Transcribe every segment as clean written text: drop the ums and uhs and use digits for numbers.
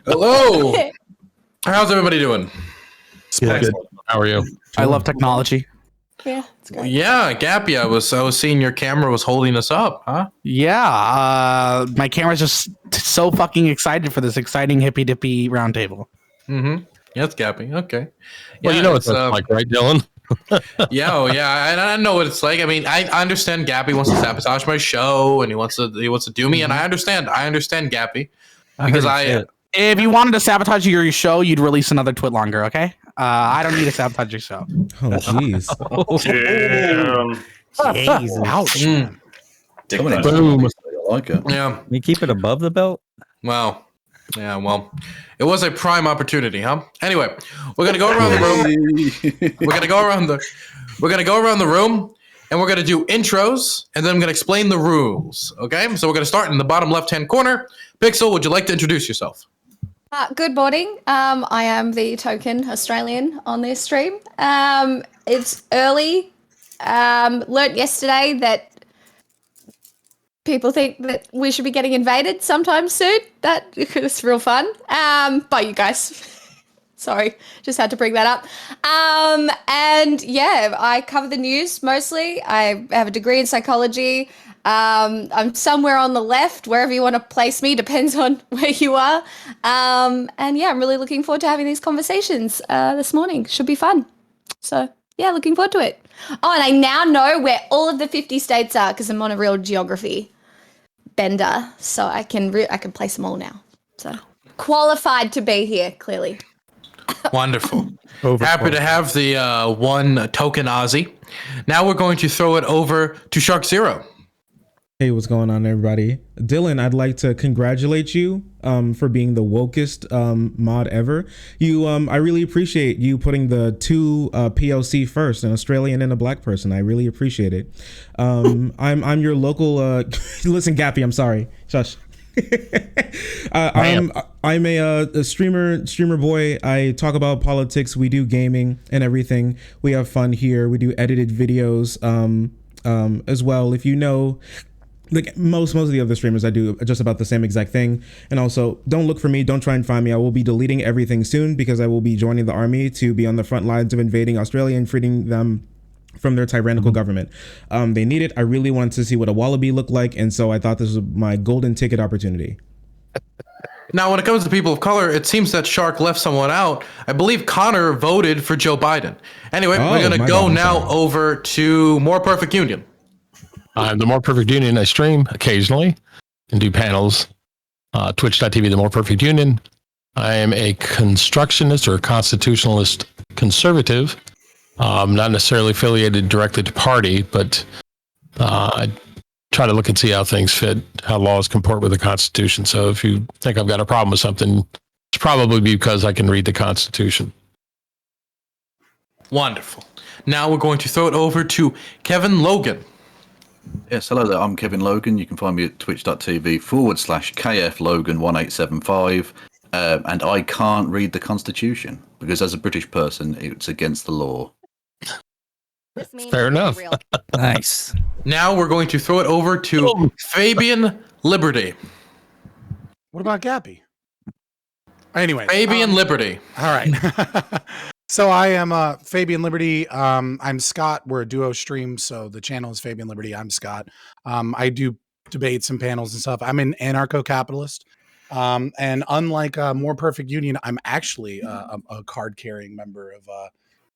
Hello. How's everybody doing? Good. How are you? I love technology. Yeah, it's great. Yeah, Gappy, I was seeing your camera was holding us up, huh? Yeah, my camera's just so fucking excited for this exciting hippy dippy roundtable. Mm-hmm. Yeah, it's Gappy. Okay. Well, Yeah, you know what that's like, right, Dylan? I know what it's like. I mean, I understand Gappy wants to sabotage my show and he wants to do me, and I understand Gappy because If you wanted to sabotage your show, you'd release another twit longer, okay? I don't need to sabotage your show. Oh, jeez. Damn. Jesus. Ouch. Man. Boom. I like it. Yeah. You keep it above the belt? Wow. Yeah, well, it was a prime opportunity, huh? Anyway, we're gonna go around the room. We're gonna go around the room, and we're gonna do intros, and then I'm gonna explain the rules. Okay, so we're gonna start in the bottom left-hand corner. Pixel, would you like to introduce yourself? Good morning. I am the token Australian on this stream. It's early. Learned yesterday that people think that we should be getting invaded sometime soon. That is real fun. By you guys. Sorry, just had to bring that up. And yeah, I cover the news mostly. I have a degree in psychology. I'm somewhere on the left, wherever you want to place me, depends on where you are. And yeah, I'm really looking forward to having these conversations this morning. Should be fun. So yeah, looking forward to it. Oh, and I now know where all of the 50 states are because I'm on a real geography bender, so I can place them all now. So qualified to be here, clearly. Wonderful. Happy to have the one token Aussie. Now we're going to throw it over to Shark Zero. Hey, what's going on, everybody? Dylan, I'd like to congratulate you for being the wokest mod ever. I really appreciate you putting the two POC first, an Australian and a black person. I really appreciate it. I'm your local. Listen, Gappy, I'm sorry. Shush. I'm a streamer boy. I talk about politics. We do gaming and everything. We have fun here. We do edited videos as well. If you know. Like most of the other streamers, I do just about the same exact thing. And also, don't look for me. Don't try and find me. I will be deleting everything soon because I will be joining the army to be on the front lines of invading Australia and freeing them from their tyrannical government. They need it. I really wanted to see what a wallaby looked like. And so I thought this was my golden ticket opportunity. Now, when it comes to people of color, it seems that Shark left someone out. I believe Connor voted for Joe Biden. Anyway, we're going to go now over to More Perfect Union. I'm the More Perfect Union. I stream occasionally and do panels. Twitch.tv, the More Perfect Union. I am a constructionist or a constitutionalist conservative. Not necessarily affiliated directly to party, but I try to look and see how things fit, how laws comport with the Constitution. So if you think I've got a problem with something, it's probably because I can read the Constitution. Wonderful. Now we're going to throw it over to Kevin Logan. Yes, hello there. I'm Kevin Logan. You can find me at twitch.tv/KFLogan1875. And I can't read the Constitution because as a British person, it's against the law. Fair enough. Nice. Now we're going to throw it over to Fabian Liberty. What about Gappy? Anyway, Fabian Liberty. All right. So I am Fabian Liberty. I'm Scott. We're a duo stream, so the channel is Fabian Liberty. I'm Scott. I do debates and panels and stuff. I'm an anarcho-capitalist. And unlike More Perfect Union, I'm actually a card-carrying member of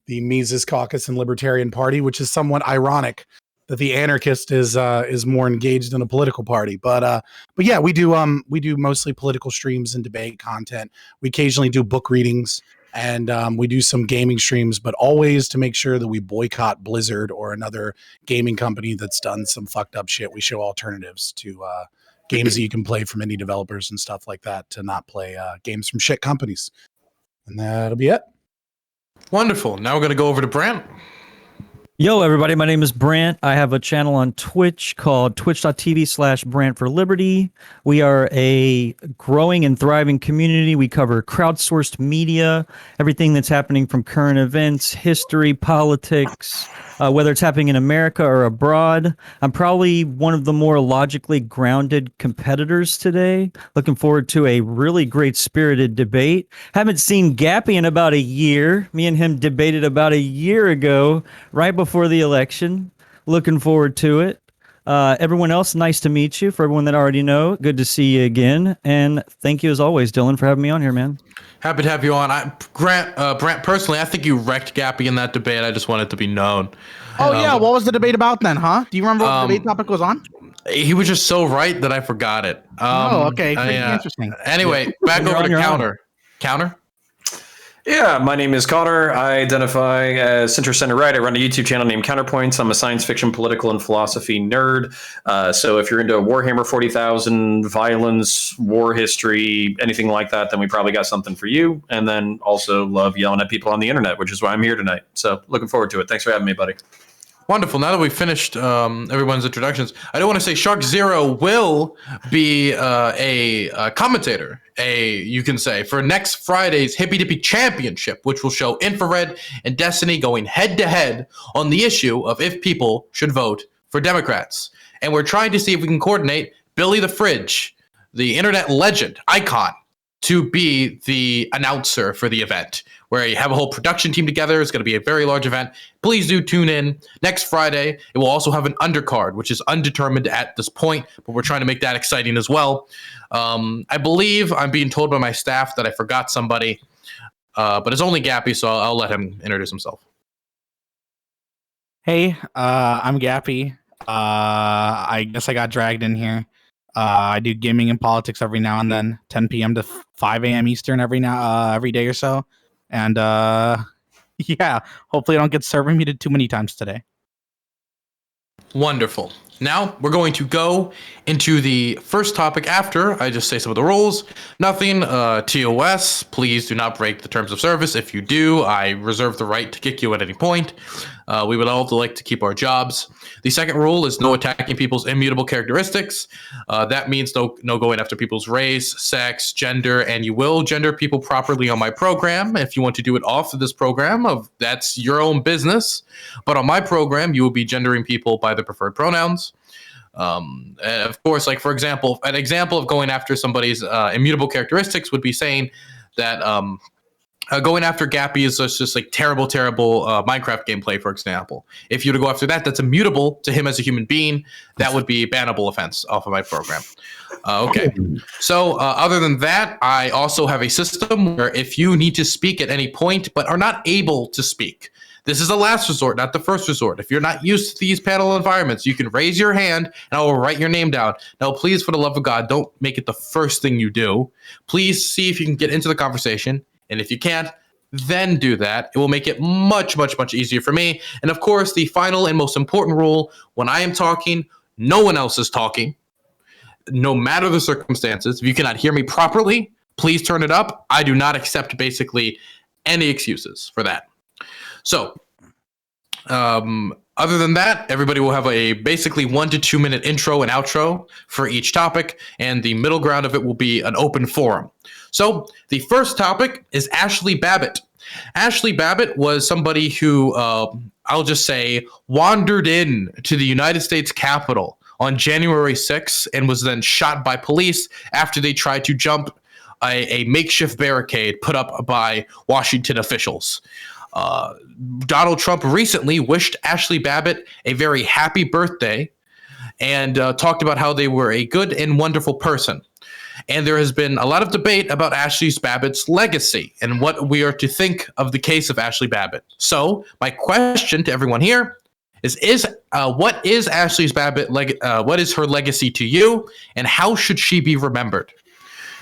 the Mises Caucus and Libertarian Party, which is somewhat ironic that the anarchist is more engaged in a political party. But yeah, we do mostly political streams and debate content. We occasionally do book readings. And we do some gaming streams, but always to make sure that we boycott Blizzard or another gaming company that's done some fucked up shit. We show alternatives to games that you can play from indie developers and stuff like that to not play games from shit companies. And that'll be it. Wonderful. Now we're going to go over to Brant. Yo, everybody. My name is Brant. I have a channel on Twitch called twitch.tv/Brant for Liberty. We are a growing and thriving community. We cover crowdsourced media, everything that's happening from current events, history, politics, whether it's happening in America or abroad. I'm probably one of the more logically grounded competitors today. Looking forward to a really great spirited debate. Haven't seen Gappy in about a year. Me and him debated about a year ago, right before the election. Looking forward to it. Everyone else, nice to meet you. For everyone that already know, good to see you again. And thank you as always, Dylan, for having me on here, man. Happy to have you on. Brant, personally, I think you wrecked Gappy in that debate. I just want it to be known. Oh, yeah. What was the debate about then, huh? Do you remember what the debate topic was on? He was just so right that I forgot it. Okay. Pretty interesting. Anyway, back over to Counter. Counter? Yeah, my name is Connor. I identify as center center right. I run a YouTube channel named Counterpoints. I'm a science fiction, political, and philosophy nerd. So if you're into Warhammer 40,000, violence, war history, anything like that, then we probably got something for you. And then also love yelling at people on the internet, which is why I'm here tonight. So looking forward to it. Thanks for having me, buddy. Wonderful. Now that we've finished everyone's introductions, I do want to say Shark Zero will be a commentator, you can say, for next Friday's Hippy Dippy Championship, which will show Infrared and Destiny going head-to-head on the issue of if people should vote for Democrats. And we're trying to see if we can coordinate Billy the Fridge, the internet legend, icon, to be the announcer for the event, where you have a whole production team together. It's going to be a very large event. Please do tune in next Friday. It will also have an undercard, which is undetermined at this point, but we're trying to make that exciting as well. I believe I'm being told by my staff that I forgot somebody, but it's only Gappy, so I'll let him introduce himself. Hey, I'm Gappy. I guess I got dragged in here. I do gaming and politics every now and then, 10 p.m. to 5 a.m. Eastern every day or so. And yeah, hopefully I don't get server muted too many times today. Wonderful. Now we're going to go into the first topic after I just say some of the rules. Nothing TOS. Please do not break the terms of service. If you do, I reserve the right to kick you at any point. We would also like to keep our jobs. The second rule is no attacking people's immutable characteristics. That means no going after people's race, sex, gender, and you will gender people properly on my program. If you want to do it off of this program, that's your own business. But on my program, you will be gendering people by their preferred pronouns. And of course, like for example, an example of going after somebody's immutable characteristics would be saying that going after Gappy is just like terrible Minecraft gameplay, for example. If you were to go after that, that's immutable to him as a human being. That would be a bannable offense off of my program. Okay. So other than that, I also have a system where if you need to speak at any point but are not able to speak, this is a last resort, not the first resort. If you're not used to these panel environments, you can raise your hand and I will write your name down. Now, please, for the love of God, don't make it the first thing you do. Please see if you can get into the conversation. And if you can't, then do that. It will make it much, much, much easier for me. And of course, the final and most important rule, when I am talking, no one else is talking, no matter the circumstances. If you cannot hear me properly, please turn it up. I do not accept basically any excuses for that. So, other than that, everybody will have a basically 1 to 2 minute intro and outro for each topic, and the middle ground of it will be an open forum. So, the first topic is Ashli Babitt. Ashli Babitt was somebody who, I'll just say, wandered in to the United States Capitol on January 6th and was then shot by police after they tried to jump a makeshift barricade put up by Washington officials. Donald Trump recently wished Ashli Babitt a very happy birthday and talked about how they were a good and wonderful person. And there has been a lot of debate about Ashli Babitt's legacy and what we are to think of the case of Ashli Babitt. So my question to everyone here is what is Ashli Babitt what is her legacy to you, and how should she be remembered?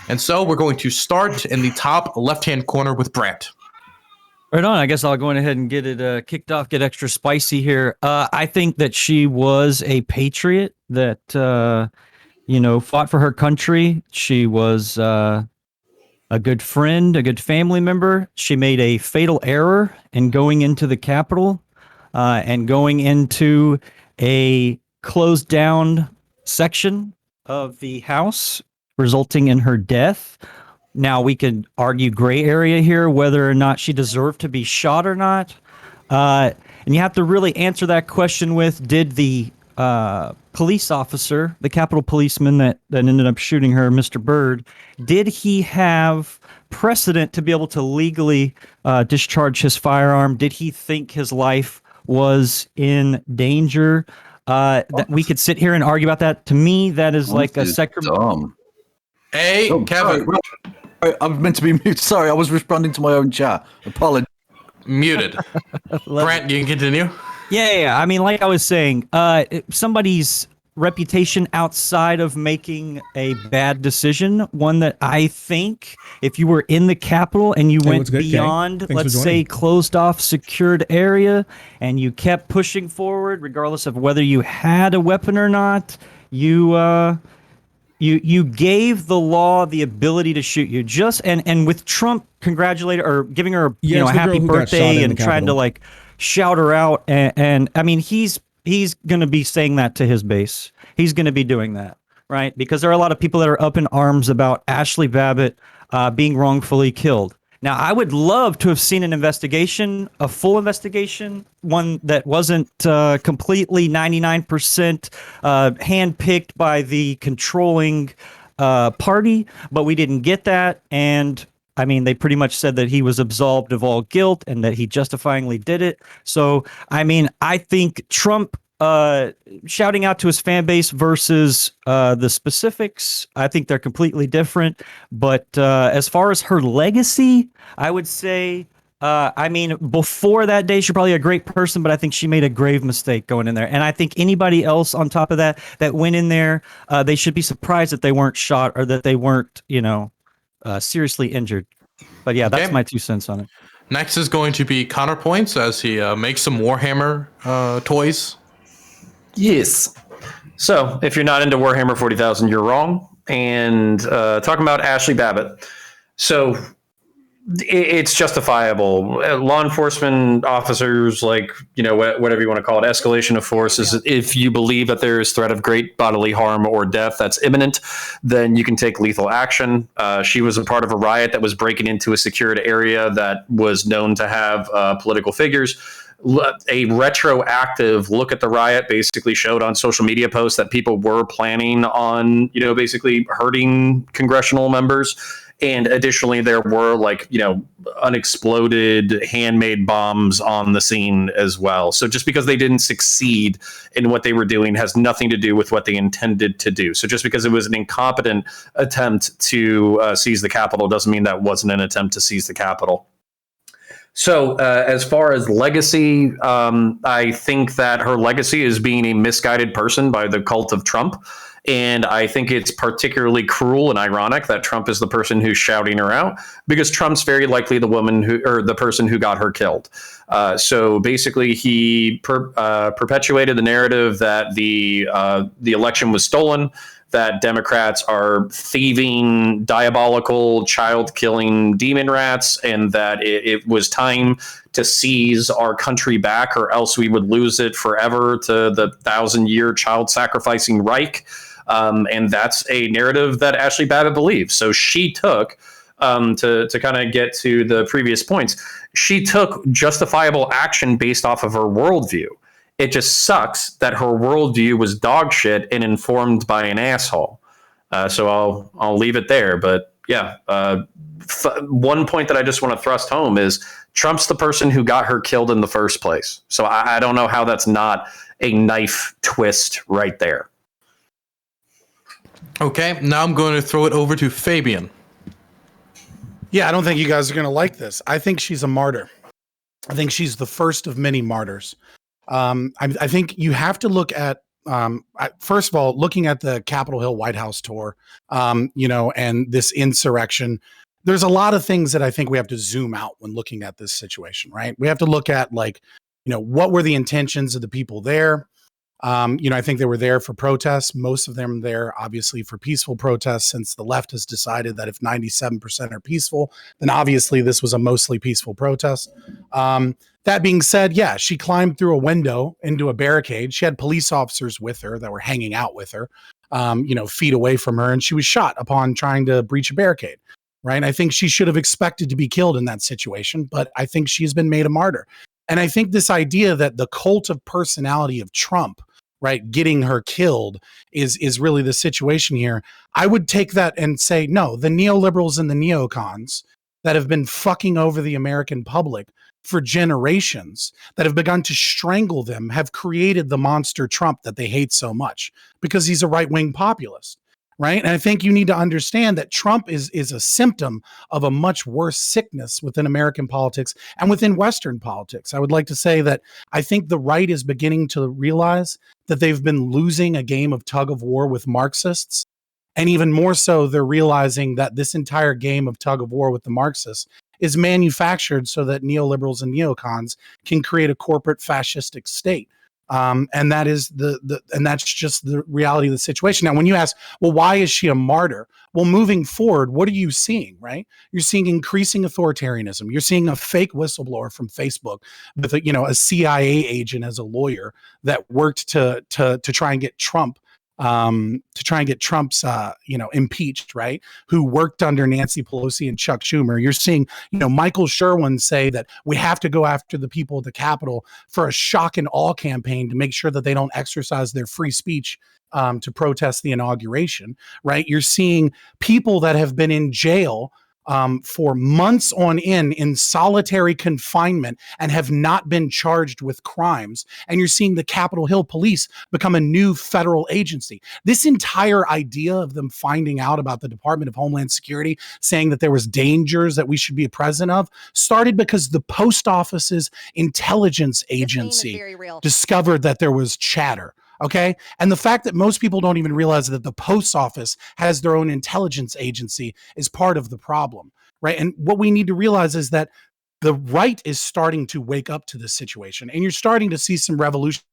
And so we're going to start in the top left-hand corner with Brant. Right on. I guess I'll go ahead and get it kicked off, get extra spicy here. I think that she was a patriot that, fought for her country. She was a good friend, a good family member. She made a fatal error in going into the Capitol and going into a closed down section of the House, resulting in her death. Now, we could argue gray area here, whether or not she deserved to be shot or not. And you have to really answer that question with, did the police officer, the Capitol policeman that ended up shooting her, Mr. Byrd, did he have precedent to be able to legally discharge his firearm? Did he think his life was in danger? That we could sit here and argue about that. To me, that is like a second. Hey, Kevin. Sorry, I was meant to be mute. Sorry, I was responding to my own chat. Apologies. Muted. Brent, you can continue. Yeah. I mean, like I was saying, somebody's reputation outside of making a bad decision, one that I think if you were in the Capitol and you went beyond, let's say, closed off, secured area, and you kept pushing forward, regardless of whether you had a weapon or not, you gave the law the ability to shoot you. And with Trump congratulating or giving her a happy birthday and trying to like shout her out, and I mean he's going to be saying that to his base. He's going to be doing that, right? Because there are a lot of people that are up in arms about Ashli Babbitt being wrongfully killed. Now, I would love to have seen an investigation, a full investigation, one that wasn't completely 99% handpicked by the controlling party, but we didn't get that. And I mean, they pretty much said that he was absolved of all guilt and that he justifyingly did it. So, I mean, I think Trump shouting out to his fan base versus the specifics, I think they're completely different. But as far as her legacy, I would say, I mean, before that day, she's probably a great person, but I think she made a grave mistake going in there. And I think anybody else on top of that went in there, they should be surprised that they weren't shot or that they weren't, seriously injured. But yeah, that's my 2 cents on it. Next is going to be Counterpoints as he makes some Warhammer toys. Yes. So if you're not into Warhammer 40,000, you're wrong. And talking about Ashli Babbitt. So it's justifiable. Law enforcement officers, whatever you want to call it, escalation of force is if you believe that there is threat of great bodily harm or death that's imminent, then you can take lethal action. She was a part of a riot that was breaking into a secured area that was known to have political figures. A retroactive look at the riot basically showed on social media posts that people were planning on, basically hurting congressional members. And additionally, there were unexploded handmade bombs on the scene as well. So just because they didn't succeed in what they were doing has nothing to do with what they intended to do. So just because it was an incompetent attempt to seize the Capitol doesn't mean that wasn't an attempt to seize the Capitol. So as far as legacy, I think that her legacy is being a misguided person by the cult of Trump. And I think it's particularly cruel and ironic that Trump is the person who's shouting her out, because Trump's very likely the person who got her killed. So basically, he perpetuated the narrative that the election was stolen, that Democrats are thieving, diabolical, child-killing demon rats, and that it was time to seize our country back, or else we would lose it forever to the 1,000-year child-sacrificing Reich. And that's a narrative that Ashli Babbitt believes. So she took, to kind of get to the previous points, she took justifiable action based off of her worldview. It just sucks that her worldview was dog shit and informed by an asshole. So I'll leave it there. But yeah, one point that I just want to thrust home is Trump's the person who got her killed in the first place. So I don't know how that's not a knife twist right there. Okay, now I'm going to throw it over to Fabian. Yeah, I don't think you guys are going to like this. I think she's a martyr. I think she's the first of many martyrs. I think you have to look at, first of all, looking at the Capitol Hill White House tour, and this insurrection. There's a lot of things that I think we have to zoom out when looking at this situation, right? We have to look at what were the intentions of the people there? I think they were there for protests. Most of them there, obviously, for peaceful protests, since the left has decided that if 97% are peaceful, then obviously this was a mostly peaceful protest. That being said, yeah, she climbed through a window into a barricade. She had police officers with her that were hanging out with her, feet away from her, and she was shot upon trying to breach a barricade. Right. I think she should have expected to be killed in that situation, but I think she's been made a martyr. And I think this idea that the cult of personality of Trump, right, getting her killed is really the situation here. I would take that and say, no, the neoliberals and the neocons that have been fucking over the American public for generations, that have begun to strangle them, have created the monster Trump that they hate so much because he's a right-wing populist. Right. And I think you need to understand that Trump is a symptom of a much worse sickness within American politics and within Western politics. I would like to say that I think the right is beginning to realize that they've been losing a game of tug of war with Marxists. And even more so, they're realizing that this entire game of tug of war with the Marxists is manufactured so that neoliberals and neocons can create a corporate fascistic state. And that is and that's just the reality of the situation. Now, when you ask, well, why is she a martyr? Well, moving forward, what are you seeing, right? You're seeing increasing authoritarianism. You're seeing a fake whistleblower from Facebook with a CIA agent as a lawyer that worked to try and get Trump Trump's impeached, right? Who worked under Nancy Pelosi and Chuck Schumer. You're seeing, Michael Sherwin say that we have to go after the people at the Capitol for a shock and awe campaign to make sure that they don't exercise their free speech to protest the inauguration, right? You're seeing people that have been in jail for months on in solitary confinement and have not been charged with crimes. And you're seeing the Capitol Hill Police become a new federal agency. This entire idea of them finding out about the Department of Homeland Security saying that there was dangers that we should be present of started because the post office's intelligence agency discovered that there was chatter. Okay. And the fact that most people don't even realize that the post office has their own intelligence agency is part of the problem. Right. And what we need to realize is that the right is starting to wake up to this situation, and you're starting to see some revolution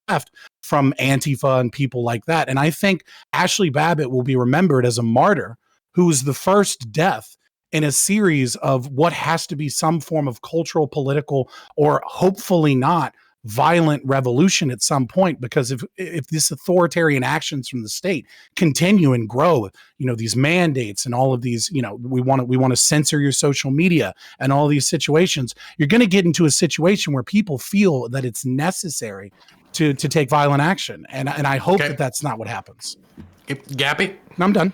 left from Antifa and people like that. And I think Ashli Babbitt will be remembered as a martyr who was the first death in a series of what has to be some form of cultural, political, or hopefully not violent revolution at some point, because if this authoritarian actions from the state continue and grow, these mandates and all of these, we want to censor your social media and all these situations, you're going to get into a situation where people feel that it's necessary to take violent action, and I hope that that's not what happens. Gappy, I'm done.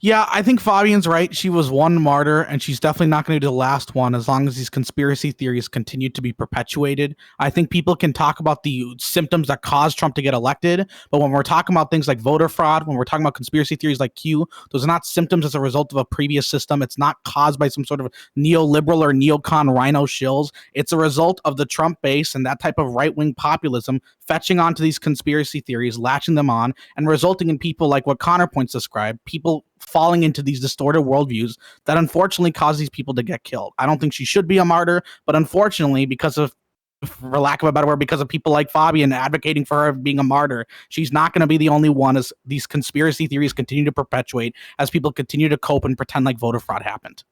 Yeah, I think Fabian's right. She was one martyr, and she's definitely not going to be the last one as long as these conspiracy theories continue to be perpetuated. I think people can talk about the symptoms that caused Trump to get elected, but when we're talking about things like voter fraud, when we're talking about conspiracy theories like Q, those are not symptoms as a result of a previous system. It's not caused by some sort of neoliberal or neocon rhino shills. It's a result of the Trump base and that type of right-wing populism fetching onto these conspiracy theories, latching them on, and resulting in people like what Connor points described, people falling into these distorted worldviews that unfortunately cause these people to get killed. I don't think she should be a martyr, but unfortunately, because of, for lack of a better word, because of people like Fabian advocating for her being a martyr, she's not going to be the only one as these conspiracy theories continue to perpetuate, as people continue to cope and pretend like voter fraud happened.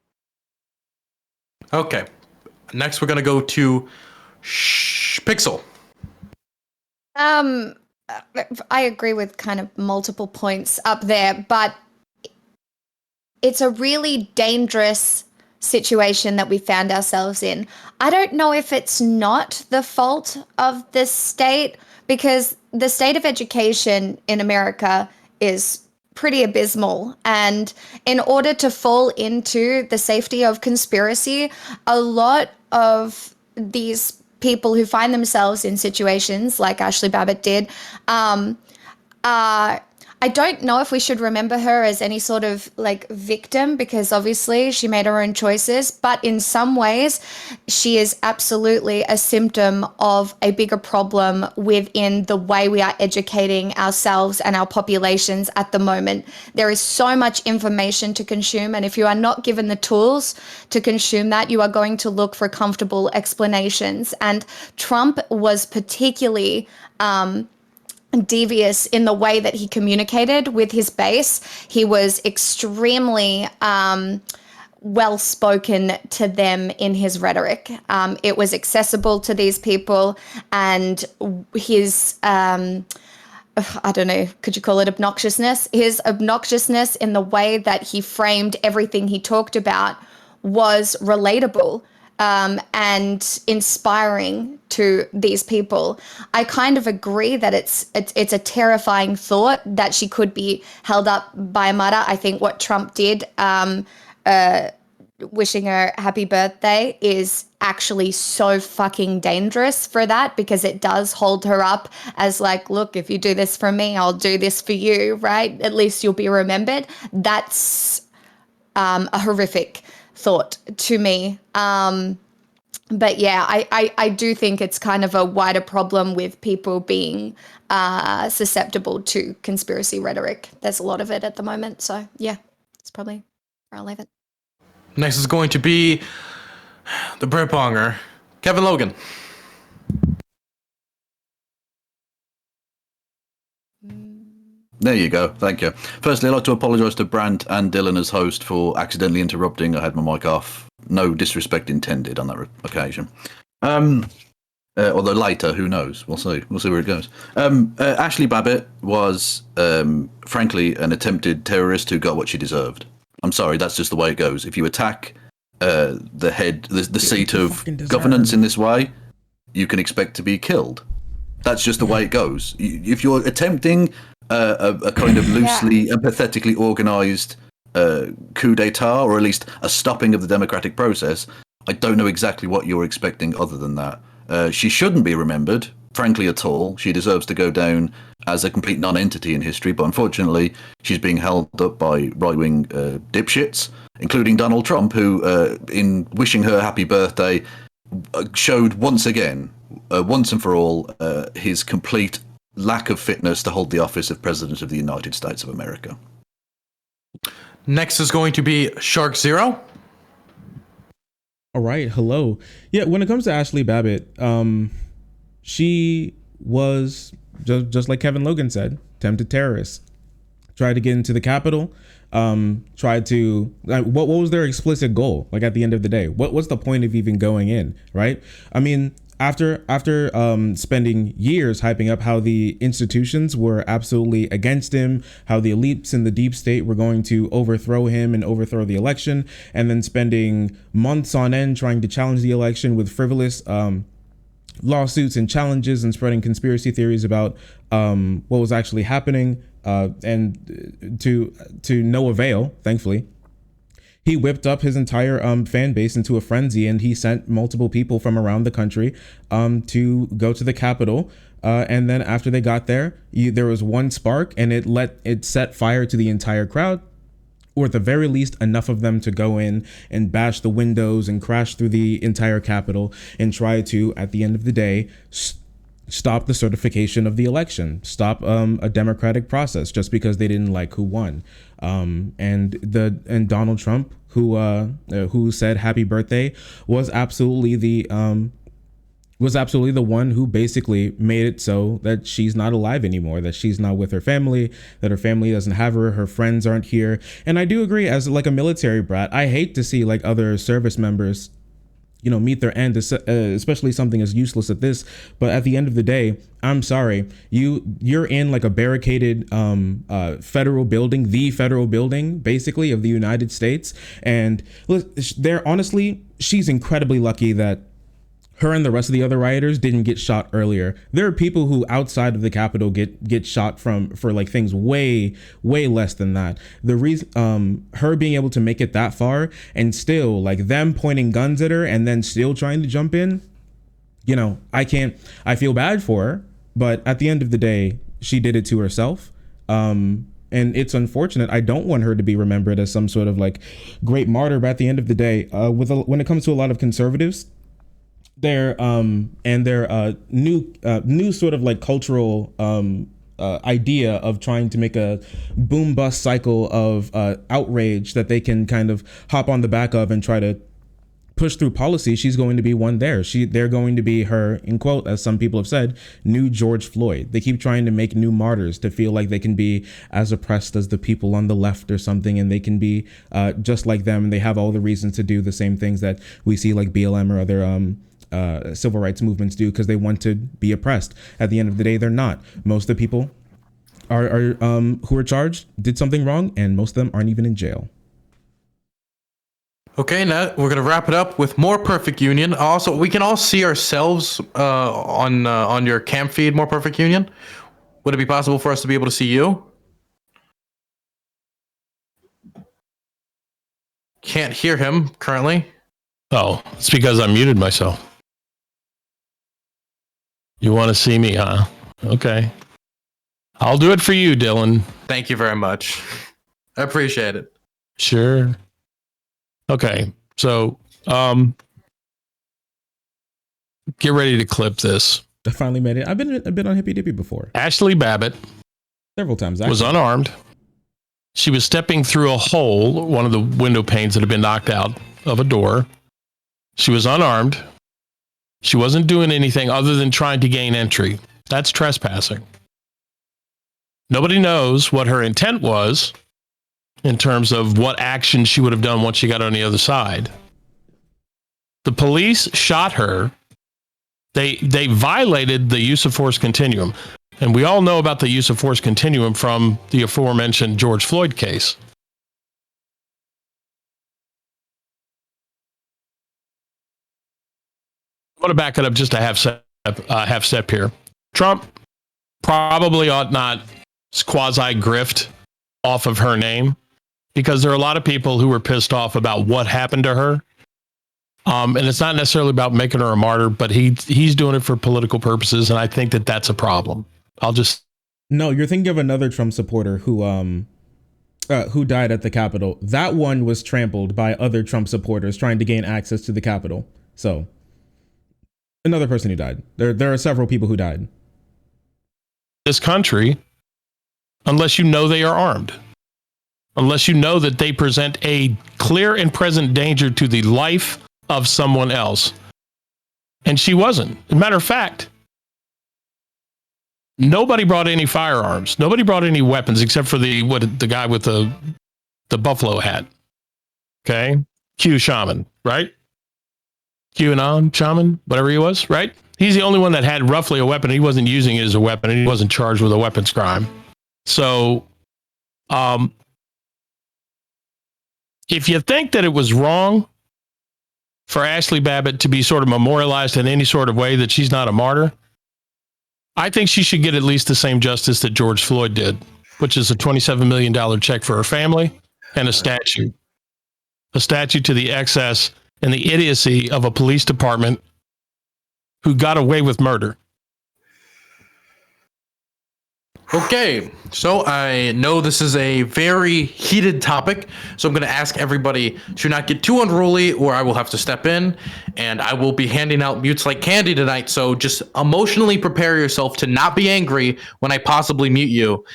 Okay. Next, we're going to go to Pixel. I agree with kind of multiple points up there, but it's a really dangerous situation that we found ourselves in. I don't know if it's not the fault of the state, because the state of education in America is pretty abysmal. And in order to fall into the safety of conspiracy, a lot of these people who find themselves in situations like Ashli Babbitt did, I don't know if we should remember her as any sort of like victim, because obviously she made her own choices, but in some ways she is absolutely a symptom of a bigger problem within the way we are educating ourselves and our populations at the moment. There is so much information to consume, and if you are not given the tools to consume that, you are going to look for comfortable explanations. And Trump was particularly devious in the way that he communicated with his base. He was extremely well spoken to them in his rhetoric. It was accessible to these people, and his I don't know, could you call it obnoxiousness? His obnoxiousness in the way that he framed everything he talked about was relatable. and inspiring to these people. I kind of agree that it's a terrifying thought that she could be held up by a martyr. I think what Trump did, wishing her happy birthday, is actually so fucking dangerous for that, because it does hold her up as like, look, if you do this for me, I'll do this for you, right? At least you'll be remembered. That's a horrific thought to me. But yeah, I do think it's kind of a wider problem with people being susceptible to conspiracy rhetoric. There's a lot of it at the moment. So yeah, it's probably where I'll leave it. Next is going to be the Brit Bonger, Kevin Logan. There you go. Thank you. Firstly, I'd like to apologise to Brandt and Dylan as host for accidentally interrupting. I had my mic off. No disrespect intended on that occasion. Although later, who knows? We'll see. We'll see where it goes. Ashli Babitt was, frankly, an attempted terrorist who got what she deserved. I'm sorry, that's just the way it goes. If you attack the seat of governance in this way, you can expect to be killed. That's just the way it goes. If you're attempting a kind of loosely and pathetically organised coup d'etat, or at least a stopping of the democratic process, I don't know exactly what you're expecting other than that. She shouldn't be remembered, frankly, at all. She deserves to go down as a complete non-entity in history, but unfortunately, she's being held up by right-wing dipshits, including Donald Trump, who, in wishing her happy birthday, showed once again, once and for all, his complete lack of fitness to hold the office of President of the United States of America. Next is going to be Shark Zero. All right. Hello. Yeah. When it comes to Ashli Babitt, she was just like Kevin Logan said, attempted terrorist. Tried to get into the Capitol. Tried to. What was their explicit goal? Like at the end of the day, what's the point of even going in? Right. I mean, after spending years hyping up how the institutions were absolutely against him, how the elites in the deep state were going to overthrow him and overthrow the election, and then spending months on end trying to challenge the election with frivolous lawsuits and challenges and spreading conspiracy theories about what was actually happening, and to no avail, thankfully. He whipped up his entire fan base into a frenzy, and he sent multiple people from around the country to go to the Capitol. And then after they got there, there was one spark, and it set fire to the entire crowd, or at the very least, enough of them to go in and bash the windows and crash through the entire Capitol and try to, at the end of the day, stop the certification of the election, stop a democratic process just because they didn't like who won. And Donald Trump, who said happy birthday, was absolutely the one who basically made it so that she's not alive anymore, that she's not with her family, that her family doesn't have her friends aren't here. And I do agree, as like a military brat, I hate to see like other service members, meet their end, especially something as useless as this. But at the end of the day, I'm sorry, you're in like a barricaded federal building, the federal building, basically, of the United States. And she's incredibly lucky that her and the rest of the other rioters didn't get shot earlier. There are people who outside of the Capitol get shot for like things way less than that. The reason her being able to make it that far and still like them pointing guns at her and then still trying to jump in, I feel bad for her, but at the end of the day, she did it to herself. And it's unfortunate. I don't want her to be remembered as some sort of like great martyr, but at the end of the day, when it comes to a lot of conservatives, their new sort of like cultural idea of trying to make a boom bust cycle of outrage that they can kind of hop on the back of and try to push through policy. She's going to be one there. They're going to be her, in quote, as some people have said, new George Floyd. They keep trying to make new martyrs to feel like they can be as oppressed as the people on the left or something, and they can be just like them, and they have all the reasons to do the same things that we see like BLM or other civil rights movements do, because they want to be oppressed. At the end of the day, they're not. Most of the people who are charged did something wrong, and most of them aren't even in jail. Okay, now we're gonna wrap it up with more Perfect Union. Also, we can all see ourselves on your camp feed, More Perfect Union. Would it be possible for us to be able to see you? Can't hear him currently. Oh, it's because I muted myself. You want to see me, huh? Okay. I'll do it for you, Dylan. Thank you very much. I appreciate it. Sure. Okay. So, get ready to clip this. I finally made it. I've been on Hippy Dippy before. Ashli Babbitt Several times. was unarmed. She was stepping through a hole, one of the window panes that had been knocked out of a door. She was unarmed. She wasn't doing anything other than trying to gain entry. That's trespassing. Nobody knows what her intent was in terms of what action she would have done once she got on the other side. The police shot her. They violated the use of force continuum. And we all know about the use of force continuum from the aforementioned George Floyd case. I want to back it up just a half step here. Trump probably ought not quasi-grift off of her name, because there are a lot of people who were pissed off about what happened to her. And it's not necessarily about making her a martyr, but he's doing it for political purposes, and I think that that's a problem. No, you're thinking of another Trump supporter who died at the Capitol. That one was trampled by other Trump supporters trying to gain access to the Capitol. So, another person who died. There are several people who died. This country, unless you know they are armed, unless you know that they present a clear and present danger to the life of someone else. And she wasn't. As a matter of fact, nobody brought any firearms. Nobody brought any weapons except for the guy with the buffalo hat. Okay? Q Shaman, right? QAnon Shaman, whatever he was, right? He's the only one that had roughly a weapon. He wasn't using it as a weapon, and he wasn't charged with a weapons crime. So, if you think that it was wrong for Ashli Babbitt to be sort of memorialized in any sort of way, that she's not a martyr, I think she should get at least the same justice that George Floyd did, which is a $27 million check for her family and a statue to the excess and the idiocy of a police department who got away with murder. Okay, so I know this is a very heated topic, so I'm going to ask everybody to not get too unruly, or I will have to step in, and I will be handing out mutes like candy tonight, so just emotionally prepare yourself to not be angry when I possibly mute you.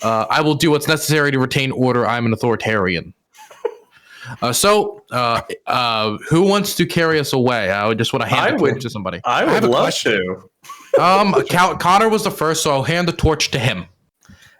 I will do what's necessary to retain order. I'm an authoritarian. So who wants to carry us away? I just want to hand the torch to somebody. I would love to. Connor was the first, so I'll hand the torch to him.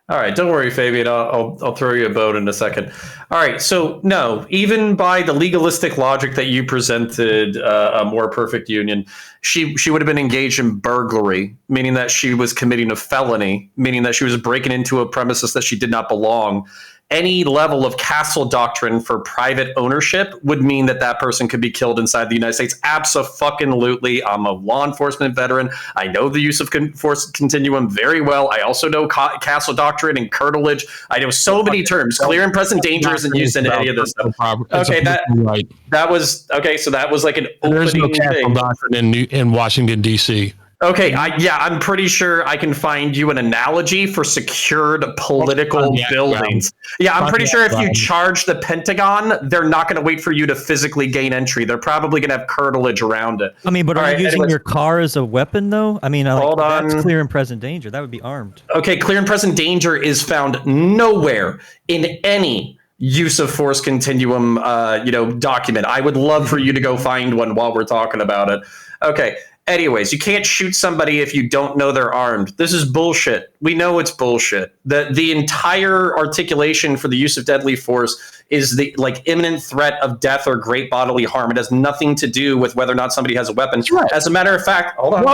All right, don't worry, Fabian. I'll throw you a bone in a second. All right, so no, even by the legalistic logic that you presented, a more perfect union, she would have been engaged in burglary, meaning that she was committing a felony, meaning that she was breaking into a premises that she did not belong. Any level of castle doctrine for private ownership would mean that that person could be killed inside the United States. Abso-fucking-lutely. I'm a law enforcement veteran. I know the use of force continuum very well. I also know castle doctrine and curtilage. I know so many terms. Clear and present danger isn't used in any of this stuff. Okay, that was okay. So that was like an There's no opening castle thing. doctrine in Washington, D.C. Okay, I'm pretty sure I can find you an analogy for secured political buildings. Yeah, I'm pretty sure if you charge the Pentagon, they're not going to wait for you to physically gain entry. They're probably going to have curtilage around it. I mean, but are you using your car as a weapon, though? I mean, hold on. That's clear and present danger. That would be armed. Okay, clear and present danger is found nowhere in any use of force continuum, document. I would love for you to go find one while we're talking about it. Okay. Anyways, you can't shoot somebody if you don't know they're armed. This is bullshit. We know it's bullshit. The entire articulation for the use of deadly force is the imminent threat of death or great bodily harm. It has nothing to do with whether or not somebody has a weapon. Right. As a matter of fact, hold on.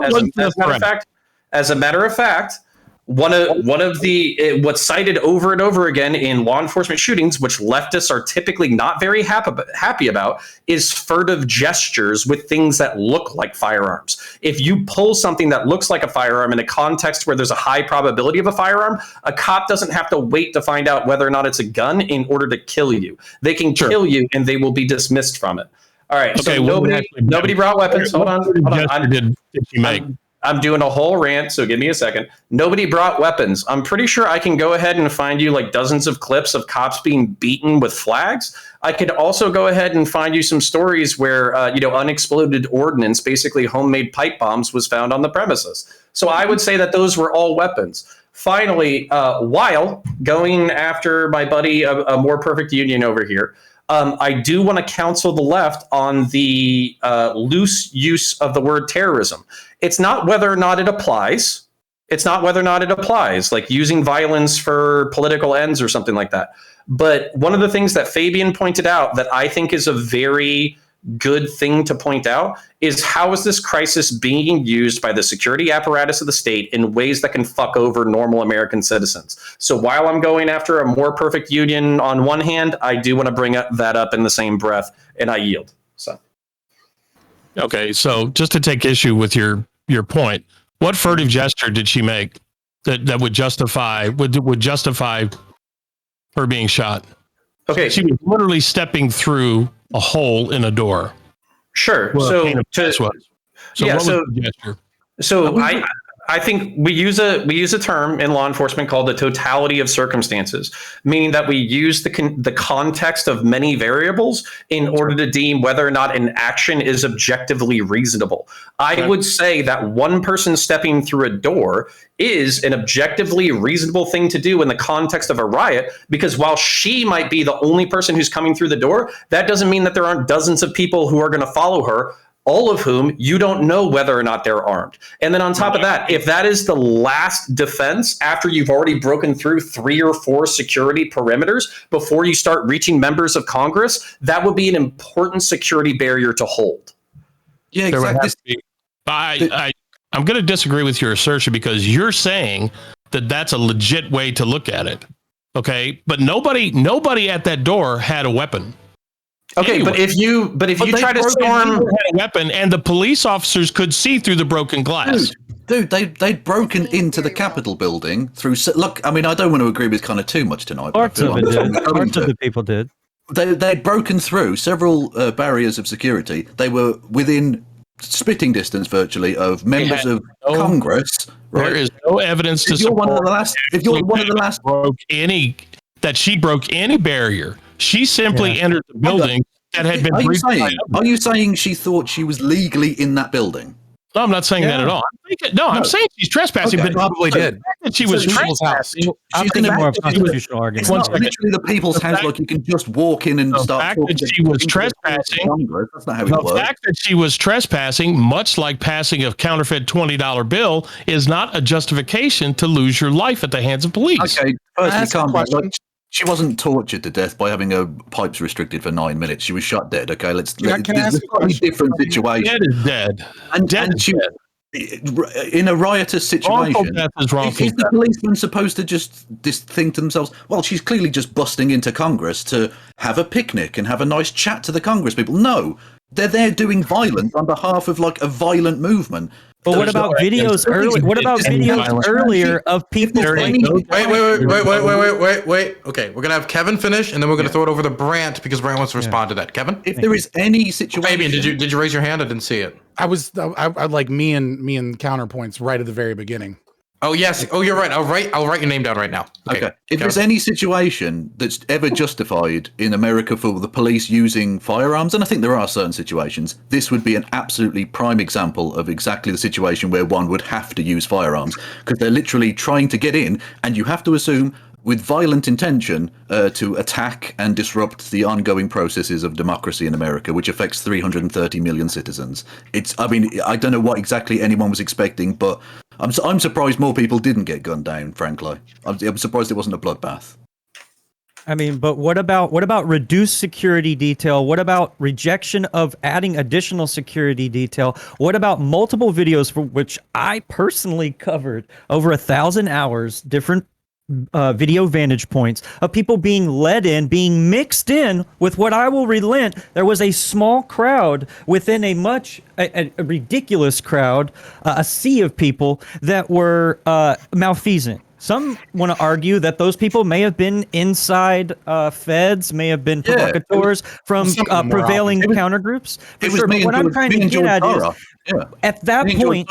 As a matter of fact, one of the what's cited over and over again in law enforcement shootings, which leftists are typically not very happy about, is furtive gestures with things that look like firearms. If you pull something that looks like a firearm in a context where there's a high probability of a firearm, a cop doesn't have to wait to find out whether or not it's a gun in order to kill you. They can kill you and they will be dismissed from it. All right. Okay, so nobody brought weapons. Hold on. Did you make? I'm doing a whole rant, so give me a second. Nobody brought weapons. I'm pretty sure I can go ahead and find you like dozens of clips of cops being beaten with flags. I could also go ahead and find you some stories where, unexploded ordnance, basically homemade pipe bombs, was found on the premises. So I would say that those were all weapons. Finally, while going after my buddy, a more perfect union over here, I do want to counsel the left on the loose use of the word terrorism. It's not whether or not it applies. Like using violence for political ends or something like that. But one of the things that Fabian pointed out that I think is a very good thing to point out is how is this crisis being used by the security apparatus of the state in ways that can fuck over normal American citizens. So while I'm going after a more perfect union on one hand, I do want to bring that up in the same breath, and I yield. So, okay, so just to take issue with your point, what furtive gesture did she make that would justify her being shot? Okay, she was literally stepping through a hole in a door. Sure. What was the gesture? So I think we use a term in law enforcement called the totality of circumstances, meaning that we use the context of many variables in order to deem whether or not an action is objectively reasonable. I would say that one person stepping through a door is an objectively reasonable thing to do in the context of a riot, because while she might be the only person who's coming through the door, that doesn't mean that there aren't dozens of people who are going to follow her, all of whom you don't know whether or not they're armed. And then on top of that, if that is the last defense after you've already broken through 3 or 4 security perimeters before you start reaching members of Congress, that would be an important security barrier to hold. Yeah, exactly. I'm going to disagree with your assertion, because you're saying that that's a legit way to look at it. Okay, but nobody at that door had a weapon. Okay, anyway, but if you try to storm a weapon, and the police officers could see through the broken glass. Dude, they'd broken into the Capitol building through. Look, I mean, I don't want to agree with kind of too much tonight. Parts of the people did. They'd broken through several barriers of security. They were within spitting distance, virtually, of members of Congress. Right? There is no evidence to support. If you're one of the last, she broke any barrier. She simply entered the building that had been. Are you saying she thought she was legally in that building? No, I'm not saying that at all. I'm saying she's trespassing, but probably did. She was trespassing. She's going to more constitutional argument. It's not literally the people's house, like you can just walk in and start talking. That she was trespassing. That's not how it works. The fact that she was trespassing, much like passing a counterfeit $20 bill, is not a justification to lose your life at the hands of police. Okay, firstly, she wasn't tortured to death by having her pipes restricted for 9 minutes. She was shot dead. Okay, this is a different situation. Dead is dead. And she, in a riotous situation, is the policeman supposed to just think to themselves, well, she's clearly just busting into Congress to have a picnic and have a nice chat to the Congress people? No, they're there doing violence on behalf of like a violent movement. But what about videos earlier? What about videos earlier of people? Wait. Okay, we're gonna have Kevin finish, and then we're gonna throw it over to Brant, because Brant wants to respond to that. Kevin, if there is any situation, Fabian, did you raise your hand? I didn't see it. I like me and counterpoints right at the very beginning. Oh yes. Oh, you're right. I'll write your name down right now. Okay. If there's any situation that's ever justified in America for the police using firearms, and I think there are certain situations, this would be an absolutely prime example of exactly the situation where one would have to use firearms, because they're literally trying to get in, and you have to assume with violent intention to attack and disrupt the ongoing processes of democracy in America, which affects 330 million citizens. I don't know what exactly anyone was expecting, but I'm surprised more people didn't get gunned down, frankly. I'm surprised it wasn't a bloodbath. I mean, but what about reduced security detail? What about rejection of adding additional security detail? What about multiple videos for which I personally covered over 1,000 hours, different video vantage points of people being led in, being mixed in with what I will relent. There was a small crowd within a ridiculous crowd, a sea of people that were malfeasant. Some want to argue that those people may have been inside feds, may have been provocateurs from prevailing countergroups. For sure, but what I'm trying to get at is, at that point,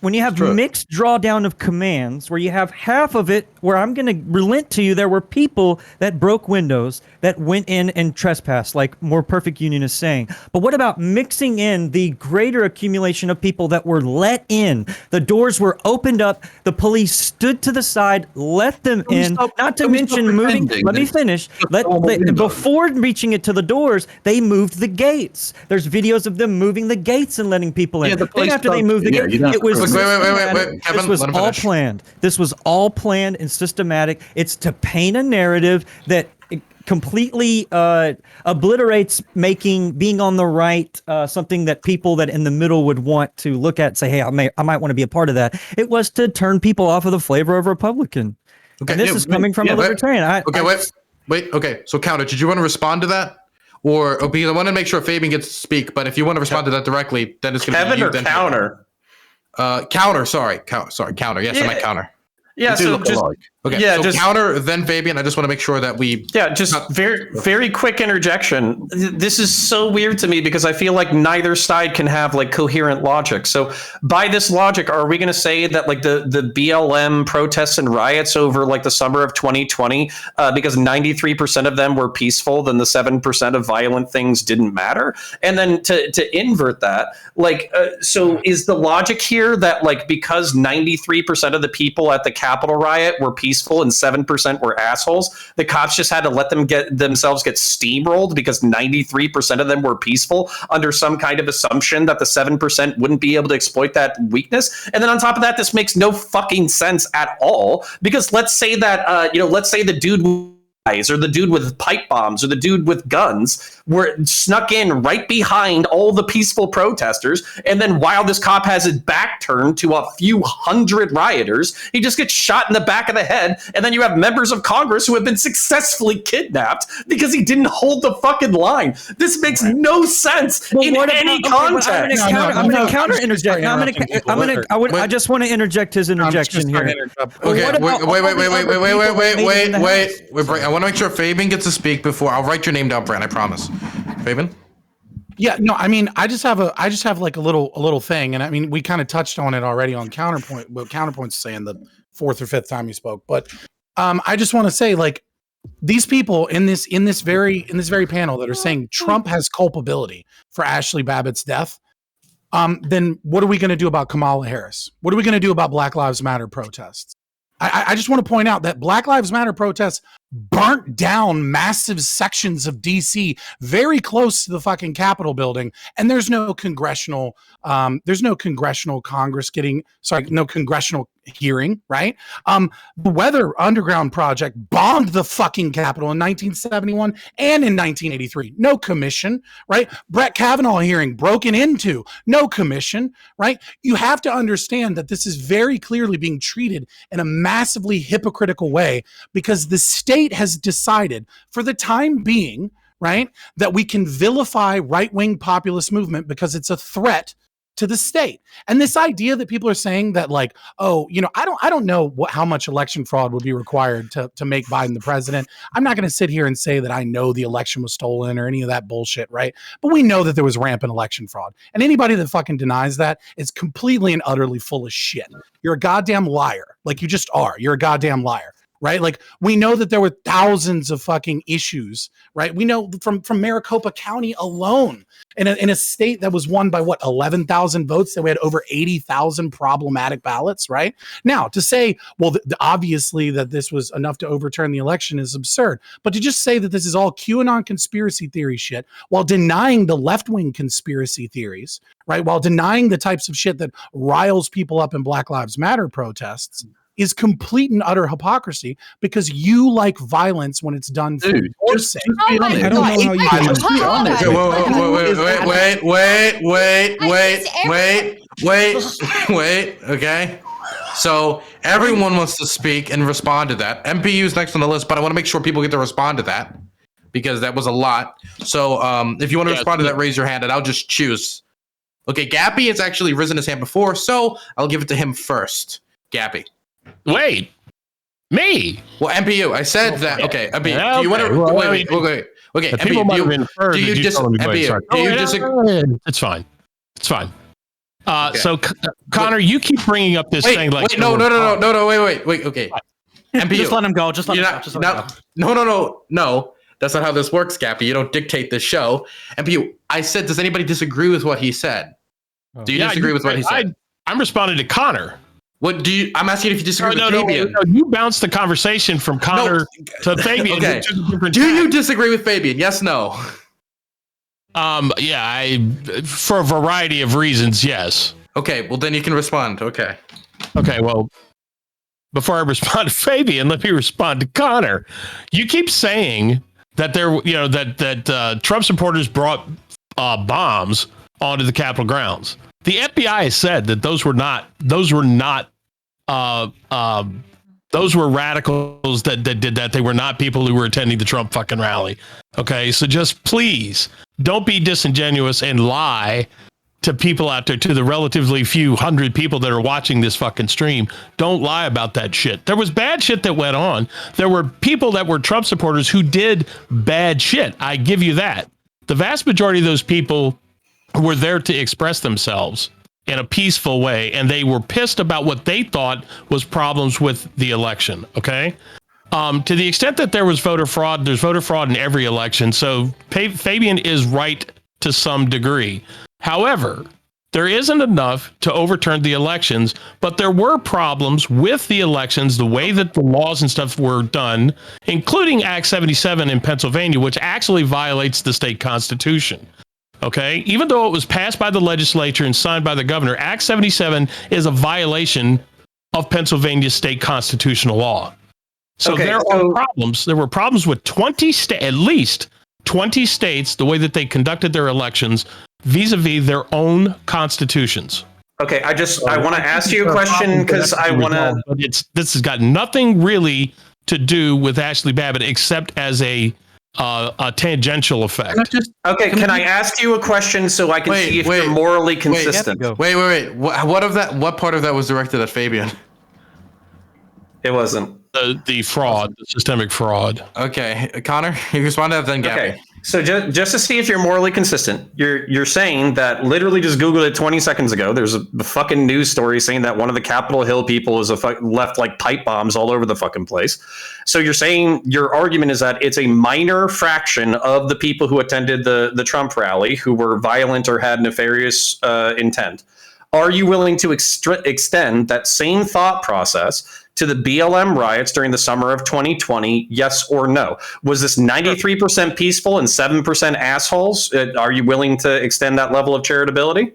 when you have mixed drawdown of commands, where you have half of it, where I'm going to relent to you, there were people that broke windows, that went in and trespassed, like More Perfect Union is saying. But what about mixing in the greater accumulation of people that were let in? The doors were opened up, the police stood to the side, let them in, not to mention moving. Let me finish. Before reaching it to the doors, they moved the gates. There's videos of them moving the gates and letting people in. Then after they moved the gates, it was wait. Kevin, this was all planned. This was all planned and systematic. It's to paint a narrative that completely obliterates being on the right, something that people that in the middle would want to look at and say, hey, I might want to be a part of that. It was to turn people off of the flavor of Republican. Okay, and this is coming from a libertarian. Okay, so Counter, did you want to respond to that? Or because I want to make sure Fabian gets to speak, but if you want to respond to that directly, then it's going to be you. Kevin or Counter? Counter. Counter. Yes, I meant Counter. Yeah, so just okay. Yeah, so just Counter, then Fabian. I just want to make sure that we. Yeah, just very quick interjection. This is so weird to me because I feel like neither side can have like coherent logic. So by this logic, are we going to say that like the BLM protests and riots over like the summer of 2020, because 93% of them were peaceful, then the 7% of violent things didn't matter? And then to invert that, like, so is the logic here that like because 93% of the people at the Capitol riot were peaceful and 7% were assholes, the cops just had to let them get steamrolled because 93% of them were peaceful under some kind of assumption that the 7% wouldn't be able to exploit that weakness? And then on top of that, this makes no fucking sense at all, because let's say that let's say the dude or the dude with pipe bombs or the dude with guns were snuck in right behind all the peaceful protesters, and then while this cop has his back turned to a few hundred rioters, he just gets shot in the back of the head, and then you have members of Congress who have been successfully kidnapped because he didn't hold the fucking line. This makes no sense in any context. I'm going to counter interject. I just want to interject his interjection here. Okay, wait. I want to make sure Fabian gets to speak before. I'll write your name down, Brand. I promise. Fabian? Yeah, no, I mean, I just have like a little thing, and I mean, we kind of touched on it already on Counterpoint. What Counterpoint's saying the fourth or fifth time you spoke, but I just want to say, like, these people in this very panel that are saying Trump has culpability for Ashli Babbitt's death. Then what are we going to do about Kamala Harris? What are we going to do about Black Lives Matter protests? I just want to point out that Black Lives Matter protests burnt down massive sections of DC very close to the fucking Capitol building, and there's no congressional hearing, right? The Weather Underground Project bombed the fucking Capitol in 1971 and in 1983. No commission, right? Brett Kavanaugh hearing broken into, no commission, right? You have to understand that this is very clearly being treated in a massively hypocritical way because the state has decided for the time being, right, that we can vilify right-wing populist movement because it's a threat to the state. And this idea that people are saying that, like, oh, I don't know how much election fraud would be required to make Biden the president. I'm not going to sit here and say that I know the election was stolen or any of that bullshit, right? But we know that there was rampant election fraud. And anybody that fucking denies that is completely and utterly full of shit. You're a goddamn liar. Like, you just are. You're a goddamn liar. Right? Like, we know that there were thousands of fucking issues, right? We know from Maricopa County alone, in a state that was won by 11,000 votes, that we had over 80,000 problematic ballots, right? Now, to say, well, obviously that this was enough to overturn the election is absurd. But to just say that this is all QAnon conspiracy theory shit while denying the left-wing conspiracy theories, right? While denying the types of shit that riles people up in Black Lives Matter protests, is complete and utter hypocrisy because you like violence when it's done for Dude, your just sake. be my honest. I don't know how you can. Just be honest. Wait. Okay. So everyone wants to speak and respond to that. MPU's next on the list, but I want to make sure people get to respond to that because that was a lot. So if you want to respond to that, raise your hand and I'll just choose. Okay, Gappy has actually risen his hand before, so I'll give it to him first. Gappy. Wait, me? Well, MPU, I said that. Okay, MPU, Yeah, do you want to okay. Well, wait? Okay, The people MPU, might have inferred do that you you dis- told them to go ahead and MPU, do you start. disagree? It's fine. It's fine. Okay. So, Connor, you keep bringing up this thing like no, wait, okay. MPU, Just let him go. Just let him go. Just let him go. No. That's not how this works, Gappy. You don't dictate the show. MPU, I said, does anybody disagree with what he said? Do you disagree with what he said? I'm responding to Connor. What do you? I'm asking if you disagree with Fabian. No, you bounced the conversation from Connor to Fabian. Okay. Do you disagree with Fabian? Yes, no. Yeah, for a variety of reasons, yes. Okay, well then you can respond. Okay. Okay, well, before I respond to Fabian, let me respond to Connor. You keep saying that that Trump supporters brought bombs onto the Capitol grounds. The FBI has said that those were radicals that did that. They were not people who were attending the Trump fucking rally. Okay, so just please don't be disingenuous and lie to people out there, to the relatively few hundred people that are watching this fucking stream. Don't lie about that shit. There was bad shit that went on. There were people that were Trump supporters who did bad shit. I give you that. The vast majority of those people were there to express themselves in a peaceful way, and they were pissed about what they thought was problems with the election. Okay. To the extent that there was voter fraud, there's voter fraud in every election. So Fabian is right to some degree. However, there isn't enough to overturn the elections, but there were problems with the elections, the way that the laws and stuff were done, including Act 77 in Pennsylvania, which actually violates the state constitution. Okay, even though it was passed by the legislature and signed by the governor, Act 77 is a violation of Pennsylvania's state constitutional law. So there are problems. There were problems with at least 20 states, the way that they conducted their elections vis-a-vis their own constitutions. Okay, I want to ask you a question because I want to. But this has got nothing really to do with Ashli Babbitt except as a tangential effect. Can I ask you a question so I can see if you're morally consistent? Wait. What part of that was directed at Fabian? It wasn't. The fraud, the systemic fraud. Okay, Connor, you respond to that then, Gabby. Okay, so just to see if you're morally consistent, you're saying that literally just Googled it 20 seconds ago. There's a fucking news story saying that one of the Capitol Hill people is left like pipe bombs all over the fucking place. So you're saying your argument is that it's a minor fraction of the people who attended the Trump rally who were violent or had nefarious intent. Are you willing to extend that same thought process to the BLM riots during the summer of 2020? Yes or no? Was this 93% peaceful and 7% assholes? Are you willing to extend that level of charitability?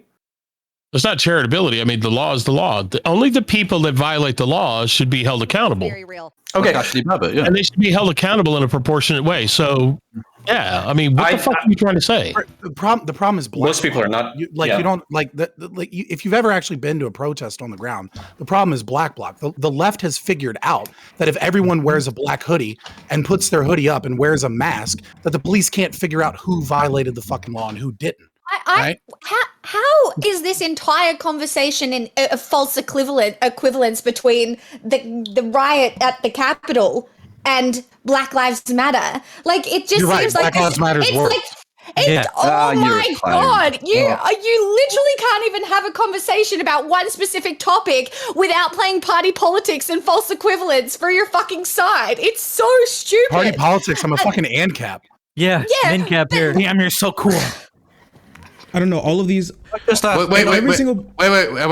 It's not charitability. I mean, the law is the law. Only the people that violate the law should be held accountable. Very real. Okay. Ashli Babbitt, yeah. And they should be held accountable in a proportionate way. So, yeah, I mean, what the fuck are you trying to say? The problem is black. Most people are not. You don't like that. Like if you've ever actually been to a protest on the ground, the problem is black bloc. The left has figured out that if everyone wears a black hoodie and puts their hoodie up and wears a mask, that the police can't figure out who violated the fucking law and who didn't. Right? How is this entire conversation in a false equivalence between the riot at the Capitol and Black Lives Matter? Like it just seems like Black Lives Matter is worse. Oh my god! You literally can't even have a conversation about one specific topic without playing party politics and false equivalence for your fucking side. It's so stupid. Party politics. I'm a fucking ANCAP. Yeah, NCAP here. Damn, you're so cool. I don't know. All of these. Wait. I want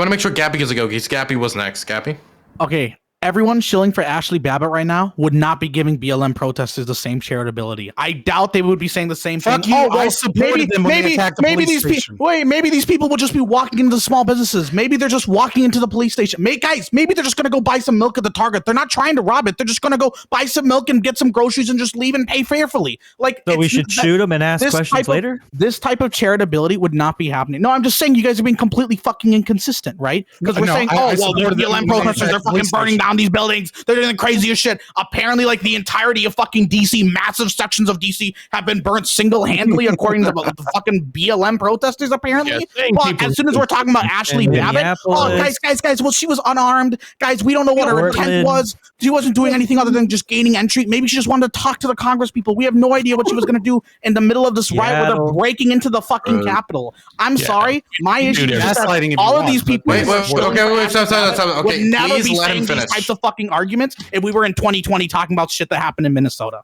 to make sure Gappy gets a go. Gappy was next. Gappy. Okay, everyone shilling for Ashli Babbitt right now would not be giving BLM protesters the same charitability. I doubt they would be saying the same Fuck thing. you, I supported them when they attacked the police these station. maybe these people will just be walking into the small businesses. Maybe they're just walking into the police station. Maybe they're just going to go buy some milk at the Target. They're not trying to rob it. They're just going to go buy some milk and get some groceries and just leave and pay fearfully. Like, So we should shoot them and ask questions later? This type of charitability would not be happening. No, I'm just saying you guys are being completely fucking inconsistent, right? Because we're saying, I the BLM protesters are fucking burning down these buildings. They're doing the craziest shit. Apparently, like the entirety of fucking DC, massive sections of DC have been burnt single-handedly, according to the fucking BLM protesters. Apparently, well, as soon as we're talking about Ashli Babbitt, guys, well, she was unarmed. Guys, we don't know what her intent was. She wasn't doing anything other than just gaining entry. Maybe she just wanted to talk to the Congress people. We have no idea what she was going to do in the middle of this riot where they're breaking into the fucking Capitol. I'm sorry, my issue is that all of these people stop. Okay, would never please be let saying him these finish. types of fucking arguments if we were in 2020 talking about shit that happened in Minnesota.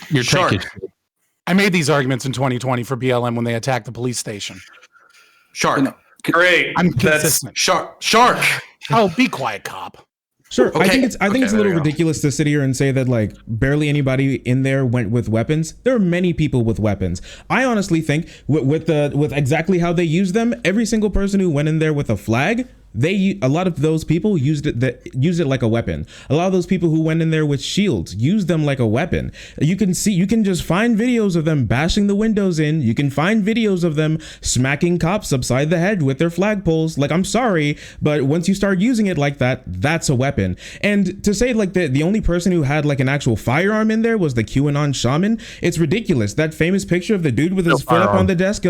You're Shark. I made these arguments in 2020 for BLM when they attacked the police station. Shark. Great. I'm That's consistent. Shark. Oh, be quiet, cop. Sure. Okay. I think it's Okay, a little there you go. ridiculous to sit here and say that like barely anybody in there went with weapons. There are many people with weapons. I honestly think with exactly how they use them, every single person who went in there with a flag, a lot of those people used it like a weapon. A lot of those people who went in there with shields used them like a weapon. You can just find videos of them bashing the windows in. You can find videos of them smacking cops upside the head with their flagpoles. Like, I'm sorry, but once you start using it like that, that's a weapon. And to say like the only person who had like an actual firearm in there was the QAnon shaman, it's ridiculous. That famous picture of the dude with his foot up on the desk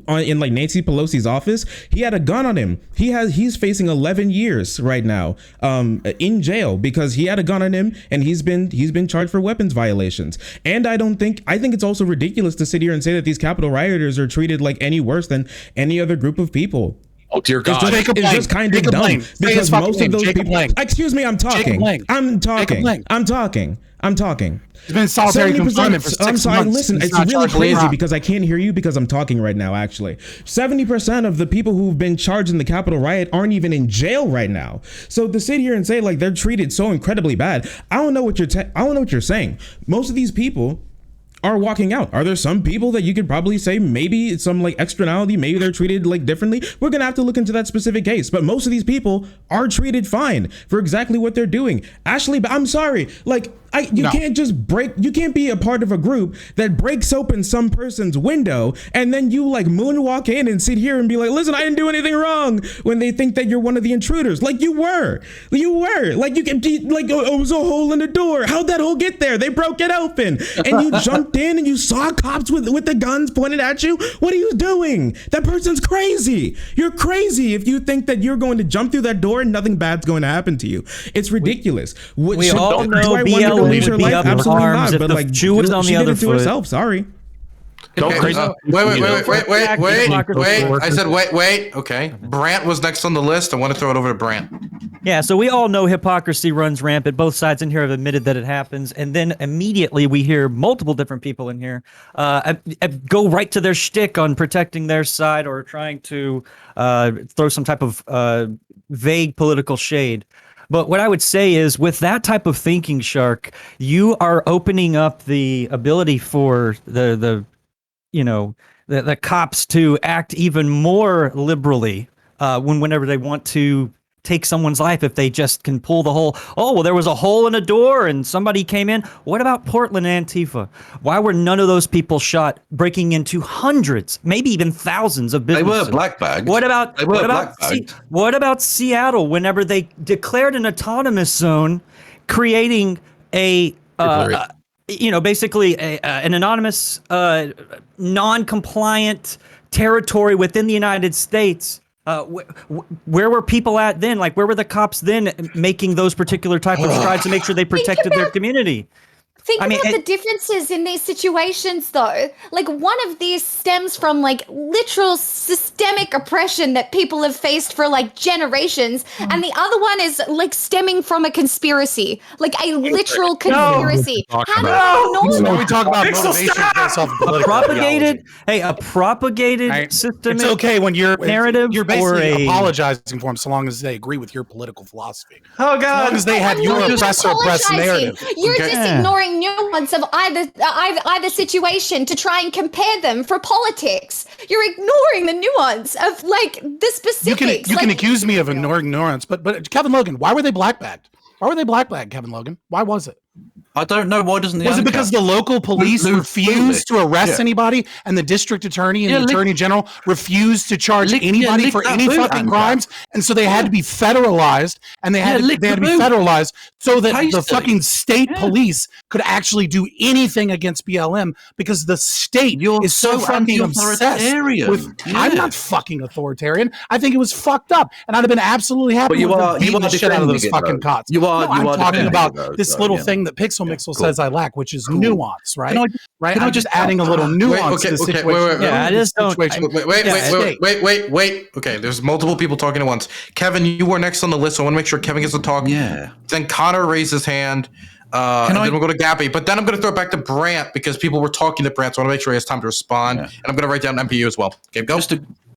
in like Nancy Pelosi's office, he had a gun on him. He's facing 11 years right now in jail because he had a gun on him, and he's been charged for weapons violations. And I think it's also ridiculous to sit here and say that these Capitol rioters are treated like any worse than any other group of people. Oh dear God! It's just kind of dumb because most of those people. Excuse me, I'm talking. I'm talking. He's been in solitary 70%. confinement for 6 I'm sorry. months. Listen, He's it's not really charged with crazy crime. because I can't hear you because I'm talking right now. Actually, 70% of the people who've been charged in the Capitol riot aren't even in jail right now. So to sit here and say like they're treated so incredibly bad, I don't know what you're saying. Most of these people are walking out. Are there some people that you could probably say maybe it's some like externality, maybe they're treated like differently? We're gonna have to look into that specific case, but most of these people are treated fine for exactly what they're doing. Ashli, I'm sorry, like you can't be a part of a group that breaks open some person's window and then you like moonwalk in and sit here and be like, listen, I didn't do anything wrong, when they think that you're one of the intruders. Like you were like, you can like, it was a hole in the door. How'd that hole get there? They broke it open and you jumped in and you saw cops with the guns pointed at you. What are you doing? That person's crazy. You're crazy if you think that you're going to jump through that door and nothing bad's going to happen to you. It's ridiculous. We all know BLM would be up in arms if the shoe was on the other foot. Herself. Sorry. Don't crazy. Wait. I said wait. Okay. Brant was next on the list. I want to throw it over to Brant. Yeah, so we all know hypocrisy runs rampant. Both sides in here have admitted that it happens. And then immediately we hear multiple different people in here go right to their shtick on protecting their side or trying to throw some type of vague political shade. But what I would say is with that type of thinking, Shark, you are opening up the ability for the cops to act even more liberally whenever they want to take someone's life, if they just can pull the whole, oh, well, there was a hole in a door and somebody came in. What about Portland Antifa? Why were none of those people shot breaking into hundreds, maybe even thousands of businesses? They were black bags. What about Seattle whenever they declared an autonomous zone, creating basically an anonymous, non-compliant territory within the United States? Where were people at then? Like, where were the cops then making those particular type of strides to make sure they protected their community? Think I mean, about the differences in these situations, though. Like, one of these stems from, like, literal systemic oppression that people have faced for, like, generations. And the other one is, like, stemming from a conspiracy. Like, a literal conspiracy. How do you ignore When we that? talk about motivation based off of political propagated ideology. a propagated Right? system. It's okay when you're narrative You're or basically a- apologizing for them so long as they agree with your political philosophy. Oh As God! long as they have I'm your not even oppressor oppressed apologizing. narrative. You're Okay. just ignoring nuance of either situation to try and compare them for politics. You're ignoring the nuance of like the You specifics. can like, accuse me of ignoring ignorance, but Kevin Logan, why were they blackbagged? Why were they blackbagged, Kevin Logan? Why was it? I don't know. Why doesn't the Was it because the local police refused to arrest anybody and the district attorney and the attorney general refused to charge anybody for any fucking crimes? And so they had to be federalized and they had to be federalized so that the fucking state police could actually do anything against BLM because the state is so fucking obsessed with. I'm not fucking authoritarian. I think it was fucked up and I'd have been absolutely happy with them beating the shit out of those fucking cots. I'm talking about this little thing that Pixel Mixel says I lack, which is nuance, right? I'm just adding a little nuance to the situation. Yeah, I just don't. Wait. Okay, there's multiple people talking at once. Kevin, you were next on the list, so I want to make sure Kevin gets to talk. Yeah. Then Connor raised his hand. And then we'll go to Gappy. But then I'm going to throw it back to Brant because people were talking to Brant, so I want to make sure he has time to respond. And I'm going to write down MPU as well. Okay, go.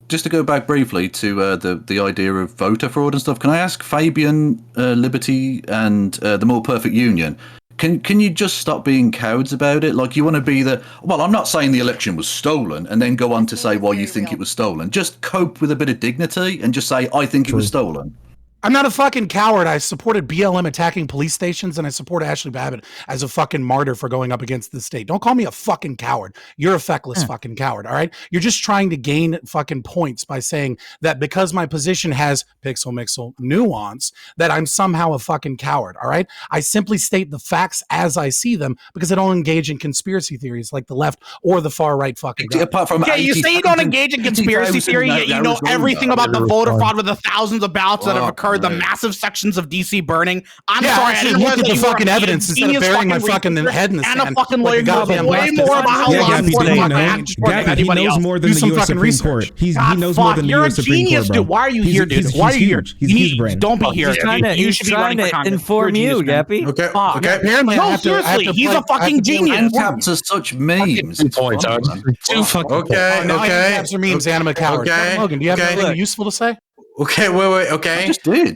Just to go back briefly to the idea of voter fraud and stuff, can I ask Fabian, Liberty, and the More Perfect Union, can you just stop being cowards about it? Like, you want to be well, I'm not saying the election was stolen and then go on to say why you think it was stolen. Just cope with a bit of dignity and just say, I think it was stolen. I'm not a fucking coward. I supported BLM attacking police stations, and I support Ashli Babbitt as a fucking martyr for going up against the state. Don't call me a fucking coward. You're a feckless fucking coward, all right? You're just trying to gain fucking points by saying that because my position has Pixel Mixel nuance, that I'm somehow a fucking coward, all right? I simply state the facts as I see them because I don't engage in conspiracy theories like the left or the far right fucking Apart from you say you don't engage in conspiracy theory, yet you know everything about the voter fraud with the thousands of ballots that have occurred, the massive sections of DC burning. I'm sorry, I didn't look realize at the that you were fucking a evidence instead of burying my fucking head in the and sand. a fucking like lawyer a goddamn knows way leftist. more about how law enforcement acts than Gappy, he anybody knows else. more than Do the some U.S. fucking Supreme research. Court. He God, knows more fuck, than the you're a U.S. Supreme genius, Court, bro. dude. Why are you here, dude? He's Why are you here? huge. He's huge, Brandon. Don't be here. He's trying to, You should be running for Congress. inform You're a you, genius, man. Gappy. Okay. Fuck. Okay. Apparently, No, I have to. seriously, he's a fucking genius. Handicaps are such memes. It's Points, fun, Alex. man. Two fucking Okay. Now Okay. handicaps are memes, and I'm a coward. Okay. Kevin Logan, do you have Okay. anything useful to say? Okay. Wait. Okay.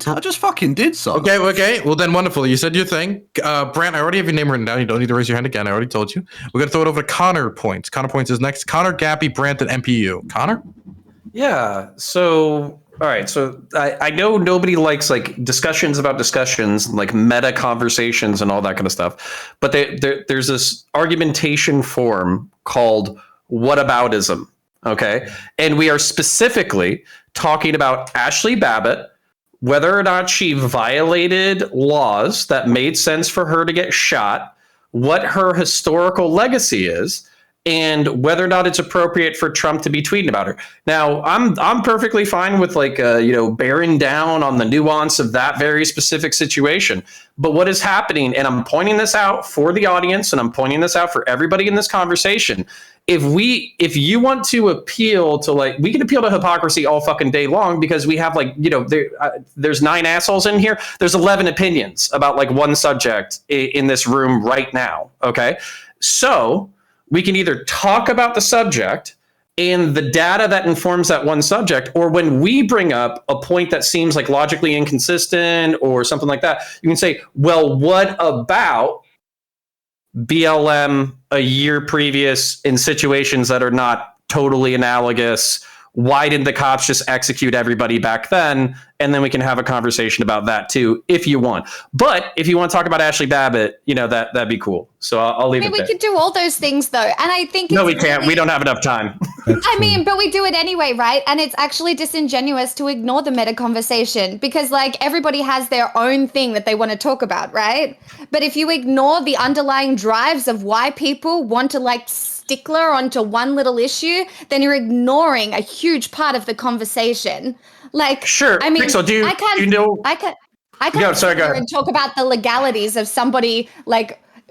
I just fucking did so. Okay. Well, then wonderful. You said your thing. Brant, I already have your name written down. You don't need to raise your hand again. I already told you. We're going to throw it over to Connor Points. Connor Points is next. Connor, Gappy, Brant, and MPU. Connor? Yeah. So, all right. So I know nobody likes like discussions about discussions, like meta conversations and all that kind of stuff. But there's this argumentation form called whataboutism. Okay. And we are specifically talking about Ashli Babbitt, whether or not she violated laws that made sense for her to get shot, what her historical legacy is, and whether or not it's appropriate for Trump to be tweeting about her. Now, I'm perfectly fine with like bearing down on the nuance of that very specific situation. But what is happening, and I'm pointing this out for the audience, and I'm pointing this out for everybody in this conversation. If you want to appeal to we can appeal to hypocrisy all fucking day long because we have there's 9 assholes in here. There's 11 opinions about like one subject in this room right now. Okay, so we can either talk about the subject and the data that informs that one subject, or when we bring up a point that seems like logically inconsistent or something like that, you can say, well, what about BLM a year previous in situations that are not totally analogous? Why didn't the cops just execute everybody back then? And then we can have a conversation about that too, if you want. But if you want to talk about Ashli Babbitt, that'd be cool. So I'll leave it there. We could do all those things though, and I think no, we can't. We don't have enough time. But we do it anyway, right? And it's actually disingenuous to ignore the meta conversation because everybody has their own thing that they want to talk about, right? But if you ignore the underlying drives of why people want to stickler onto one little issue, then you're ignoring a huge part of the conversation. Sure. I mean, Pixel, I can't go sit here and talk about the legalities of somebody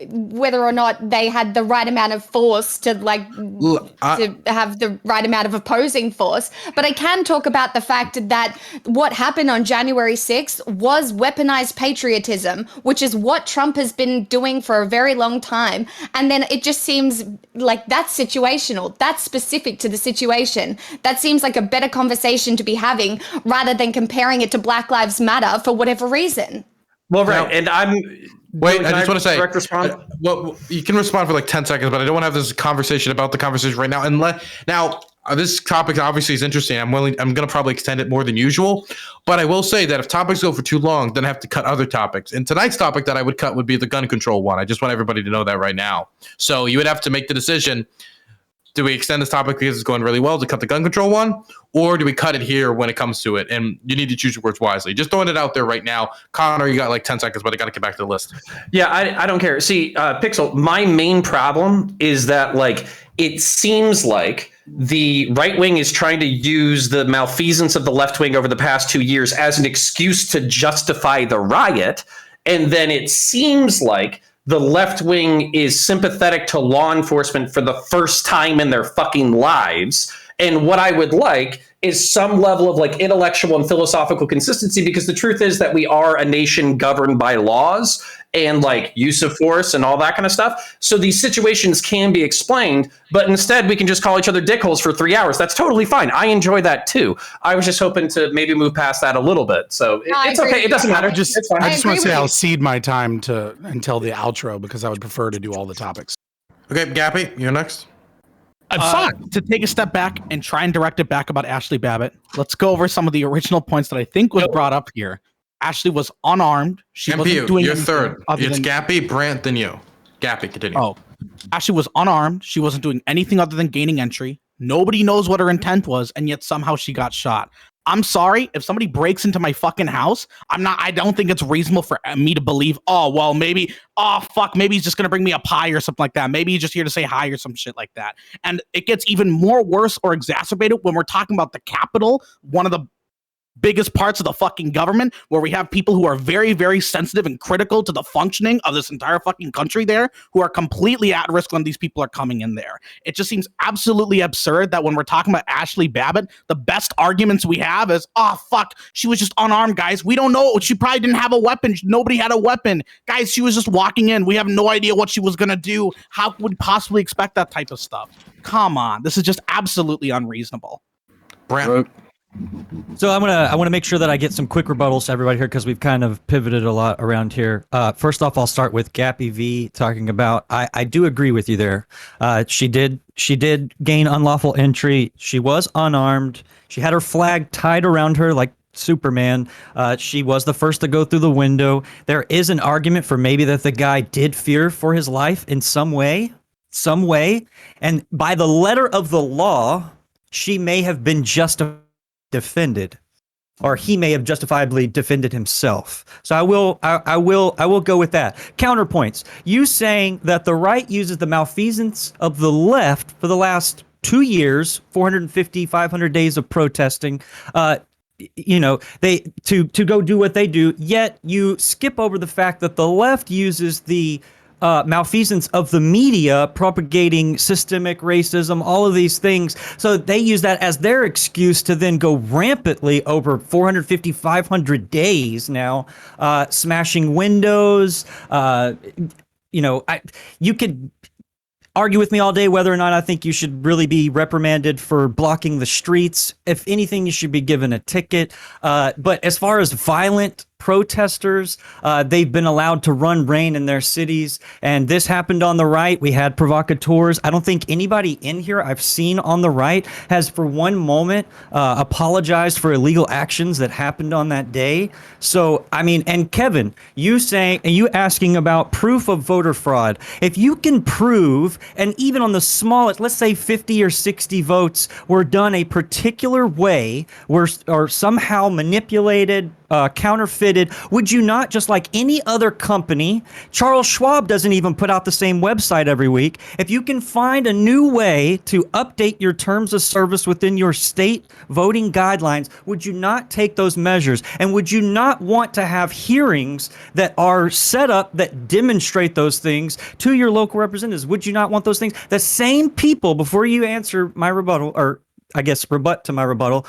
whether or not they had the right amount of force to to have the right amount of opposing force. But I can talk about the fact that what happened on January 6th was weaponized patriotism, which is what Trump has been doing for a very long time. And then it just seems like that's situational. That's specific to the situation. That seems like a better conversation to be having rather than comparing it to Black Lives Matter for whatever reason. Well, right. And I'm... Wait, I just want to say, respond? well, you can respond for like 10 seconds, but I don't want to have this conversation about the conversation right now. And now, this topic obviously is interesting. I'm going to probably extend it more than usual, but I will say that if topics go for too long, then I have to cut other topics. And tonight's topic that I would cut would be the gun control one. I just want everybody to know that right now. So you would have to make the decision. Do we extend this topic because it's going really well to cut the gun control one, or do we cut it here when it comes to it? And you need to choose your words wisely. Just throwing it out there right now. Connor, you got like 10 seconds, but I got to get back to the list. Yeah, I don't care. See, Pixel, my main problem is that it seems like the right wing is trying to use the malfeasance of the left wing over the past 2 years as an excuse to justify the riot. And then it seems like the left wing is sympathetic to law enforcement for the first time in their fucking lives. And what I would like is some level of intellectual and philosophical consistency, because the truth is that we are a nation governed by laws and use of force and all that kind of stuff. So these situations can be explained, but instead we can just call each other dickholes for 3 hours. That's totally fine. I enjoy that too. I was just hoping to maybe move past that a little bit. So it's okay. It doesn't matter. I just want to say I'll cede my time until the outro because I would prefer to do all the topics. Okay, Gappy, you're next. To take a step back and try and direct it back about Ashli Babbitt, let's go over some of the original points that I think was brought up here. Ashli was unarmed. She wasn't doing you're third. It's Gappy, Brandt, then you. Gappy, continue. Oh, Ashli was unarmed. She wasn't doing anything other than gaining entry. Nobody knows what her intent was, and yet somehow she got shot. I'm sorry, if somebody breaks into my fucking house, I don't think it's reasonable for me to believe, maybe he's just going to bring me a pie or something like that. Maybe he's just here to say hi or some shit like that. And it gets even more worse or exacerbated when we're talking about the Capitol, one of the biggest parts of the fucking government, where we have people who are very, very sensitive and critical to the functioning of this entire fucking country there, who are completely at risk when these people are coming in there. It just seems absolutely absurd that when we're talking about Ashli Babbitt, the best arguments we have is, she was just unarmed, guys. We don't know. She probably didn't have a weapon. Nobody had a weapon. Guys, she was just walking in. We have no idea what she was going to do. How could we possibly expect that type of stuff? Come on. This is just absolutely unreasonable. Brent. So I want to make sure that I get some quick rebuttals to everybody here, because we've kind of pivoted a lot around here. First off, I'll start with Gappy V talking about. I do agree with you there. She did gain unlawful entry. She was unarmed. She had her flag tied around her like Superman. She was the first to go through the window. There is an argument for maybe that the guy did fear for his life in some way, and by the letter of the law, she may have been defended, or he may have justifiably defended himself. So I will go with that. Counterpoints. You saying that the right uses the malfeasance of the left for the last 2 years, 450, 500 days of protesting, they to go do what they do, yet you skip over the fact that the left uses the malfeasance of the media propagating systemic racism, all of these things. So they use that as their excuse to then go rampantly over 450, 500 days now, smashing windows. You could argue with me all day whether or not I think you should really be reprimanded for blocking the streets. If anything, you should be given a ticket. But as far as violent protesters, they've been allowed to run rain in their cities, and this happened on the right. We had provocateurs. I don't think anybody in here I've seen on the right has for one moment apologized for illegal actions that happened on that day. So, and Kevin, you asking about proof of voter fraud. If you can prove, and even on the smallest, let's say 50 or 60 votes were done a particular way, or somehow manipulated, counterfeited, admitted, would you not, just like any other company, Charles Schwab doesn't even put out the same website every week. If you can find a new way to update your terms of service within your state voting guidelines, would you not take those measures? And would you not want to have hearings that are set up that demonstrate those things to your local representatives? Would you not want those things? The same people, before you answer my rebuttal, or I guess rebut to my rebuttal,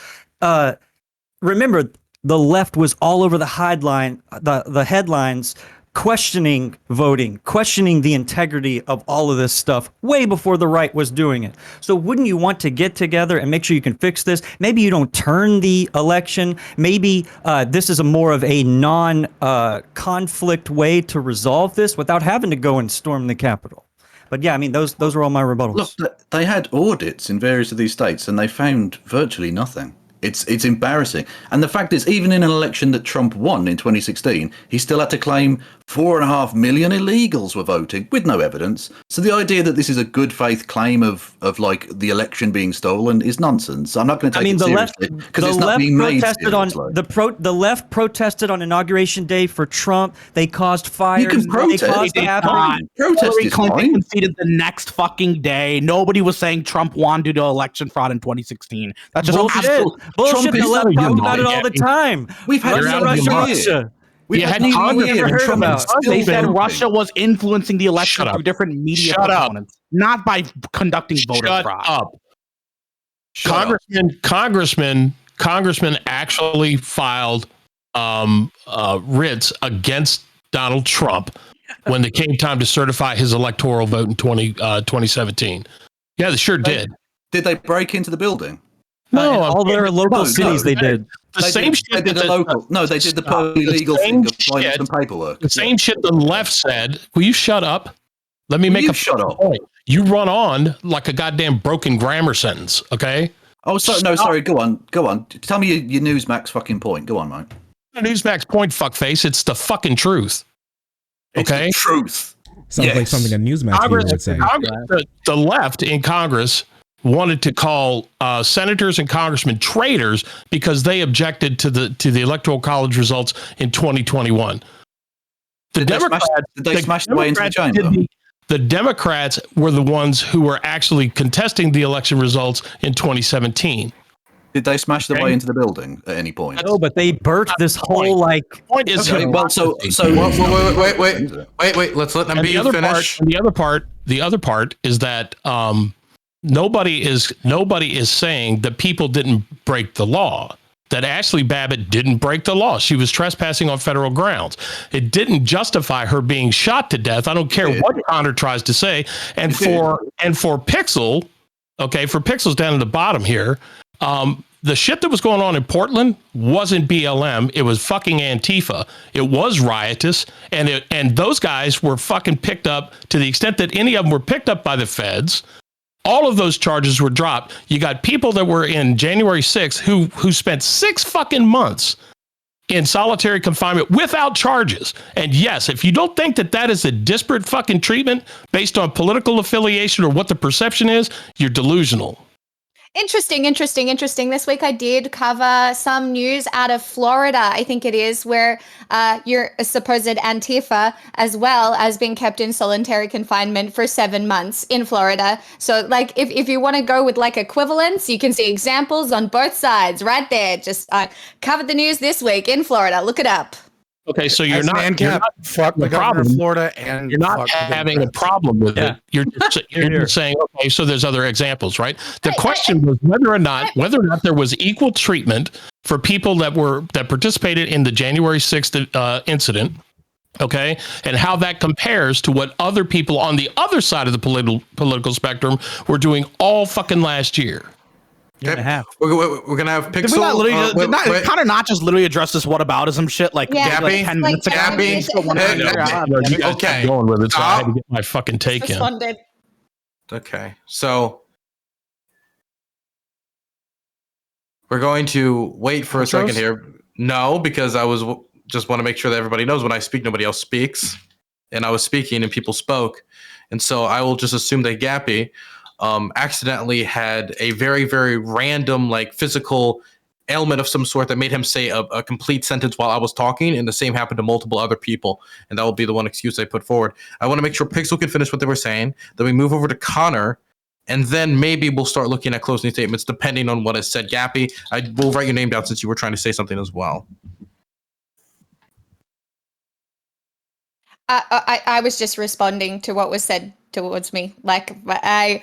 remember, the left was all over the headlines, questioning voting, questioning the integrity of all of this stuff way before the right was doing it. So wouldn't you want to get together and make sure you can fix this? Maybe you don't turn the election. Maybe this is a more of a non-conflict way to resolve this without having to go and storm the Capitol. But yeah, I mean, those are all my rebuttals. Look, they had audits in various of these states, and they found virtually nothing. It's embarrassing. And the fact is, even in an election that Trump won in 2016, he still had to claim 4.5 million illegals were voting with no evidence. So the idea that this is a good faith claim of like the election being stolen is nonsense. I'm not going to take it seriously because it's not being made seriously. The left protested on Inauguration Day for Trump. They caused fires. You can protest. Hillary Clinton conceded the next fucking day. Nobody was saying Trump won due to election fraud in 2016. That's just bullshit. Bullshit. The left talks about it all the time. We've had Russia. They said Russia was influencing the election through different media components, not by conducting voter fraud. Congressman actually filed writs against Donald Trump when it came time to certify his electoral vote in 2017. Yeah, they sure did. Did they break into the building? No, all their local cities they did. They did the perfectly legal thing of filing some paperwork. The same shit the left said. Will you shut up? Let me make a point. You run on like a goddamn broken grammar sentence, okay? Oh, sorry. Go on. Tell me your Newsmax fucking point. Go on, mate. Newsmax point, fuckface. It's the fucking truth. Okay? It's the truth. Sounds like something a Newsmax would say. The left in Congress wanted to call senators and congressmen traitors because they objected to the Electoral College results in 2021. Did they smash the way into the chamber? The Democrats were the ones who were actually contesting the election results in 2017. Did they smash their way into the building at any point? No, but they birthed this whole point is okay, well, so wait. Let's let them be finish. The other part is that nobody is saying that people didn't break the law. That Ashli Babitt didn't break the law. She was trespassing on federal grounds. It didn't justify her being shot to death. I don't care what Connor tries to say. And for Pixel, okay, for Pixel's down at the bottom here, the shit that was going on in Portland wasn't BLM. It was fucking Antifa. It was riotous, and those guys were fucking picked up to the extent that any of them were picked up by the feds. All of those charges were dropped. You got people that were in January 6th who spent 6 fucking months in solitary confinement without charges. And yes, if you don't think that is a disparate fucking treatment based on political affiliation or what the perception is, you're delusional. Interesting. This week I did cover some news out of Florida, I think it is, where you're a supposed Antifa as well as being kept in solitary confinement for 7 months in Florida. So like if you want to go with like equivalence, you can see examples on both sides right there. Just covered the news this week in Florida. Look it up. Okay, so you're not fuck the governor of Florida, and you're not having a problem with it. You're just saying, okay, so there's other examples, right? The question was whether or not there was equal treatment for people that participated in the January 6th incident, okay, and how that compares to what other people on the other side of the political spectrum were doing all fucking last year. We're gonna have Pixel. Did we not literally Connor not just literally address this whataboutism shit like 10 minutes ago? Okay. Going with it, so I had to get my fucking take in. Okay, so we're going to wait for a second here. No, because I was just want to make sure that everybody knows when I speak, nobody else speaks, and I was speaking and people spoke, and so I will just assume that Gappy accidentally had a very, very random, like physical ailment of some sort that made him say a complete sentence while I was talking, and the same happened to multiple other people, and that will be the one excuse I put forward. I want to make sure Pixel can finish what they were saying, then we move over to Connor, and then maybe we'll start looking at closing statements depending on what is said. Gappy, I will write your name down since you were trying to say something as well. I was just responding to what was said towards me. Like, I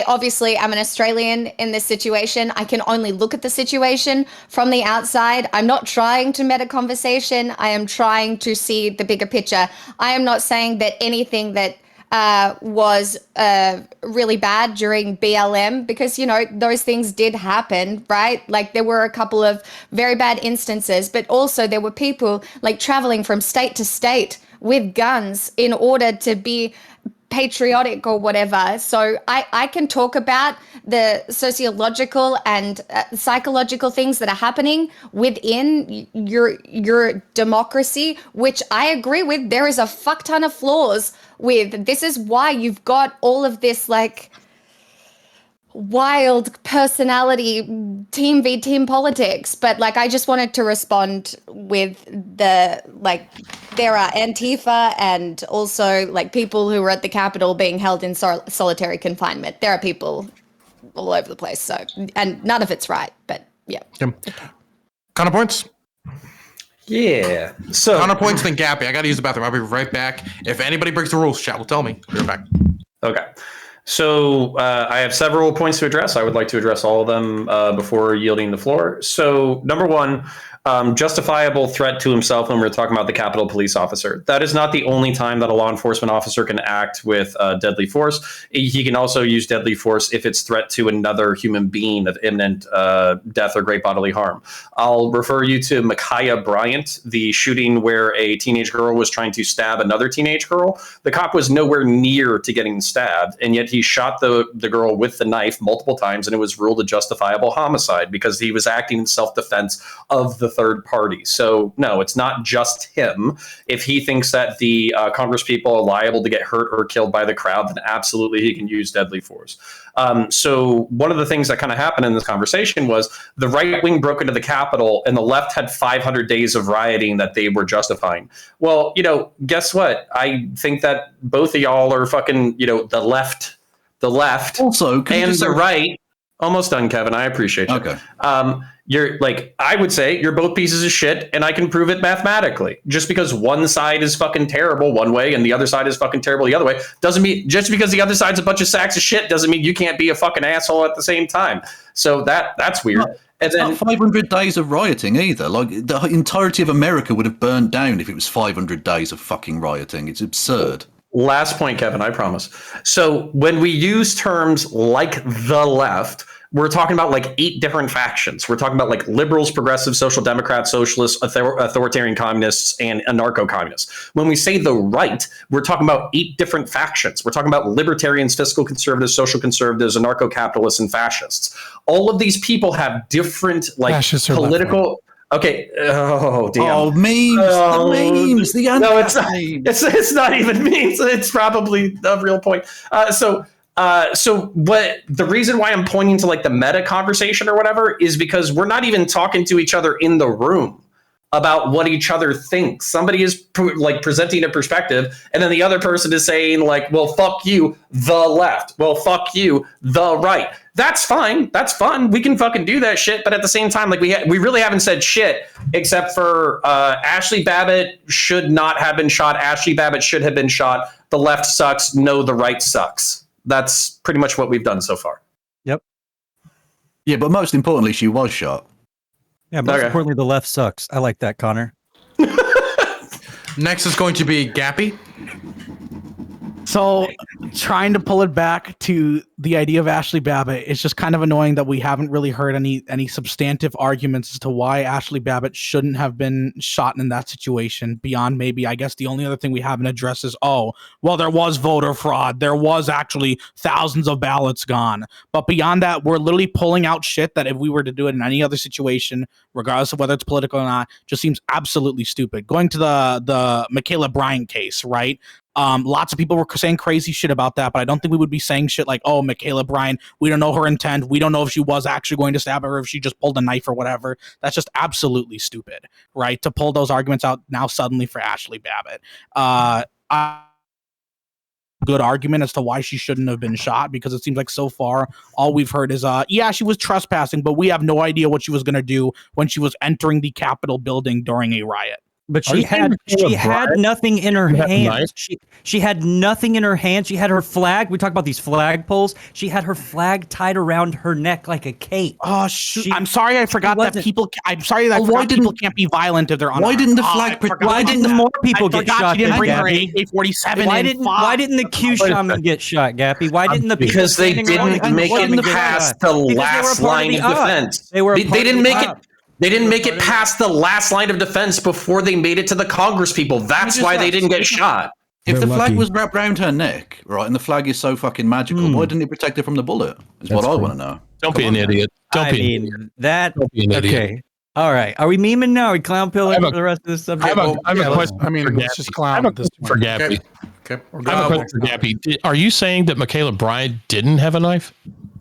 obviously am an Australian in this situation. I can only look at the situation from the outside. I'm not trying to meta conversation. I am trying to see the bigger picture. I am not saying that anything that was really bad during BLM, because, you know, those things did happen, right? Like, there were a couple of very bad instances, but also there were people like traveling from state to state with guns in order to be patriotic or whatever. So I can talk about the sociological and psychological things that are happening within your democracy, which I agree with. There is a fuck ton of flaws with. This is why you've got all of this like wild personality team v team politics. But like, I just wanted to respond with the, like, there are Antifa and also like people who were at the Capitol being held in solitary confinement. There are people all over the place. So, and none of it's right, but yeah. Counterpoints? Yeah. So Counterpoints, then Gappy. I got to use the bathroom. I'll be right back. If anybody breaks the rules, chat will tell me. Be right back. Okay. So I have several points to address. I would like to address all of them before yielding the floor. So number one, justifiable threat to himself when we're talking about the Capitol Police officer. That is not the only time that a law enforcement officer can act with deadly force. He can also use deadly force if it's threat to another human being of imminent death or great bodily harm. I'll refer you to Micaiah Bryant, the shooting where a teenage girl was trying to stab another teenage girl. The cop was nowhere near to getting stabbed, and yet he shot the girl with the knife multiple times, and it was ruled a justifiable homicide because he was acting in self-defense of the third party. So no, it's not just him. If he thinks that the Congress people are liable to get hurt or killed by the crowd, then absolutely he can use deadly force. So one of the things that kind of happened in this conversation was the right wing broke into the Capitol and the left had 500 days of rioting that they were justifying. Well, you know, guess what? I think that both of y'all are fucking, you know, the left Also, and the right. Almost done, Kevin. I appreciate you. Okay. You're like, I would say you're both pieces of shit, and I can prove it mathematically. Just because one side is fucking terrible one way and the other side is fucking terrible the other way doesn't mean, just because the other side's a bunch of sacks of shit doesn't mean you can't be a fucking asshole at the same time. So that's weird. And then not 500 days of rioting either. Like, the entirety of America would have burned down if it was 500 days of fucking rioting. It's absurd. Last point, Kevin, I promise. So when we use terms like the left, we're talking about like 8 different factions. We're talking about like liberals, progressives, social democrats, socialists, authoritarian communists, and anarcho-communists. When we say the right, we're talking about 8 different factions. We're talking about libertarians, fiscal conservatives, social conservatives, anarcho-capitalists, and fascists. All of these people have different like political... Okay. Oh, damn. Oh, memes. The memes. The no, it's not. It's not even memes. It's probably the real point. So what the reason why I'm pointing to like the meta conversation or whatever is because we're not even talking to each other in the room about what each other thinks. Somebody is presenting a perspective, and then the other person is saying like, well, fuck you, the left. Well, fuck you, the right. That's fine. That's fun. We can fucking do that shit. But at the same time, like we really haven't said shit except for Ashli Babbitt should not have been shot. Ashli Babbitt should have been shot. The left sucks. No, the right sucks. That's pretty much what we've done so far. Yep. Yeah, but most importantly, she was shot. Yeah, most importantly, the left sucks. I like that, Connor. Next is going to be Gappy. So trying to pull it back to the idea of Ashli Babbitt, it's just kind of annoying that we haven't really heard any substantive arguments as to why Ashli Babbitt shouldn't have been shot in that situation beyond maybe, I guess the only other thing we haven't addressed is, oh, well, there was voter fraud. There was actually thousands of ballots gone. But beyond that, we're literally pulling out shit that if we were to do it in any other situation, regardless of whether it's political or not, just seems absolutely stupid. Going to the Michaela Bryant case, right? Lots of people were saying crazy shit about that, but I don't think we would be saying shit like, oh, Michaela Bryant, we don't know her intent. We don't know if she was actually going to stab her, or if she just pulled a knife or whatever. That's just absolutely stupid, right? To pull those arguments out now suddenly for Ashli Babbitt. Good argument as to why she shouldn't have been shot, because it seems like so far all we've heard is yeah, she was trespassing, but we have no idea what she was going to do when she was entering the Capitol building during a riot. But she had nothing in her hands. She had nothing in her hands. She had her flag. We talk about these flag poles. She had her flag tied around her neck like a cape. Oh shoot! I'm sorry, I forgot that people. I'm sorry that people can't be violent if they're on. Why didn't the flag? Why didn't more people get shot? She didn't bring her AK-47. Why didn't the Q shaman get shot, Gappy? Why didn't the because they didn't make it past the last line of defense. They didn't make it. They didn't make it past the last line of defense before they made it to the Congress people. That's why they didn't get shot. If the flag was wrapped around her neck, right, and the flag is so fucking magical, why didn't it protect her from the bullet? Is what I want to know. Don't be an idiot. Don't be an idiot. Okay. All right. Are we memeing now? Are we clown pilling for the rest of the subject? I have a question. I mean, let's just clown at this point. For Gappy. Okay. I have a question for Gappy. Are you saying that Michaela Bryant didn't have a knife?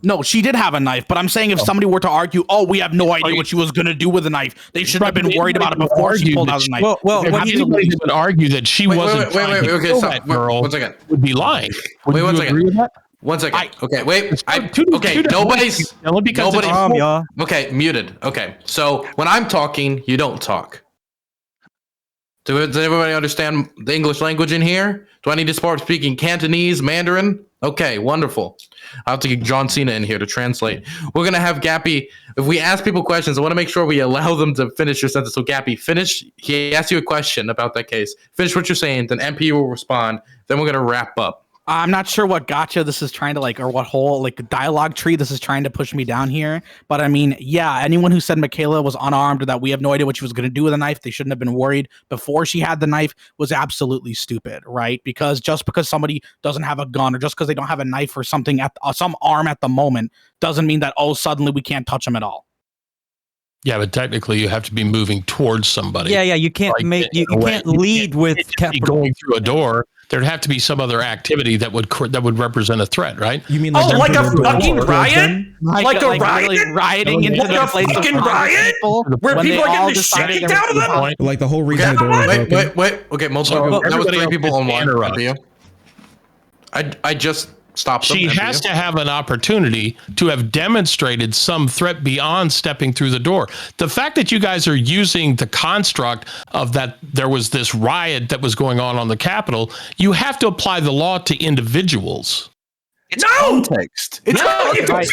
No, she did have a knife, but I'm saying if somebody were to argue, oh, we have no idea what she was going to do with a knife, they should have been worried about it before she pulled out the knife. Well, anybody would argue that she wasn't okay, stop. Girl 1 second. would be lying. Wait, 1 second. 1 second. Okay, wait. Nobody's. Okay, muted. Okay, so when I'm talking, you don't talk. Does everybody understand the English language in here? Do I need to start speaking Cantonese, Mandarin? Okay, wonderful. I'll have to get John Cena in here to translate. We're going to have Gappy. If we ask people questions, I want to make sure we allow them to finish your sentence. So Gappy, finish. He asked you a question about that case. Finish what you're saying, then MP will respond. Then we're going to wrap up. I'm not sure what gotcha this is trying to or what whole dialogue tree this is trying to push me down here. But I mean, yeah, anyone who said Michaela was unarmed or that we have no idea what she was going to do with a knife, they shouldn't have been worried before she had the knife, was absolutely stupid, right? Because just because somebody doesn't have a gun or just because they don't have a knife or something at some arm at the moment doesn't mean that, oh, suddenly we can't touch them at all. Yeah, but technically you have to be moving towards somebody. Yeah, you can't you can't lead with going through a door. There'd have to be some other activity that would represent a threat, right? You mean like a fucking riot? Like a riot? Really rioting into the place fucking riot? Where people are getting the shit kicked out of them? Like the whole reason the door was broken. Wait. Okay, multiple. That was 3 people on one. I just stopped them. She has to have an opportunity to have demonstrated some threat beyond stepping through the door. The fact that you guys are using the construct of that there was this riot that was going on the Capitol, you have to apply the law to individuals. It's context. It's complex.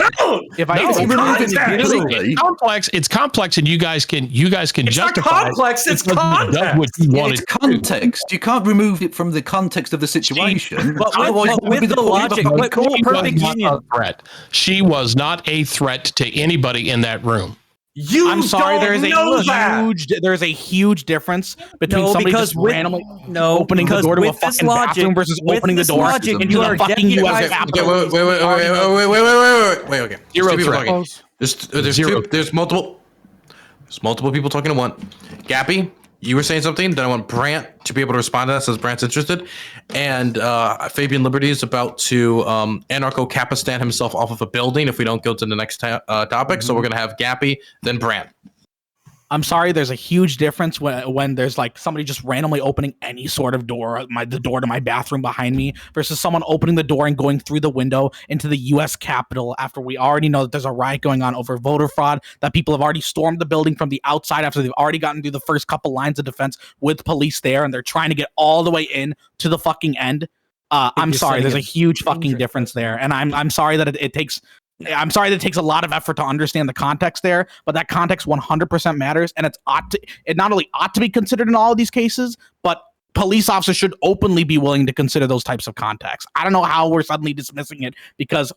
It's complex, and you guys can it's justify. Not complex. It's context. It's context. You can't remove it from the context of the situation. But with the logic, perfect union. She was not a threat to anybody in that room. I'm sorry. There's a huge difference between somebody just randomly opening the door to a fucking bathroom versus opening the door into the fucking U.S. Capitol. Wait. Okay. Zero threat. There's multiple people talking at once. Gappy, you were saying something. Then I want Brant to be able to respond to that since Brant's interested. And Fabian Liberty is about to anarcho-Capistan himself off of a building if we don't go to the next topic. So we're going to have Gappy, then Brant. I'm sorry, there's a huge difference when there's somebody just randomly opening any sort of door, the door to my bathroom behind me, versus someone opening the door and going through the window into the U.S. Capitol after we already know that there's a riot going on over voter fraud, that people have already stormed the building from the outside after they've already gotten through the first couple lines of defense with police there, and they're trying to get all the way in to the fucking end. I'm sorry, there's a huge fucking difference there, and I'm sorry that it takes... I'm sorry that it takes a lot of effort to understand the context there, but that context 100% matters, and it not only ought to be considered in all of these cases, but police officers should openly be willing to consider those types of contexts. I don't know how we're suddenly dismissing it because,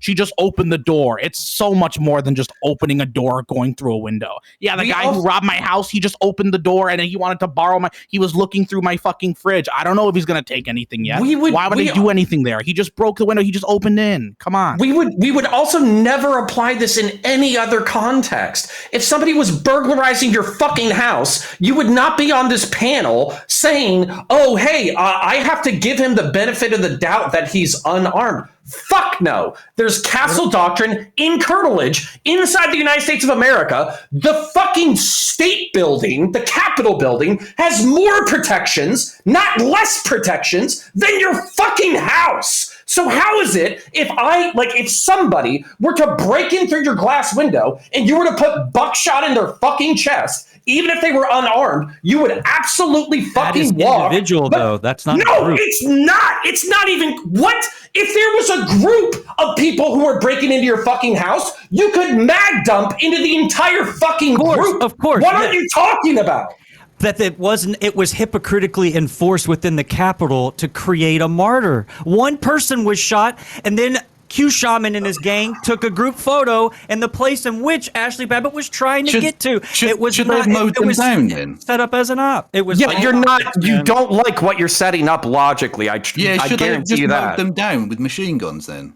she just opened the door. It's so much more than just opening a door, going through a window. Yeah, the guy who robbed my house, he just opened the door and he wanted to borrow he was looking through my fucking fridge. I don't know if he's going to take anything yet. Why would he do anything there? He just broke the window. He just opened in. Come on. We would also never apply this in any other context. If somebody was burglarizing your fucking house, you would not be on this panel saying saying, oh, hey, I have to give him the benefit of the doubt that he's unarmed. Fuck no. There's castle doctrine in curtilage inside the United States of America. The fucking state building, the Capitol building, has more protections, not less protections, than your fucking house. So how is it if somebody were to break in through your glass window and you were to put buckshot in their fucking chest, even if they were unarmed, you would absolutely fucking walk. Individual, though. That's not. No, it's not. It's not even. What if there was a group of people who were breaking into your fucking house? You could mag dump into the entire fucking group. Of course. What are you talking about? That it was hypocritically enforced within the Capitol to create a martyr. One person was shot, and then Q Shaman and his gang took a group photo in the place in which Ashli Babbitt was trying to get to. It was set up as an op. It was. Yeah, you're not. You don't like what you're setting up logically. I guarantee you that. Mowed them down with machine guns then?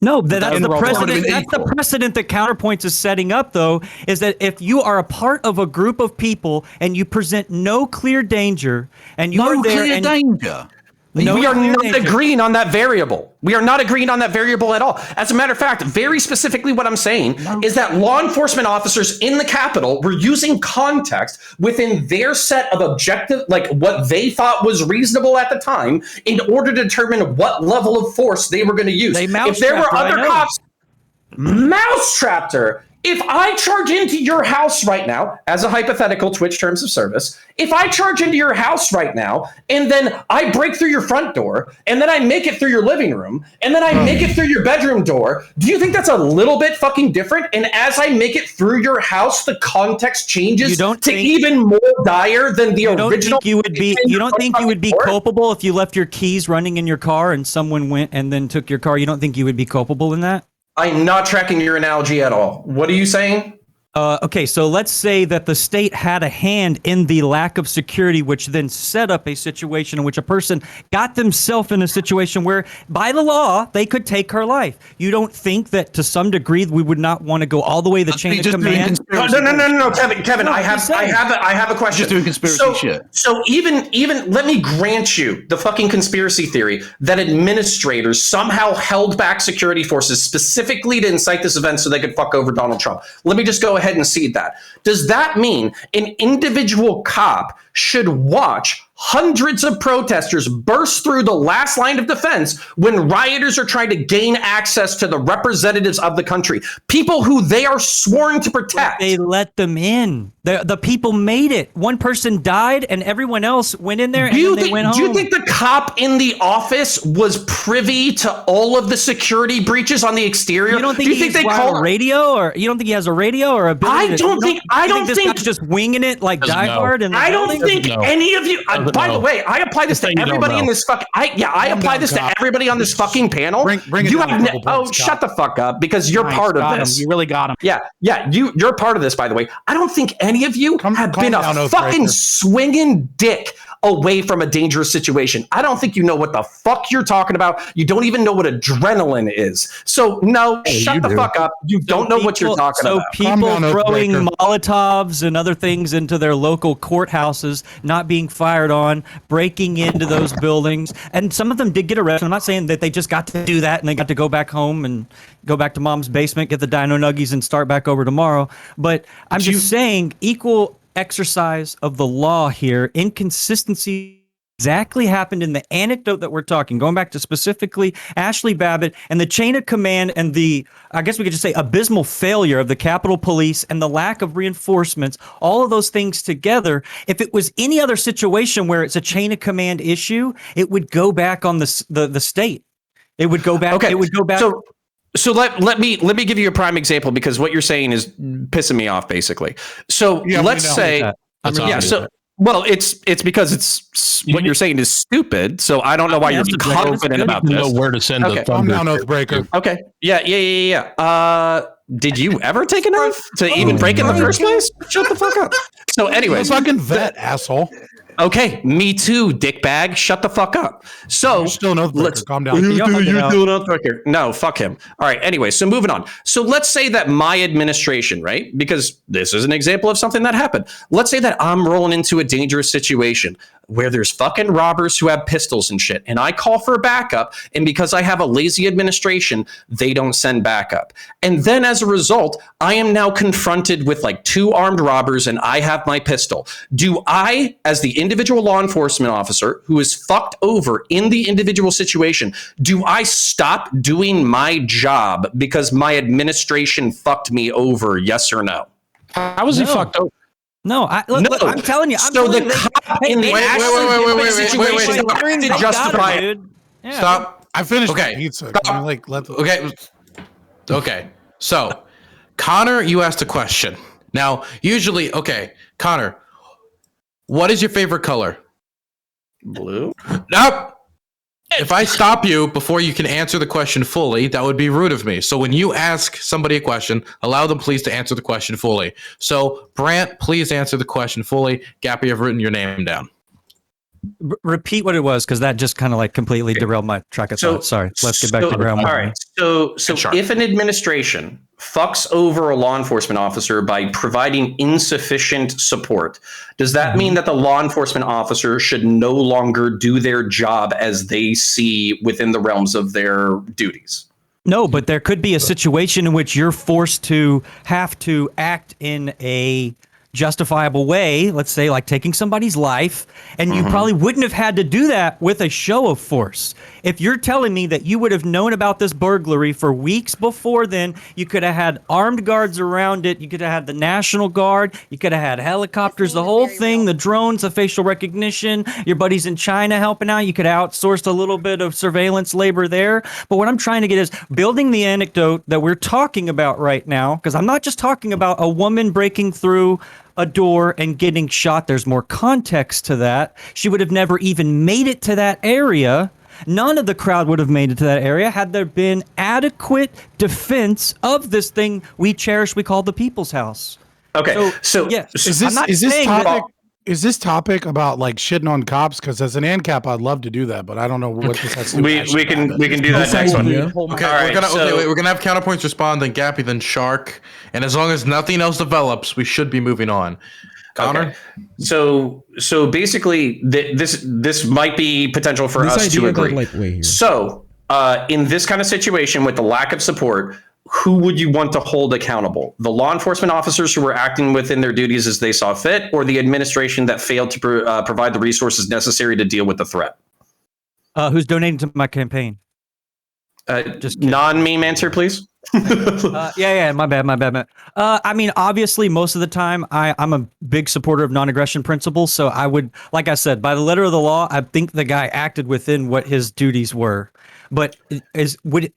No, that's the precedent. That's the precedent that Counterpoints is setting up, though, is that if you are a part of a group of people and you present no clear danger, and you are there, clear danger. No, we are not agreeing on that variable. We are not agreeing on that variable at all. As a matter of fact, very specifically what I'm saying is that law enforcement officers in the Capitol were using context within their set of objective, like what they thought was reasonable at the time, in order to determine what level of force they were going to use. If there were other cops, mousetrapped her. If I charge into your house right now, as a hypothetical Twitch terms of service, if I charge into your house right now, and then I break through your front door, and then I make it through your living room, and then I make it through your bedroom door, do you think that's a little bit fucking different? And as I make it through your house, the context changes to even more dire than the original? You don't think you would be culpable if you left your keys running in your car and someone went and then took your car? You don't think you would be culpable in that? I'm not tracking your analogy at all. What are you saying? Okay, so let's say that the state had a hand in the lack of security, which then set up a situation in which a person got themselves in a situation where, by the law, they could take her life. You don't think that to some degree we would not want to go all the way the chain of command? No, Kevin. I have a question. Just doing conspiracy shit. So even let me grant you the fucking conspiracy theory that administrators somehow held back security forces specifically to incite this event so they could fuck over Donald Trump. Let me just go ahead and see that. Does that mean an individual cop should watch hundreds of protesters burst through the last line of defense when rioters are trying to gain access to the representatives of the country, people who they are sworn to protect? They let them in. The people made it. One person died and everyone else went in there and they went home. Do you think the cop in the office was privy to all of the security breaches on the exterior? You don't think they call a radio, or you don't think he has a radio or ability? I don't think this guy's just winging it like Die Hard. And I don't think any of you. By the way, I apply this to everybody in this fucking. I apply this to everybody on this fucking panel. Shut the fuck up, because you're part of this. You really got him. Yeah. You're part of this. By the way, I don't think any of you have been a fucking swinging dick away from a dangerous situation. I don't think you know what the fuck you're talking about. You don't even know what adrenaline is. So no, shut the fuck up. You don't know what you're talking about. So people throwing Molotovs and other things into their local courthouses, not being fired on, breaking into those buildings, and some of them did get arrested. I'm not saying that they just got to do that and they got to go back home and go back to mom's basement, get the dino nuggies, and start back over tomorrow. But I'm just saying, equal exercise of the law here. Inconsistency exactly happened in the anecdote that we're talking, going back to specifically Ashli Babbitt and the chain of command and the, I guess we could just say, abysmal failure of the Capitol Police and the lack of reinforcements, all of those things together. If it was any other situation where it's a chain of command issue, it would go back on the state. It would go back. Okay. It would go back. So let me give you a prime example, because what you're saying is pissing me off, basically. So let's say, it's because it's what you're saying is stupid. So I don't know why you're confident about this. Know where to send the thunder. Calm down, Oathbreaker. Okay. Yeah. Did you ever take an oath to even break in the first place? Shut the fuck up. So anyways, fucking vet, asshole. Okay, me too, dickbag. Shut the fuck up. So you're still an Oathbreaker. Calm down. You're still an Oathbreaker. No, fuck him. All right. Anyway, so moving on. So let's say that my administration, right? Because this is an example of something that happened. Let's say that I'm rolling into a dangerous situation. where there's fucking robbers who have pistols and shit, and I call for backup, and because I have a lazy administration, they don't send backup. And then as a result, I am now confronted with like 2 armed robbers and I have my pistol. Do I, as the individual law enforcement officer who is fucked over in the individual situation, do I stop doing my job because my administration fucked me over, yes or no? How was he fucked over? No, look, I'm telling you. So the cop in the wait, to justify it. Yeah. Stop. I finished Okay. the pizza. Stop. Can we, like, let the- Okay. So, Connor, you asked a question. Now, usually, okay, Connor, what is your favorite color? Blue? Nope. If I stop you before you can answer the question fully, that would be rude of me. So when you ask somebody a question, allow them please to answer the question fully. So Brant, please answer the question fully. Gappy, I've written your name down. Repeat what it was, because that just kind of like completely derailed my track of thought. Sorry. Let's get back to ground. All right. So if an administration fucks over a law enforcement officer by providing insufficient support, does that mean that the law enforcement officer should no longer do their job as they see within the realms of their duties? No, but there could be a situation in which you're forced to have to act in a justifiable way, let's say like taking somebody's life, and you probably wouldn't have had to do that with a show of force. If you're telling me that you would have known about this burglary for weeks before then, you could have had armed guards around it, you could have had the National Guard, you could have had helicopters, the whole thing, the drones, the facial recognition, your buddies in China helping out, you could have outsourced a little bit of surveillance labor there. But what I'm trying to get is building the anecdote that we're talking about right now, because I'm not just talking about a woman breaking through a door and getting shot. There's more context to that. She would have never even made it to that area. None of the crowd would have made it to that area had there been adequate defense of this thing we cherish, we call the People's House. Okay, so yes, Is this topic about like shitting on cops? Because as an ANCAP, I'd love to do that, but I don't know what this has to do. we can do that next one. Yeah. Okay, we're gonna have counterpoints respond, then Gappy, then Shark, and as long as nothing else develops, we should be moving on. Connor. Okay. So basically, this might be potential for us to agree. So in this kind of situation with the lack of support, who would you want to hold accountable? The law enforcement officers who were acting within their duties as they saw fit, or the administration that failed to provide the resources necessary to deal with the threat? Who's donating to my campaign? Just non-meme answer, please. Yeah, my bad. I mean, obviously, most of the time, I'm a big supporter of non-aggression principles. So I would, like I said, by the letter of the law, I think the guy acted within what his duties were. But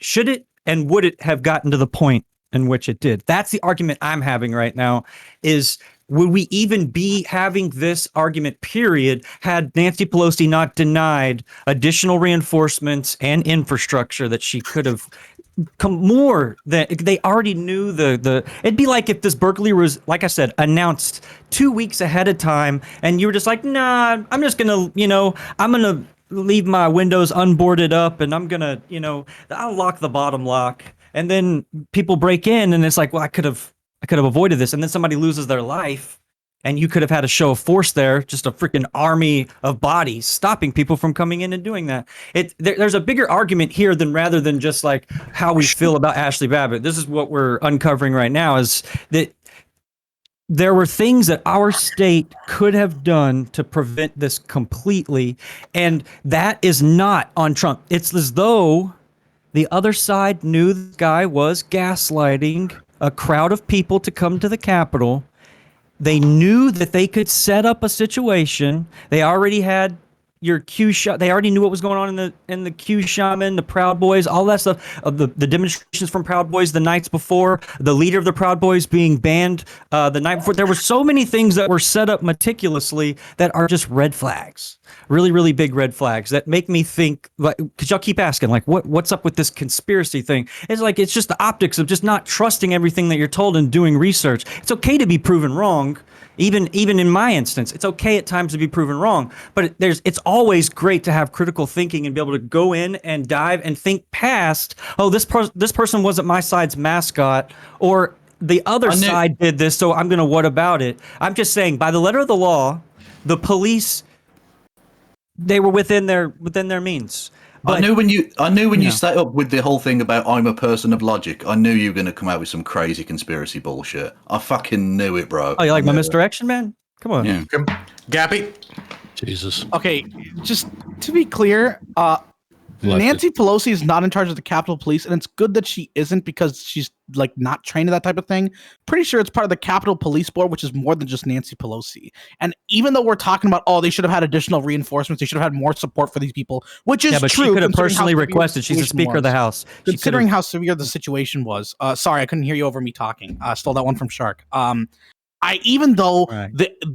should it would it have gotten to the point in which it did? That's the argument I'm having right now. Is would we even be having this argument, period, had Nancy Pelosi not denied additional reinforcements and infrastructure that she could have come more than they already knew it'd be like if this burglary was, like I said, announced 2 weeks ahead of time and you were just like, nah, I'm just gonna, I'm gonna leave my windows unboarded up and I'm gonna, I'll lock the bottom lock, and then people break in and it's like, well, I could have avoided this, and then somebody loses their life and you could have had a show of force there, just a freaking army of bodies stopping people from coming in and doing that. There's a bigger argument here rather than just like how we feel about Ashli Babbitt. This is what we're uncovering right now, is that there were things that our state could have done to prevent this completely, and that is not on Trump. It's as though the other side knew the guy was gaslighting a crowd of people to come to the Capitol. They knew that they could set up a situation. They already had your Q shot. They already knew what was going on in the Q shaman, the Proud Boys, all that stuff. Of the demonstrations from Proud Boys the nights before, the leader of the Proud Boys being banned the night before. There were so many things that were set up meticulously that are just red flags, really, really big red flags that make me think. Like, because y'all keep asking, like, what's up with this conspiracy thing? It's like it's just the optics of just not trusting everything that you're told and doing research. It's okay to be proven wrong. Even in my instance, it's okay at times to be proven wrong, but it's always great to have critical thinking and be able to go in and dive and think past, oh, this person wasn't my side's mascot, or the other side did this, so I'm going to what about it? I'm just saying, by the letter of the law, the police they were within their means. But, I knew when you set up with the whole thing about I'm a person of logic. I knew you were going to come out with some crazy conspiracy bullshit. I fucking knew it, bro. Oh, you like my misdirection, man? Come on. Yeah. Gappy. Jesus. Okay, just to be clear, Nancy Pelosi is not in charge of the Capitol Police, and it's good that she isn't because she's like not trained in that type of thing. Pretty sure it's part of the Capitol Police Board, which is more than just Nancy Pelosi. And even though we're talking about, they should have had additional reinforcements, they should have had more support for these people, which is but true. She could have personally requested. She's the Speaker of the House. Considering how severe the situation was. Sorry, I couldn't hear you over me talking. Stole that one from Shark. Even though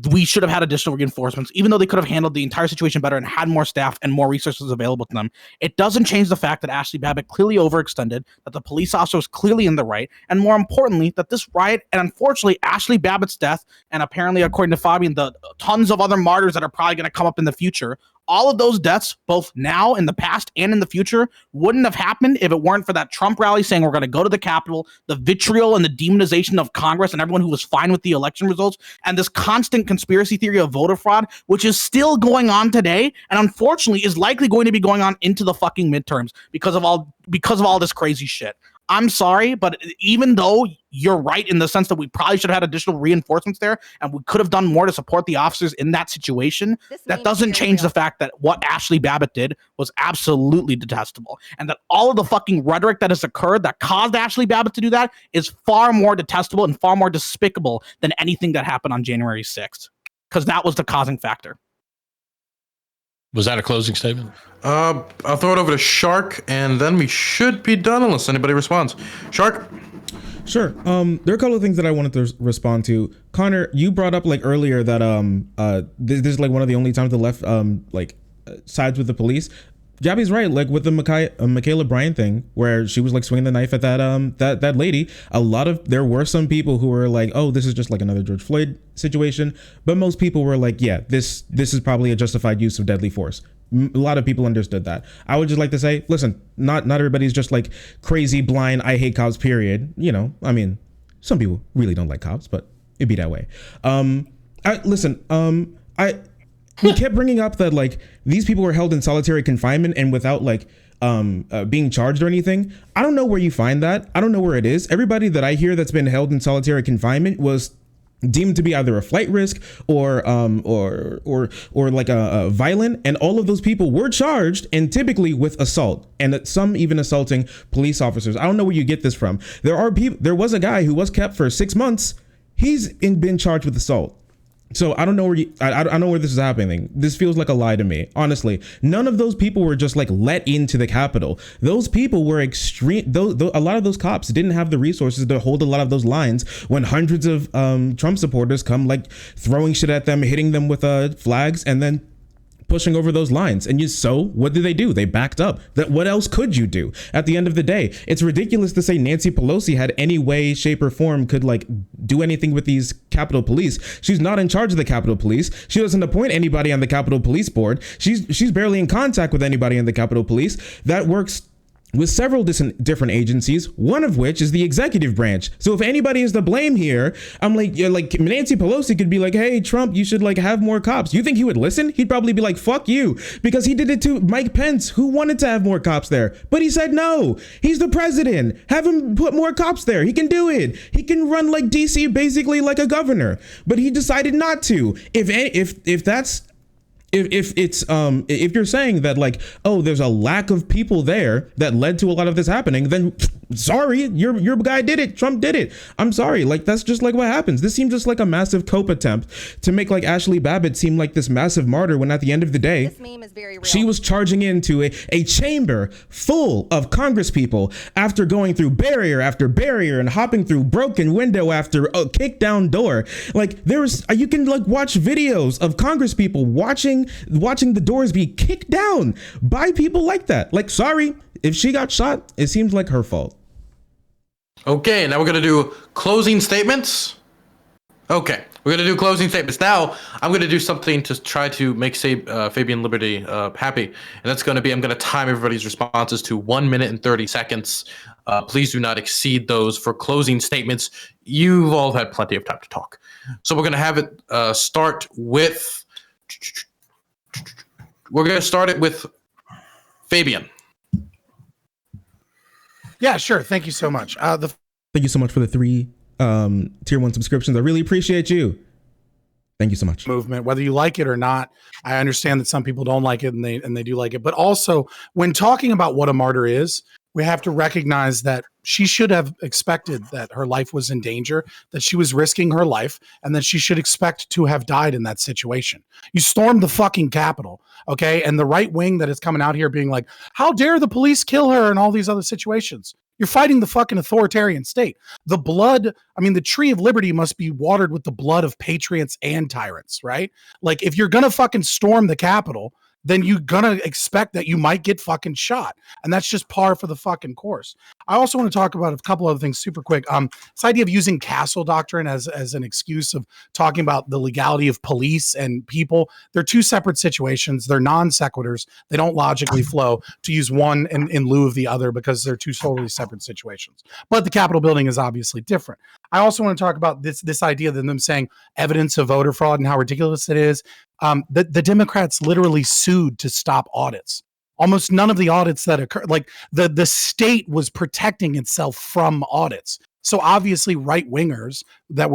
we should have had additional reinforcements, even though they could have handled the entire situation better and had more staff and more resources available to them, it doesn't change the fact that Ashli Babbitt clearly overextended, that the police officer was clearly in the right, and more importantly, that this riot, and unfortunately Ashli Babbitt's death, and apparently according to Fabian, the tons of other martyrs that are probably going to come up in the future, all of those deaths, both now, in the past, and in the future, wouldn't have happened if it weren't for that Trump rally saying we're going to go to the Capitol, the vitriol and the demonization of Congress and everyone who was fine with the election results, and this constant conspiracy theory of voter fraud, which is still going on today, and unfortunately is likely going to be going on into the fucking midterms because of all this crazy shit. I'm sorry, but even though you're right in the sense that we probably should have had additional reinforcements there and we could have done more to support the officers in that situation, that doesn't change the fact that what Ashli Babbitt did was absolutely detestable. And that all of the fucking rhetoric that has occurred that caused Ashli Babbitt to do that is far more detestable and far more despicable than anything that happened on January 6th. Because that was the causing factor. Was that a closing statement? I'll throw it over to Shark, and then we should be done unless anybody responds. Shark? Sure. There are a couple of things that I wanted to respond to. Connor, you brought up like earlier that this is like one of the only times the left sides with the police. Gabby's right. Like with the Michaela Bryant thing, where she was like swinging the knife at that lady. There were some people who were like, "Oh, this is just like another George Floyd situation," but most people were like, "Yeah, this is probably a justified use of deadly force." A lot of people understood that. I would just like to say, listen, not everybody's just like crazy, blind, I hate cops, period. You know, I mean, some people really don't like cops, but it'd be that way. We kept bringing up that like these people were held in solitary confinement and without like being charged or anything. I don't know where you find that. I don't know where it is. Everybody that I hear that's been held in solitary confinement was deemed to be either a flight risk or like a violent, and all of those people were charged, and typically with assault, and some even assaulting police officers. I don't know where you get this from. There was a guy who was kept for 6 months. He's been charged with assault. So I don't know where I don't know where this is happening. This feels like a lie to me. Honestly, none of those people were just like let into the Capitol. Those people were extreme. A lot of those cops didn't have the resources to hold a lot of those lines when hundreds of Trump supporters come like throwing shit at them, hitting them with flags, and then pushing over those lines. And so what did they do? They backed up. What else could you do? At the end of the day, it's ridiculous to say Nancy Pelosi had any way, shape, or form could like do anything with these Capitol Police. She's not in charge of the Capitol Police. She doesn't appoint anybody on the Capitol Police Board. She's barely in contact with anybody in the Capitol Police. That works with several different agencies, one of which is the executive branch. So if anybody is to blame here, I'm like Nancy Pelosi could be like, hey, Trump, you should like have more cops. You think he would listen? He'd probably be like, fuck you, because he did it to Mike Pence, who wanted to have more cops there, but he said no. He's the president. Have him put more cops there. He can do it. He can run like DC basically like a governor, but he decided not to. If you're saying that like, oh, there's a lack of people there that led to a lot of this happening, then sorry, your guy did it. Trump did it. I'm sorry. Like, that's just like what happens. This seems just like a massive cope attempt to make like Ashli Babbitt seem like this massive martyr, when at the end of the day, this meme is very real. She was charging into a chamber full of Congress people after going through barrier after barrier and hopping through broken window after a kick down door. Like, you can like watch videos of Congress people watching the doors be kicked down by people like that. Like, sorry, if she got shot, it seems like her fault. Okay, now we're going to do closing statements. Okay, we're going to do closing statements. Now, I'm going to do something to try to make Fabian Liberty happy. And that's going to be, I'm going to time everybody's responses to 1 minute and 30 seconds. Please do not exceed those for closing statements. You've all had plenty of time to talk. So we're going to have it start with we're gonna start it with Fabian. Yeah, sure. Thank you so much. Thank you so much for the 3 tier 1 subscriptions. I really appreciate you. Thank you so much. Movement, whether you like it or not, I understand that some people don't like it and they do like it. But also, when talking about what a martyr is, we have to recognize that she should have expected that her life was in danger, that she was risking her life, and that she should expect to have died in that situation. You stormed the fucking Capitol, okay? And the right wing that is coming out here being like, how dare the police kill her and all these other situations. You're fighting the fucking authoritarian state. The blood, I mean, the tree of liberty must be watered with the blood of patriots and tyrants, right? Like, if you're gonna fucking storm the Capitol, then you're gonna expect that you might get fucking shot. And that's just par for the fucking course. I also want to talk about a couple other things super quick. This idea of using castle doctrine as an excuse of talking about the legality of police and people. They're 2 separate situations. They're non sequiturs. They don't logically flow to use one in lieu of the other because they're 2 totally separate situations. But the Capitol building is obviously different. I also want to talk about this idea of them saying evidence of voter fraud and how ridiculous it is. The Democrats literally sued to stop audits. Almost none of the audits that occur, like the state was protecting itself from audits. So obviously right wingers that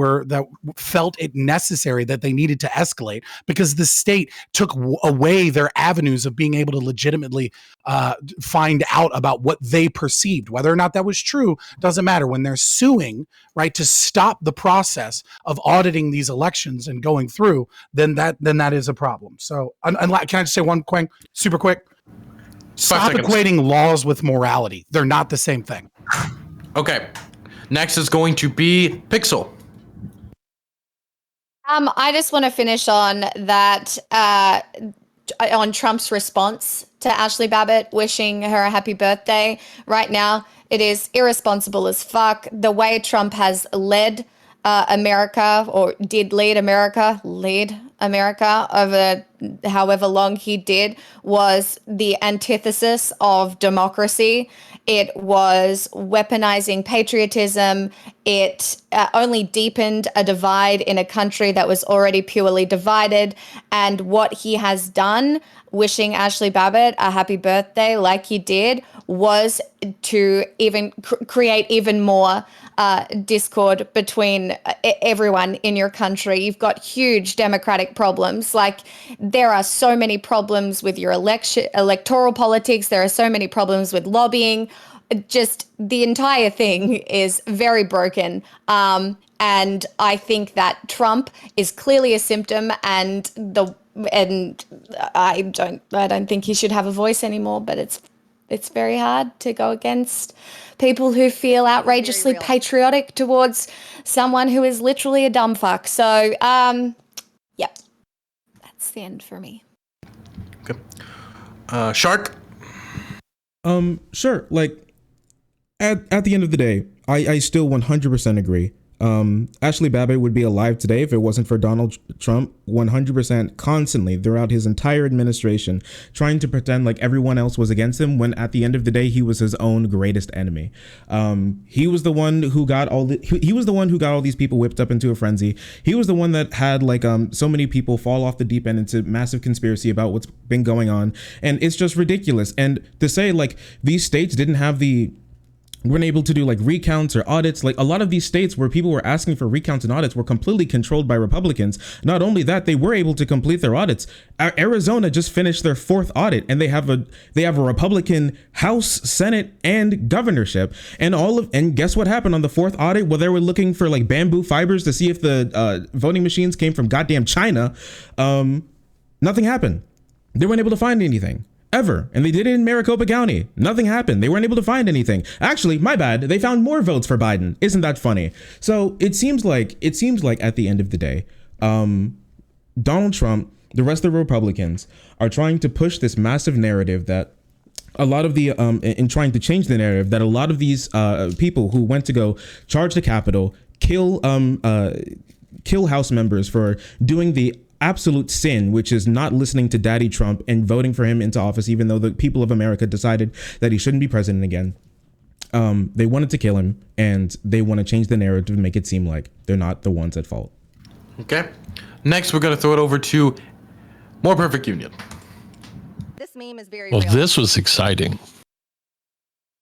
felt it necessary that they needed to escalate because the state took away their avenues of being able to legitimately find out about what they perceived. Whether or not that was true doesn't matter. When they're suing, right, to stop the process of auditing these elections and going through, then that is a problem. So can I just say one quick, super quick? Stop equating laws with morality. They're not the same thing. Okay. Next is going to be Pixel. I just want to finish on that, on Trump's response to Ashli Babbitt, wishing her a happy birthday. Right now, it is irresponsible as fuck. The way Trump has led America, or did lead America over however long he did, was the antithesis of democracy. It was weaponizing patriotism. It only deepened a divide in a country that was already purely divided. And what he has done, wishing Ashli Babbitt a happy birthday like he did, was to even create even more discord between everyone in your country. You've got huge democratic problems. Like, there are so many problems with your electoral politics. There are so many problems with lobbying. Just the entire thing is very broken. And I think that Trump is clearly a symptom, and I don't think he should have a voice anymore, but it's very hard to go against people who feel outrageously patriotic towards someone who is literally a dumb fuck. So, yep, that's the end for me. Okay. Shark? Sure. Like, at the end of the day, I still 100% agree. Ashli Babbitt would be alive today if it wasn't for Donald Trump 100% constantly throughout his entire administration trying to pretend like everyone else was against him, when at the end of the day he was his own greatest enemy. He was the one who got all these people whipped up into a frenzy. He was the one that had so many people fall off the deep end into massive conspiracy about what's been going on, and it's just ridiculous. And to say these states weren't able to do recounts or audits. Like, a lot of these states where people were asking for recounts and audits were completely controlled by Republicans. Not only that, they were able to complete their audits. Arizona just finished their 4th audit, and they have a Republican House, Senate, and governorship. And guess what happened on the 4th audit? Well, they were looking for bamboo fibers to see if the voting machines came from goddamn China. Nothing happened. They weren't able to find anything. Ever. And they did it in Maricopa County. Nothing happened. They weren't able to find anything. Actually, my bad. They found more votes for Biden. Isn't that funny? So it seems like at the end of the day, Donald Trump, the rest of the Republicans, are trying to push this massive narrative that a lot of the in trying to change the narrative that a lot of these people who went to go charge the Capitol, kill House members for doing the absolute sin, which is not listening to Daddy Trump and voting for him into office, even though the people of America decided that he shouldn't be president again. They wanted to kill him, and they want to change the narrative to make it seem like they're not the ones at fault. Okay. Next, we're going to throw it over to More Perfect Union. meme is very Well, real. this was exciting.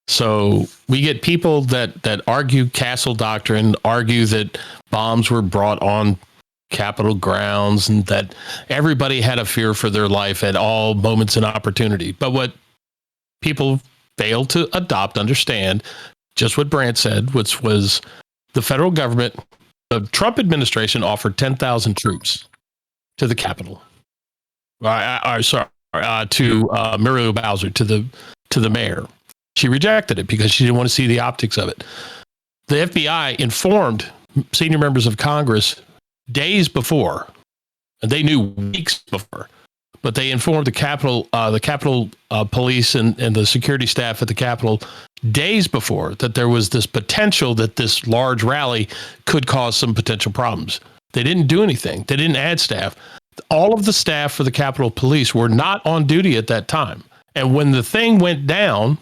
So we get people that argue castle doctrine, argue that bombs were brought on Capitol grounds and that everybody had a fear for their life at all moments and opportunity. But what people fail to understand, just what Brant said, which was the federal government, the Trump administration offered 10,000 troops to the Capitol. To Muriel Bowser, to the mayor. She rejected it because she didn't want to see the optics of it. The FBI informed senior members of Congress days before, and they knew weeks before, but they informed the Capitol police and the security staff at the Capitol days before that there was this potential that this large rally could cause some potential problems. They didn't do anything. They didn't add staff. All of the staff for the Capitol Police were not on duty at that time. And when the thing went down,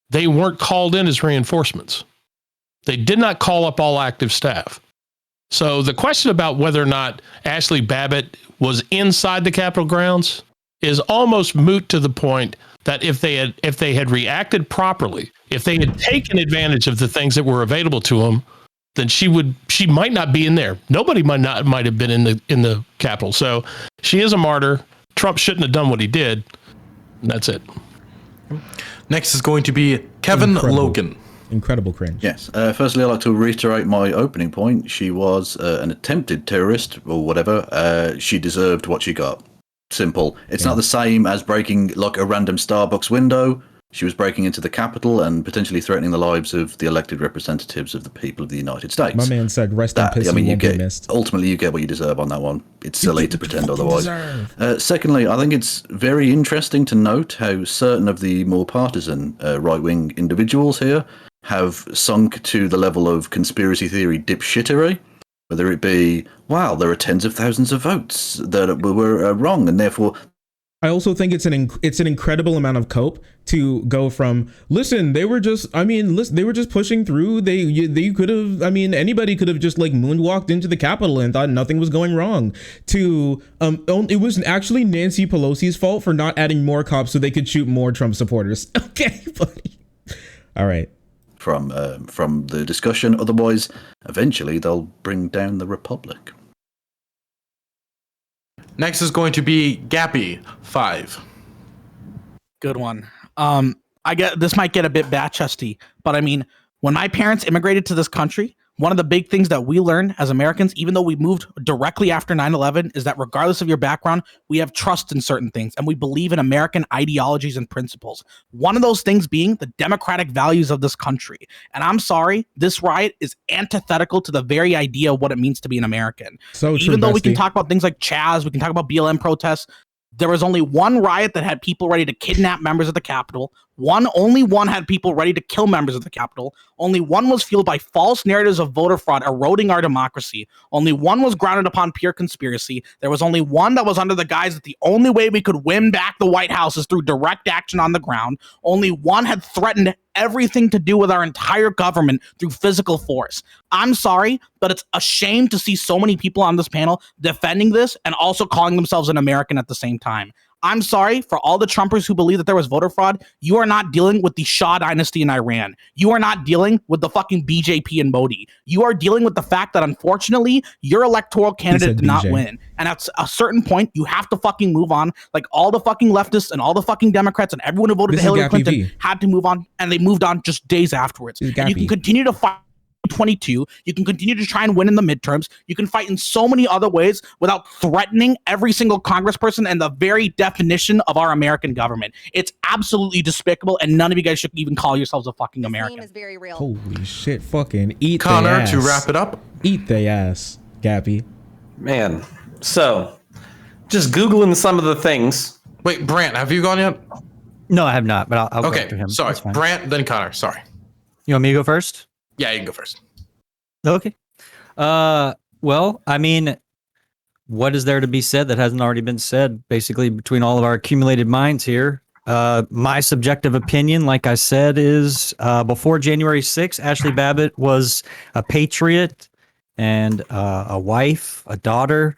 they weren't called in as reinforcements. They did not call up all active staff. So the question about whether or not Ashli Babbitt was inside the Capitol grounds is almost moot to the point that if they had reacted properly, if they had taken advantage of the things that were available to them, then she might not be in there. Nobody might have been in the Capitol. So she is a martyr. Trump shouldn't have done what he did. And that's it. Next is going to be Kevin Logan. Incredible cringe. Yes. Firstly, I'd like to reiterate my opening point. She was an attempted terrorist or whatever. She deserved what she got. Simple. It's not the same as breaking like a random Starbucks window. She was breaking into the Capitol and potentially threatening the lives of the elected representatives of the people of the United States. My man said, "Rest in peace." Ultimately, you get what you deserve on that one. It's silly to pretend otherwise. Secondly, I think it's very interesting to note how certain of the more partisan right-wing individuals here have sunk to the level of conspiracy theory dipshittery. Whether it be, wow, there are tens of thousands of votes that were wrong, and therefore. I also think it's an incredible amount of cope to go from, listen, they were just pushing through. They could have, anybody could have just like moonwalked into the Capitol and thought nothing was going wrong, to it was actually Nancy Pelosi's fault for not adding more cops so they could shoot more Trump supporters. Okay, buddy. All right. From the discussion, otherwise, eventually they'll bring down the Republic. Next is going to be Gappy 5. Good one. I get this might get a bit bat-chesty, but I mean, when my parents immigrated to this country, one of the big things that we learned as Americans, even though we moved directly after 9/11, is that regardless of your background, we have trust in certain things and we believe in American ideologies and principles. One of those things being the democratic values of this country. And I'm sorry, this riot is antithetical to the very idea of what it means to be an American. So even though we can talk about things like Chaz, we can talk about BLM protests, there was only one riot that had people ready to kidnap members of the Capitol. Only one had people ready to kill members of the Capitol. Only one was fueled by false narratives of voter fraud, eroding our democracy. Only one was grounded upon pure conspiracy. There was only one that was under the guise that the only way we could win back the White House is through direct action on the ground. Only one had threatened everything to do with our entire government through physical force. I'm sorry, but it's a shame to see so many people on this panel defending this and also calling themselves an American at the same time. I'm sorry for all the Trumpers who believe that there was voter fraud. You are not dealing with the Shah dynasty in Iran. You are not dealing with the fucking BJP and Modi. You are dealing with the fact that unfortunately your electoral candidate did not win. And at a certain point, you have to fucking move on. Like all the fucking leftists and all the fucking Democrats and everyone who voted for Hillary Clinton had to move on, and they moved on just days afterwards. And you can continue to fight 22. You can continue to try and win in the midterms. You can fight in so many other ways without threatening every single congressperson and the very definition of our American government. It's absolutely despicable, and none of you guys should even call yourselves a fucking American. Is very real. Holy shit, fucking eat Connor, their ass. to wrap it up. Eat their ass, Gappy. Man, so just Googling some of the things. Wait, Brant, have you gone yet? No, I have not, but I'll go Okay, after him. sorry. That's fine. Brant, then Connor. Sorry. You want me to go first? Yeah, you can go first. Okay. Well, I mean, what is there to be said that hasn't already been said, basically, between all of our accumulated minds here? My subjective opinion, like I said, is before January 6th, Ashli Babbitt was a patriot and a wife, a daughter.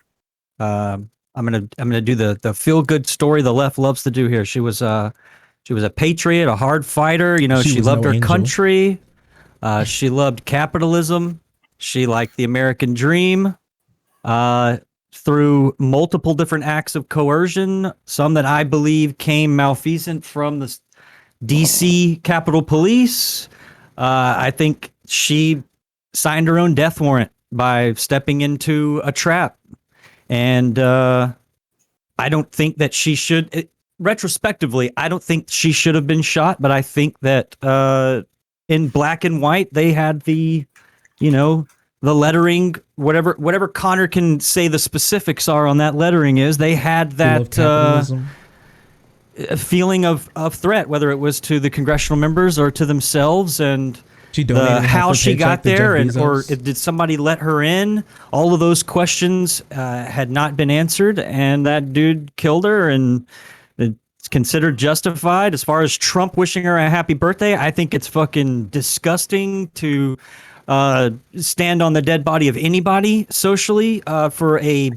I'm gonna do the feel good story the left loves to do here. She was a patriot, a hard fighter. You know, she was loved no her angel. country. She loved capitalism. She liked the American dream. Through multiple different acts of coercion, some that I believe came malfeasant from the DC Capitol Police. I think she signed her own death warrant by stepping into a trap. And I don't think that she should, retrospectively, I don't think she should have been shot, but I think that in black and white, they had the, the lettering, whatever Connor can say the specifics are on that lettering is, they had that feeling of threat, whether it was to the congressional members or to themselves, and how she got there, or did somebody let her in? All of those questions had not been answered, and that dude killed her, and it's considered justified. As far as Trump wishing her a happy birthday, I think it's fucking disgusting to stand on the dead body of anybody socially for a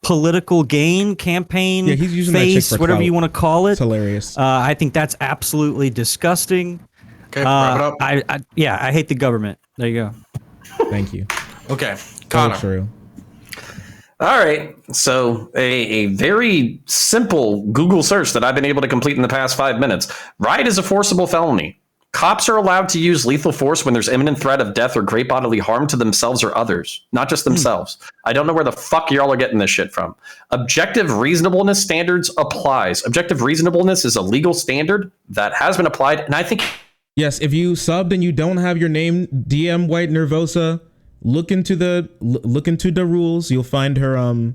political gain, campaign, he's using that chick face, for whatever clout. you want to call it. It's hilarious. I think that's absolutely disgusting. Okay, wrap it up. I hate the government. There you go. Thank you. Okay, Connor. So true. All right. So a very simple Google search that I've been able to complete in the past 5 minutes. Riot is a forcible felony. Cops are allowed to use lethal force when there's imminent threat of death or great bodily harm to themselves or others, not just themselves. I don't know where the fuck y'all are getting this shit from. Objective reasonableness standards applies. Objective reasonableness is a legal standard that has been applied, and I think... Yes, if you subbed and you don't have your name, DM White Nervosa, look into the rules. You'll find her.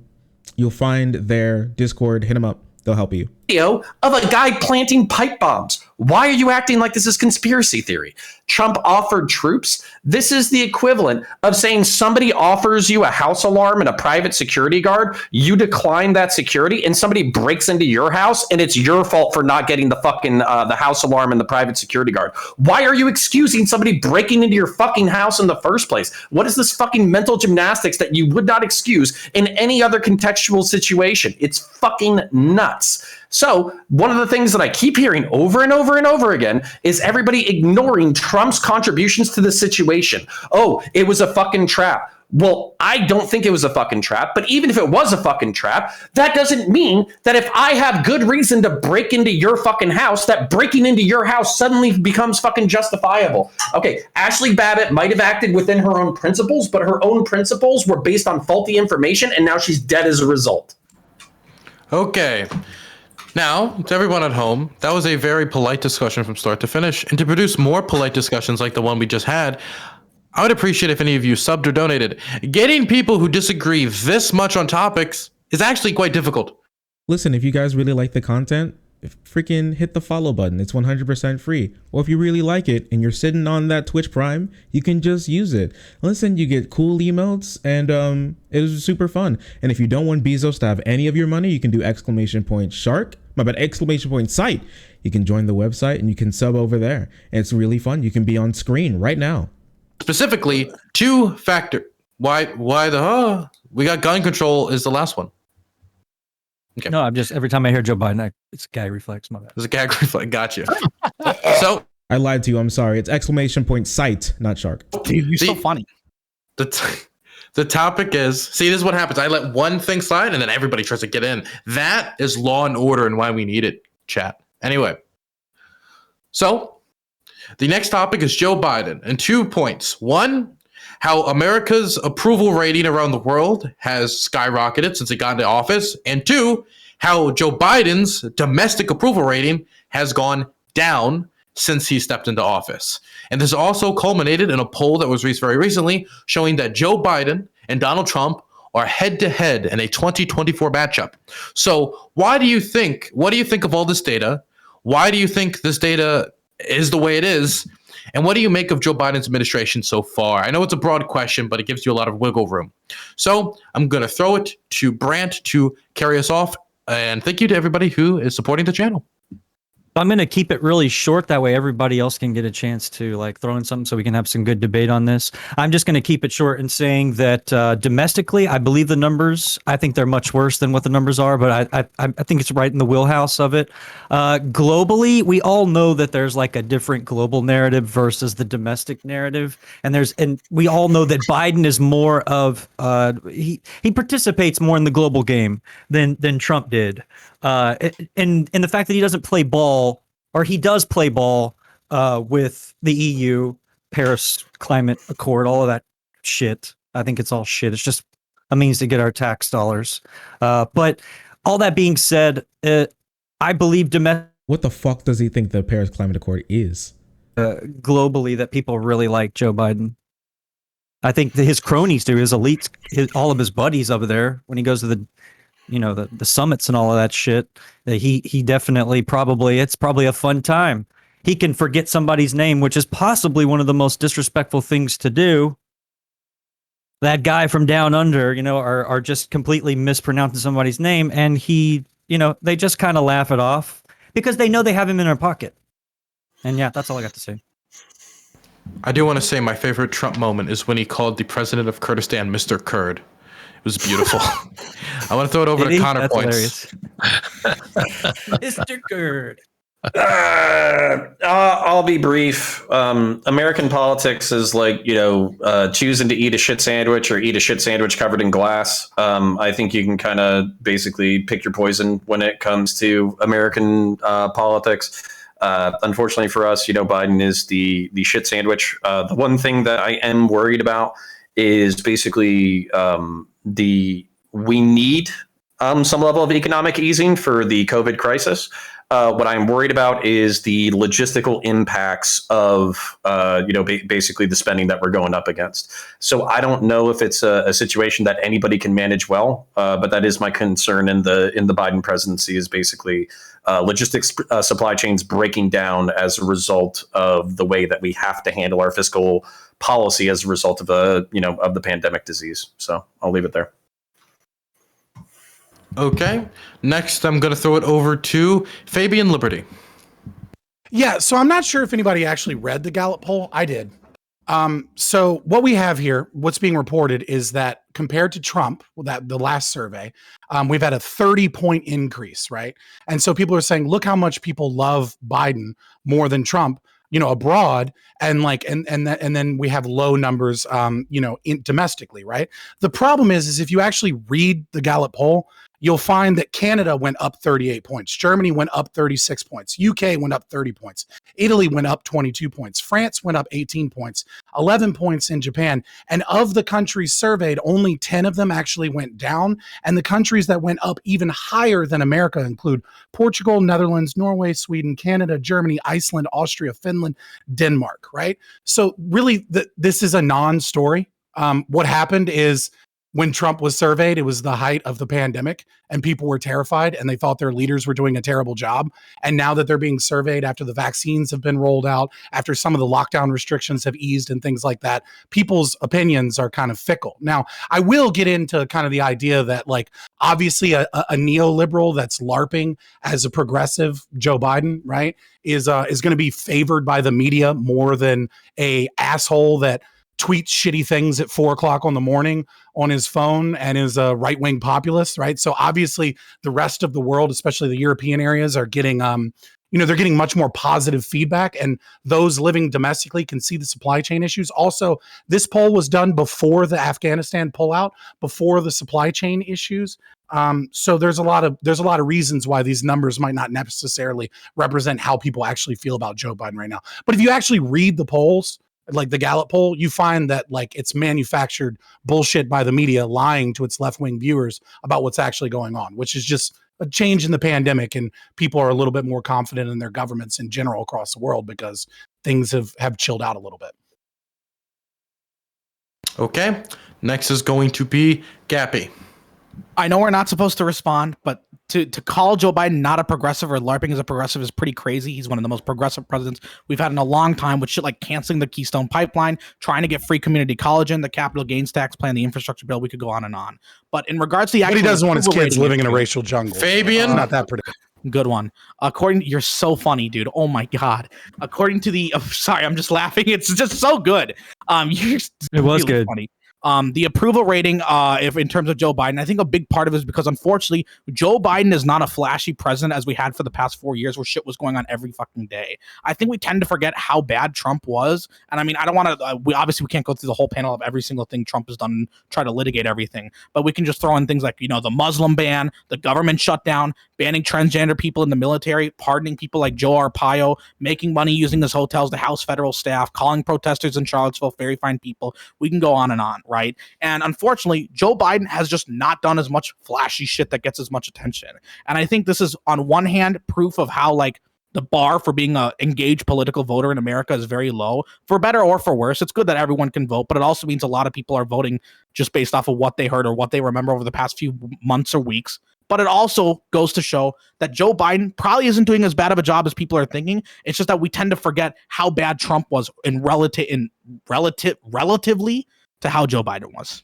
You'll find their Discord. Hit them up. They'll help you. Video of a guy planting pipe bombs. Why are you acting like this is conspiracy theory? Trump offered troops. This is the equivalent of saying somebody offers you a house alarm and a private security guard. You decline that security, and somebody breaks into your house, and it's your fault for not getting the fucking the house alarm and the private security guard. Why are you excusing somebody breaking into your fucking house in the first place? What is this fucking mental gymnastics that you would not excuse in any other contextual situation? It's fucking nuts. So one of the things that I keep hearing over and over and over again is everybody ignoring Trump's contributions to the situation. Oh, it was a fucking trap. Well, I don't think it was a fucking trap, but even if it was a fucking trap, that doesn't mean that if I have good reason to break into your fucking house, that breaking into your house suddenly becomes fucking justifiable. Okay, Ashli Babbitt might have acted within her own principles, but her own principles were based on faulty information, and now she's dead as a result. Okay. Now, to everyone at home, that was a very polite discussion from start to finish. And to produce more polite discussions like the one we just had, I would appreciate if any of you subbed or donated. Getting people who disagree this much on topics is actually quite difficult. Listen, if you guys really like the content, freaking hit the follow button. It's 100% free. Or if you really like it and you're sitting on that Twitch Prime, you can just use it. Listen, you get cool emotes, and it was super fun. And if you don't want Bezos to have any of your money, you can do !shark. !site. You can join the website and you can sub over there. And it's really fun. You can be on screen right now. Specifically, two-factor. We got gun control is the last one. Okay. No, I'm just, every time I hear Joe Biden, it's a gag reflex. My bad. It's a gag reflex. Gotcha. So I lied to you. I'm sorry. It's !site, not shark. Dude, you're so funny. The topic is, see, this is what happens. I let one thing slide and then everybody tries to get in. That is law and order and why we need it, chat. Anyway, so the next topic is Joe Biden and 2 points. One, how America's approval rating around the world has skyrocketed since he got into office. And 2, how Joe Biden's domestic approval rating has gone down since he stepped into office. And this also culminated in a poll that was released very recently showing that Joe Biden and Donald Trump are head-to-head in a 2024 matchup. So what do you think of all this data? Why do you think this data is the way it is? And what do you make of Joe Biden's administration so far? I know it's a broad question, but it gives you a lot of wiggle room. So I'm going to throw it to Brant to carry us off. And thank you to everybody who is supporting the channel. I'm going to keep it really short. That way everybody else can get a chance to like throw in something so we can have some good debate on this. I'm just going to keep it short and saying that domestically, I believe the numbers, I think they're much worse than what the numbers are, but I think it's right in the wheelhouse of it. Globally, we all know that there's like a different global narrative versus the domestic narrative. And we all know that Biden is more of, he participates more in the global game than Trump did. And the fact that he doesn't play ball, or he does play ball with the EU, Paris Climate Accord, all of that shit. I think it's all shit. It's just a means to get our tax dollars. But all that being said, I believe what the fuck does he think the Paris Climate Accord is? Globally, that people really like Joe Biden. I think that his cronies do, his elites, all of his buddies over there, when he goes to the summits and all of that shit, he definitely it's probably a fun time. He can forget somebody's name, which is possibly one of the most disrespectful things to do. That guy from down under, are just completely mispronouncing somebody's name, and they just kind of laugh it off because they know they have him in their pocket. And yeah, that's all I got to say. I do want to say my favorite Trump moment is when he called the president of Kurdistan Mr. Kurd. It was beautiful. I want to throw it over to Connor Points. Mr. Kurd. I'll be brief. American politics is like, choosing to eat a shit sandwich or eat a shit sandwich covered in glass. I think you can kind of basically pick your poison when it comes to American politics. Unfortunately for us, Biden is the shit sandwich. The one thing that I am worried about is basically we need some level of economic easing for the COVID crisis. What I'm worried about is the logistical impacts of, basically the spending that we're going up against. So I don't know if it's a situation that anybody can manage well, but that is my concern in the Biden presidency is basically logistics supply chains breaking down as a result of the way that we have to handle our fiscal policy as a result of of the pandemic disease. So I'll leave it there. Okay. Next, I'm going to throw it over to Fabian Liberty. Yeah, so I'm not sure if anybody actually read the Gallup poll. I did. So what we have here, what's being reported is that compared to Trump, the last survey, we've had a 30-point increase, right? And so people are saying, look how much people love Biden more than Trump, abroad, and then we have low numbers, domestically, right? The problem is if you actually read the Gallup poll, you'll find that Canada went up 38 points. Germany went up 36 points. UK went up 30 points. Italy went up 22 points. France went up 18 points, 11 points in Japan. And of the countries surveyed, only 10 of them actually went down. And the countries that went up even higher than America include Portugal, Netherlands, Norway, Sweden, Canada, Germany, Iceland, Austria, Finland, Denmark, right? So really, this is a non-story. What happened is, when Trump was surveyed, it was the height of the pandemic and people were terrified and they thought their leaders were doing a terrible job. And now that they're being surveyed after the vaccines have been rolled out, after some of the lockdown restrictions have eased and things like that, people's opinions are kind of fickle. Now, I will get into kind of the idea that obviously a neoliberal that's LARPing as a progressive Joe Biden, right, is going to be favored by the media more than a asshole that tweets shitty things at 4:00 in the morning on his phone and is a right-wing populist, right? So obviously the rest of the world, especially the European areas, are getting, they're getting much more positive feedback, and those living domestically can see the supply chain issues. Also, this poll was done before the Afghanistan pullout, before the supply chain issues. So there's a lot of reasons why these numbers might not necessarily represent how people actually feel about Joe Biden right now. But if you actually read the polls, like the Gallup poll, you find that it's manufactured bullshit by the media lying to its left-wing viewers about what's actually going on, which is just a change in the pandemic, and people are a little bit more confident in their governments in general across the world because things have chilled out a little bit. Okay. Next is going to be Gappy. I know we're not supposed to respond, but to call Joe Biden not a progressive or LARPing as a progressive is pretty crazy. He's one of the most progressive presidents we've had in a long time, with shit like canceling the Keystone Pipeline, trying to get free community college in, the capital gains tax plan, the infrastructure bill. We could go on and on. But in regards to what he doesn't want his kids living in a racial jungle. Fabian, not that predictable. Good one. You're so funny, dude. Oh my god. According to the, sorry, I'm just laughing. It's just so good. You're It was really good. funny. The approval rating, if in terms of Joe Biden, I think a big part of it is because unfortunately Joe Biden is not a flashy president as we had for the past 4 years where shit was going on every fucking day. I think we tend to forget how bad Trump was. And I mean, I don't want to, we can't go through the whole panel of every single thing Trump has done and try to litigate everything, but we can just throw in things like, the Muslim ban, the government shutdown, banning transgender people in the military, pardoning people like Joe Arpaio, making money using his hotels to house federal staff, calling protesters in Charlottesville very fine people. We can go on and on, right? And unfortunately, Joe Biden has just not done as much flashy shit that gets as much attention. And I think this is, on one hand, proof of how, like, the bar for being a engaged political voter in America is very low, for better or for worse. It's good that everyone can vote, but it also means a lot of people are voting just based off of what they heard or what they remember over the past few months or weeks. But it also goes to show that Joe Biden probably isn't doing as bad of a job as people are thinking. It's just that we tend to forget how bad Trump was relatively to how Joe Biden was.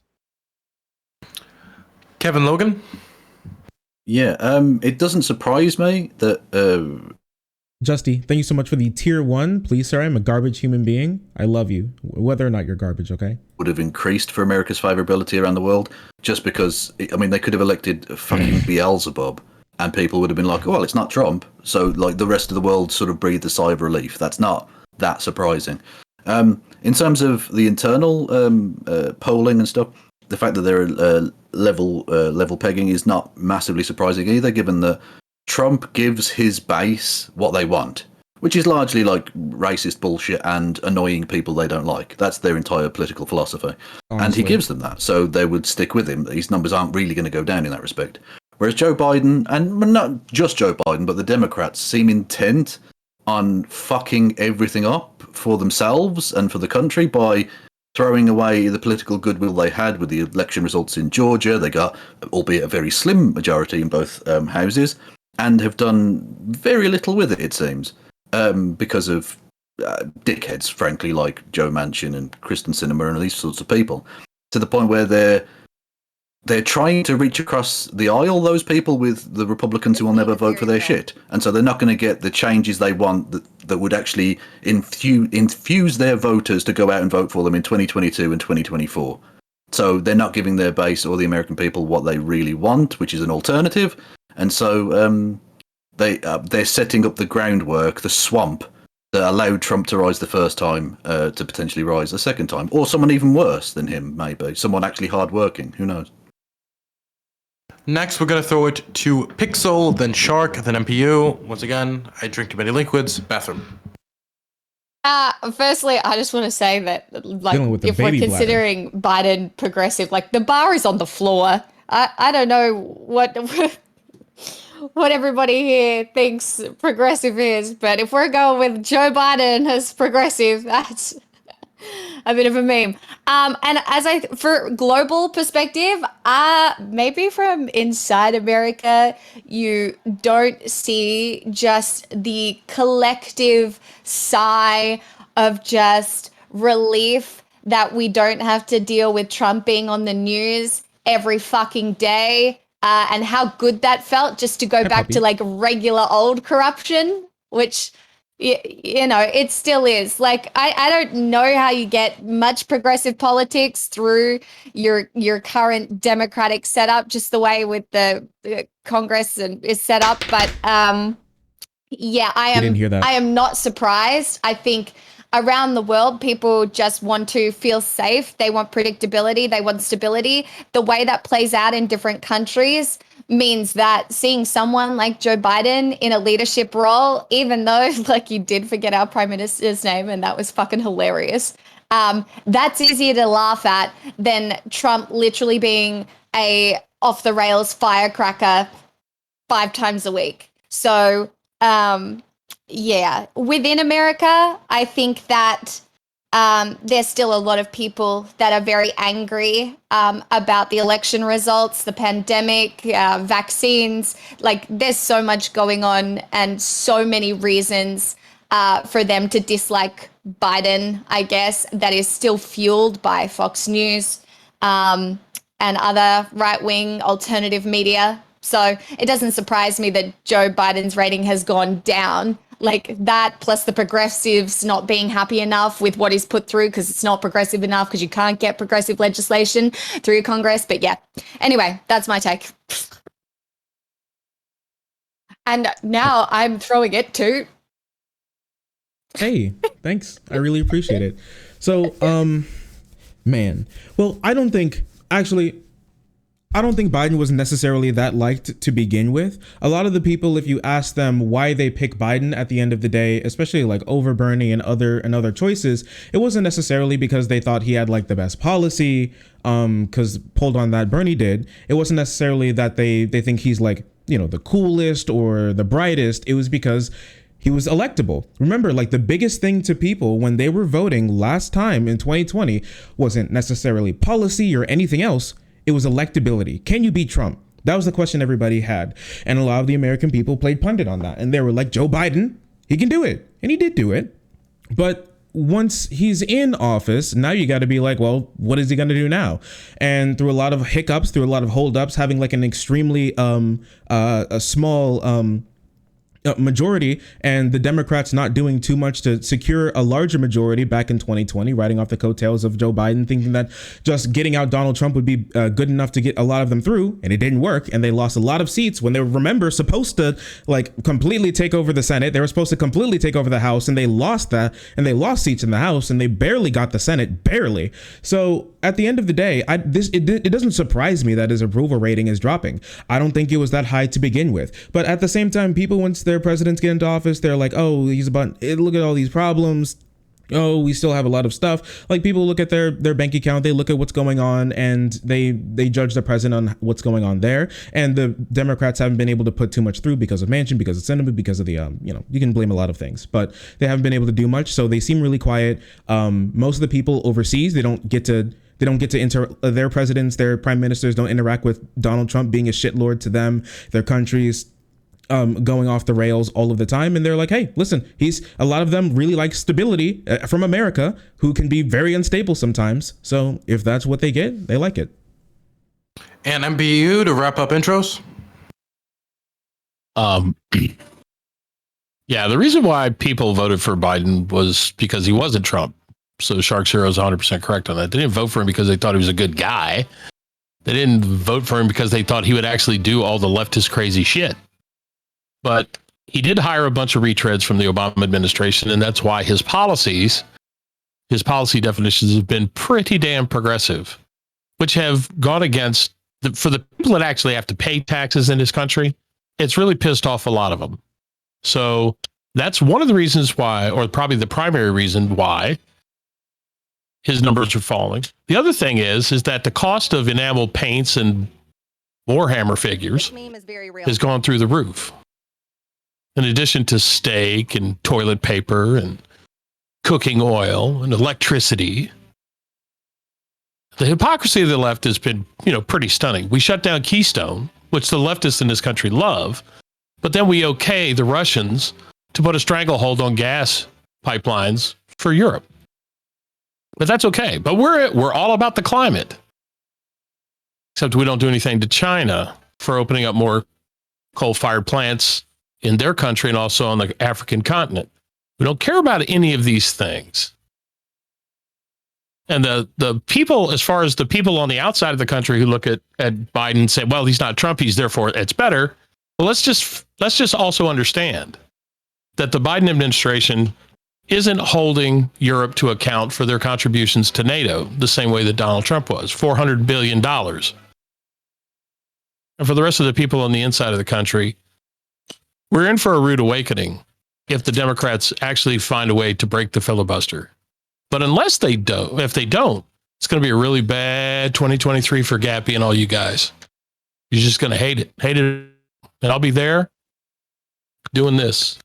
Kevin Logan? Yeah, it doesn't surprise me that Justy, thank you so much for the tier 1. Please, sir, I'm a garbage human being. I love you, whether or not you're garbage, okay? would have increased for America's favorability around the world, just because, I mean, they could have elected fucking Beelzebub, and people would have been like, well, it's not Trump, so like the rest of the world sort of breathed a sigh of relief. That's not that surprising. In terms of the internal polling and stuff, the fact that they're level pegging is not massively surprising either, given that Trump gives his base what they want, which is largely like racist bullshit and annoying people they don't like. That's their entire political philosophy. Honestly. And he gives them that, so they would stick with him. These numbers aren't really going to go down in that respect. Whereas Joe Biden, and not just Joe Biden, but the Democrats seem intent on fucking everything up for themselves and for the country by throwing away the political goodwill they had with the election results in Georgia. They got, albeit a very slim majority in both houses, and have done very little with it, it seems, because of dickheads, frankly, like Joe Manchin and Kristen Sinema and these sorts of people, to the point where they're trying to reach across the aisle, those people, with the Republicans who will never vote for their shit. And so they're not going to get the changes they want that would actually infuse their voters to go out and vote for them in 2022 and 2024. So they're not giving their base or the American people what they really want, which is an alternative. And so they're setting up the groundwork, the swamp, that allowed Trump to rise the first time to potentially rise the second time. Or someone even worse than him, maybe. Someone actually hardworking. Who knows? Next, we're going to throw it to Pixel, then Shark, then MPU. Once again, I drink too many liquids. Bathroom. Firstly, I just want to say that, like, Dealing with the if we're baby considering Biden progressive, like, the bar is on the floor. I don't know what everybody here thinks progressive is, but if we're going with Joe Biden as progressive, that's a bit of a meme. And for global perspective, maybe from inside America, you don't see just the collective sigh of just relief that we don't have to deal with Trump being on the news every fucking day, and how good that felt just to go back to like regular old corruption, which, you know, it still is. Like, I don't know how you get much progressive politics through your current democratic setup, just the way with the Congress is set up. But yeah, I am not surprised. I think around the world, people just want to feel safe. They want predictability. They want stability. The way that plays out in different countries means that seeing someone like Joe Biden in a leadership role, even though, like, you did forget our prime minister's name, and that was fucking hilarious, that's easier to laugh at than Trump literally being a off-the-rails firecracker 5 times a week. So, yeah, within America, I think that there's still a lot of people that are very angry about the election results, the pandemic, vaccines. Like, there's so much going on and so many reasons for them to dislike Biden, I guess, that is still fueled by Fox News and other right-wing alternative media. So it doesn't surprise me that Joe Biden's rating has gone down. Like that, plus the progressives not being happy enough with what he's put through because it's not progressive enough because you can't get progressive legislation through your Congress. But yeah, anyway, that's my take. And now I'm throwing it to. Hey, thanks. I really appreciate it. So, man, well, I don't think Biden was necessarily that liked to begin with. A lot of the people, if you ask them why they pick Biden at the end of the day, especially like over Bernie and other choices, it wasn't necessarily because they thought he had like the best policy, because pulled on that Bernie did. It wasn't necessarily that they think he's like, you know, the coolest or the brightest. It was because he was electable. Remember, like the biggest thing to people when they were voting last time in 2020 wasn't necessarily policy or anything else. It was electability. Can you beat Trump? That was the question everybody had. And a lot of the American people played pundit on that. And they were like, Joe Biden, he can do it. And he did do it. But once he's in office, now you got to be like, well, what is he going to do now? And through a lot of hiccups, through a lot of holdups, having like an extremely a small majority, and the Democrats not doing too much to secure a larger majority back in 2020, riding off the coattails of Joe Biden, thinking that just getting out Donald Trump would be good enough to get a lot of them through, and it didn't work, and they lost a lot of seats when they were, remember, supposed to like completely take over the Senate. They were supposed to completely take over the House, and they lost that, and they lost seats in the House, and they barely got the Senate, barely. So at the end of the day, it doesn't surprise me that his approval rating is dropping. I don't think it was that high to begin with, but at the same time, people, once their presidents get into office, they're like, oh, look at all these problems. Oh, we still have a lot of stuff. Like people look at their bank account, they look at what's going on, and they judge the president on what's going on there. And the Democrats haven't been able to put too much through because of Manchin, because of Senate, because of the you can blame a lot of things, but they haven't been able to do much. So they seem really quiet. Most of the people overseas, they don't get to their presidents, their prime ministers don't interact with Donald Trump being a shitlord to them, their countries. Going off the rails all of the time, and they're like, hey, listen, a lot of them really like stability from America, who can be very unstable sometimes. So if that's what they get, they like it. And MBU to wrap up intros. Yeah, the reason why people voted for Biden was because he wasn't Trump. So Shark Zero is 100% correct on that. They didn't vote for him because they thought he was a good guy. They didn't vote for him because they thought he would actually do all the leftist crazy shit. But he did hire a bunch of retreads from the Obama administration, and that's why his policy definitions have been pretty damn progressive, which have gone against, for the people that actually have to pay taxes in this country, it's really pissed off a lot of them. So that's one of the reasons why, or probably the primary reason why, his numbers are falling. The other thing is that the cost of enamel paints and Warhammer figures has gone through the roof. In addition to steak and toilet paper and cooking oil and electricity, the hypocrisy of the left has been, pretty stunning. We shut down Keystone, which the leftists in this country love, but then we okay the Russians to put a stranglehold on gas pipelines for Europe. But that's okay. But we're all about the climate, except we don't do anything to China for opening up more coal-fired plants in their country and also on the African continent. We don't care about any of these things. And the people, as far as the people on the outside of the country who look at Biden and say, well, he's not Trump, he's therefore it's better. Well, let's just also understand that the Biden administration isn't holding Europe to account for their contributions to NATO the same way that Donald Trump was, $400 billion. And for the rest of the people on the inside of the country, we're in for a rude awakening if the Democrats actually find a way to break the filibuster. But if they don't, it's going to be a really bad 2023 for Gappy and all you guys. You're just going to hate it. And I'll be there doing this.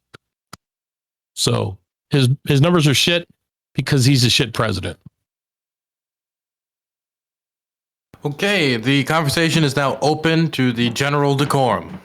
So his numbers are shit because he's a shit president. Okay, the conversation is now open to the general decorum.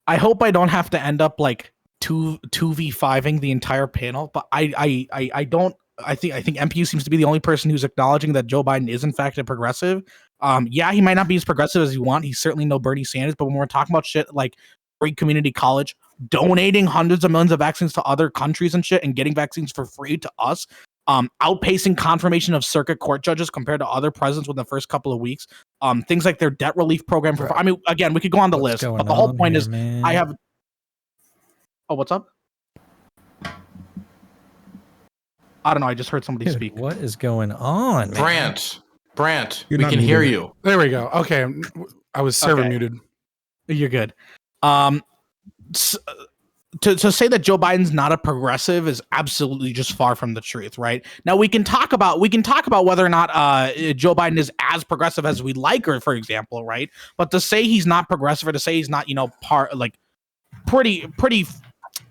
I hope I don't have to end up like 2v5ing the entire panel, but I don't I think MPU seems to be the only person who's acknowledging that Joe Biden is in fact a progressive. Yeah, he might not be as progressive as you want. He's certainly no Bernie Sanders, but when we're talking about shit like free community college, donating hundreds of millions of vaccines to other countries and shit, and getting vaccines for free to us, outpacing confirmation of circuit court judges compared to other presidents within the first couple of weeks, things like their debt relief program. I mean, again, we could go on the list, but the whole point is, man? Oh, what's up? I don't know. I just heard somebody speak. What is going on, man? Brant, we can hear you. There we go. Okay, I was server muted. You're good. To say that Joe Biden's not a progressive is absolutely just far from the truth, right? Now we can talk about whether or not Joe Biden is as progressive as we like her, for example, right? But to say he's not progressive, or to say he's not, pretty.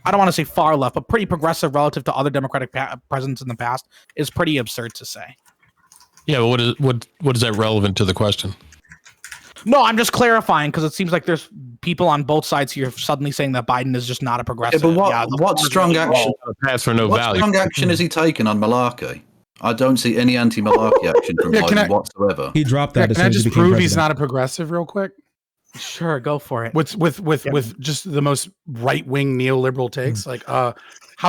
I don't want to say far left, but pretty progressive relative to other Democratic presidents in the past is pretty absurd to say. Yeah, but what is that relevant to the question? No, I'm just clarifying because it seems like there's people on both sides here suddenly saying that Biden is just not a progressive. Yeah, but what strong action? Pass for no value. Strong action has he taken on Malarkey? I don't see any anti-Malarkey action from Biden whatsoever. He dropped that. Can I just prove he's not a progressive real quick? Sure, go for it. With just the most right-wing neoliberal takes, like how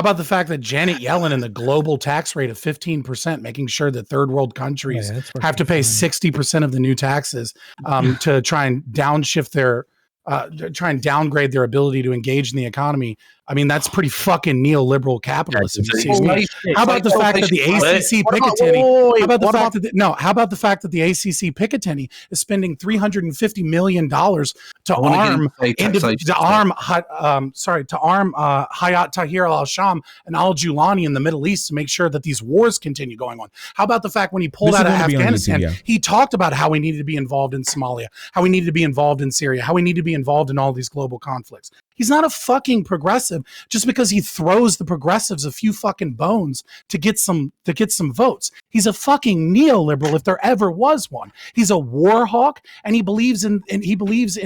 about the fact that Janet Yellen and the global tax rate of 15%, making sure that third world countries have to pay 60% of the new taxes to try and downshift their try and downgrade their ability to engage in the economy. I mean, that's pretty fucking neoliberal capitalism. How about the fact that the ACC Picatinny? How about the fact that the ACC Picatinny is spending $350 million to arm Hayat Tahrir al-Sham and al-Julani in the Middle East to make sure that these wars continue going on? How about the fact when he pulled out of Afghanistan, he talked about how we needed to be involved in Somalia, how we needed to be involved in Syria, how we need to be involved in all these global conflicts. He's not a fucking progressive just because he throws the progressives a few fucking bones to get some votes. He's a fucking neoliberal if there ever was one. He's a war hawk, and he believes in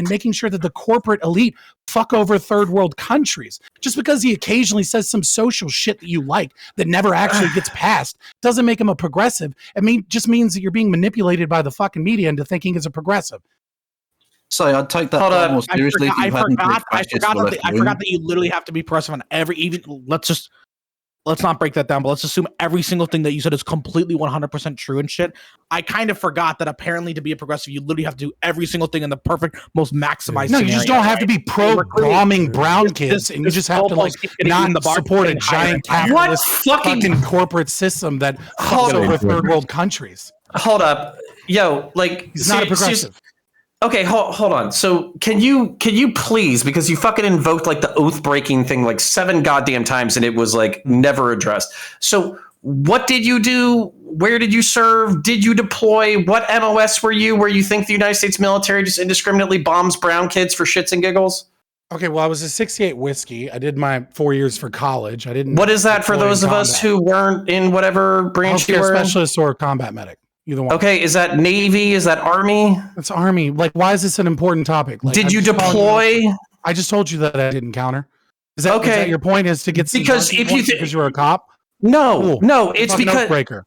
making sure that the corporate elite fuck over third world countries. Just because he occasionally says some social shit that you like that never actually gets passed doesn't make him a progressive. Just means that you're being manipulated by the fucking media into thinking he's a progressive. So I'd take that more seriously. I forgot that you literally have to be progressive on every. Let's not break that down, but let's assume every single thing that you said is completely 100% true and shit. I kind of forgot that apparently to be a progressive, you literally have to do every single thing in the perfect, most maximized. No, you just don't have to be pro bombing brown kids, and you just have to not support a giant capitalist fucking corporate system that fucks over third world countries. Hold up, he's not a progressive. Okay, hold on. So can you please, because you fucking invoked like the oath breaking thing like 7 goddamn times and it was like never addressed. So what did you do? Where did you serve? Did you deploy? What MOS were you where you think the United States military just indiscriminately bombs brown kids for shits and giggles? Okay, well, I was a 68 whiskey. I did my 4 years for college. I didn't. What is that for those of us who weren't in whatever branch you were in? Specialist or combat medic. Either one. Okay, is that Navy? Is that Army? It's Army. Like, why is this an important topic? Like, did you deploy? I just told you that I didn't counter. Is that your point? Is to get some because if you because you were a cop? No, it's because breaker.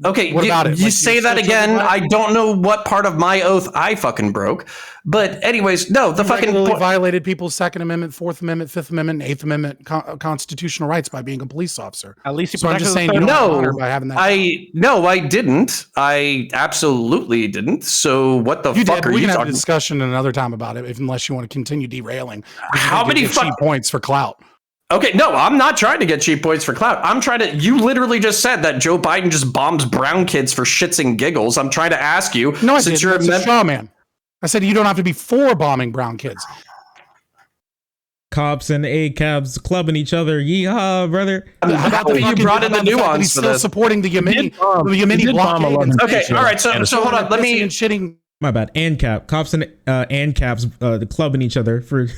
Okay, what about it? You say that again. I don't know what part of my oath I fucking broke. But anyways, no, the fucking violated people's Second Amendment, Fourth Amendment, Fifth Amendment, Eighth Amendment constitutional rights by being a police officer. At least so I'm just saying you don't by having that. I didn't. I absolutely didn't. So what the fuck are you talking? We can have a discussion another time about it, unless you want to continue derailing. How many cheap points for clout? Okay, no, I'm not trying to get cheap points for clout. I'm trying to. You literally just said that Joe Biden just bombs brown kids for shits and giggles. I'm trying to ask you. No, since you're a straw man. I said you don't have to be for bombing brown kids. Cops and ACABs clubbing each other. Yeehaw, brother. How you brought in the nuance he's still supporting the Yemeni blockade. Okay, all right. So hold on. Let me. Shitting. My bad. ANCAP. Cops and ANCAPs clubbing each other for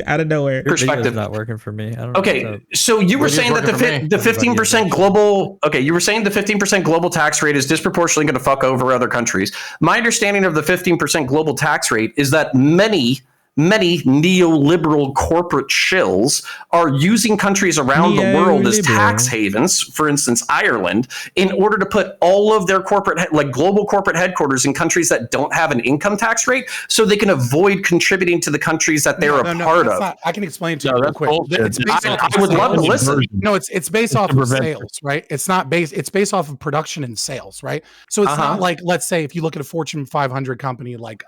out of nowhere. Perspective not working for me. I don't know so you were saying that the 15% global. Okay, you were saying the 15% global tax rate is disproportionately going to fuck over other countries. My understanding of the 15% global tax rate is that many many neoliberal corporate shills are using countries around the world as tax havens, for instance, Ireland, in order to put all of their global corporate headquarters in countries that don't have an income tax rate so they can avoid contributing to the countries that they're a part of. I can explain to you real quick. I would love to listen. No, it's based off of sales, right? It's based off of production and sales, right? So it's not like, let's say if you look at a Fortune 500 company like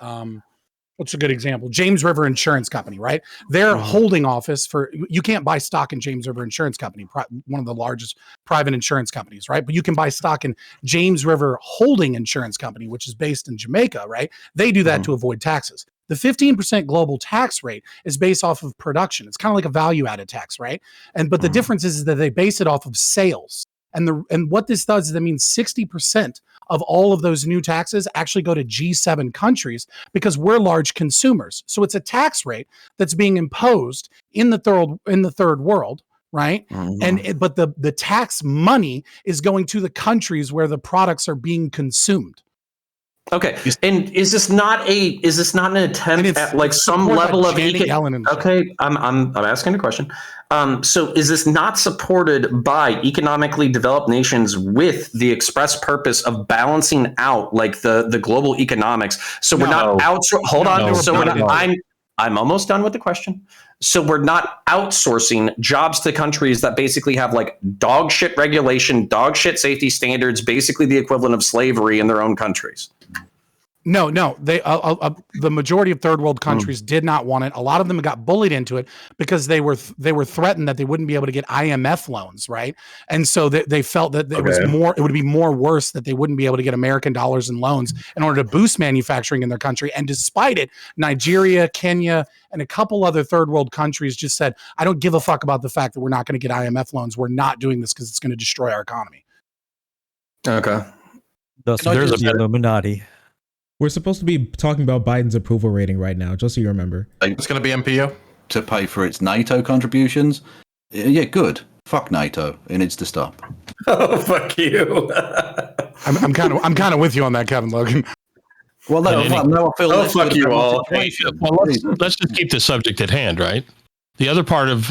what's a good example? James River Insurance Company, right? Their holding office you can't buy stock in James River Insurance Company, one of the largest private insurance companies, right? But you can buy stock in James River Holding Insurance Company, which is based in Jamaica, right? They do that to avoid taxes. The 15% global tax rate is based off of production. It's kind of like a value-added tax, right? But the difference is that they base it off of sales. And what this does is that means 60% of all of those new taxes actually go to G7 countries because we're large consumers. So it's a tax rate that's being imposed in the third world, right? But the tax money is going to the countries where the products are being consumed. Okay, and is this not an attempt at like some level of okay? I'm asking a question. So is this not supported by economically developed nations with the express purpose of balancing out like the global economics? So we're not outsourcing. Hold on. So we're not. I'm almost done with the question. So we're not outsourcing jobs to countries that basically have like dog shit regulation, dog shit safety standards, basically the equivalent of slavery in their own countries. No, they the majority of third world countries did not want it. A lot of them got bullied into it because they were threatened that they wouldn't be able to get IMF loans, right? And so they felt that it would be more worse that they wouldn't be able to get American dollars in loans in order to boost manufacturing in their country. And despite it, Nigeria, Kenya, and a couple other third world countries just said, "I don't give a fuck about the fact that we're not going to get IMF loans. We're not doing this because it's going to destroy our economy." Okay. Thus, there's the Illuminati. We're supposed to be talking about Biden's approval rating right now, just so you remember. It's going to be MPO to pay for its NATO contributions. Yeah, good. Fuck NATO. It needs to stop. Oh, fuck you. I'm kind of with you on that, Kevin Logan. Well, no, I feel fuck you all. Well, let's just keep the subject at hand, right? The other part of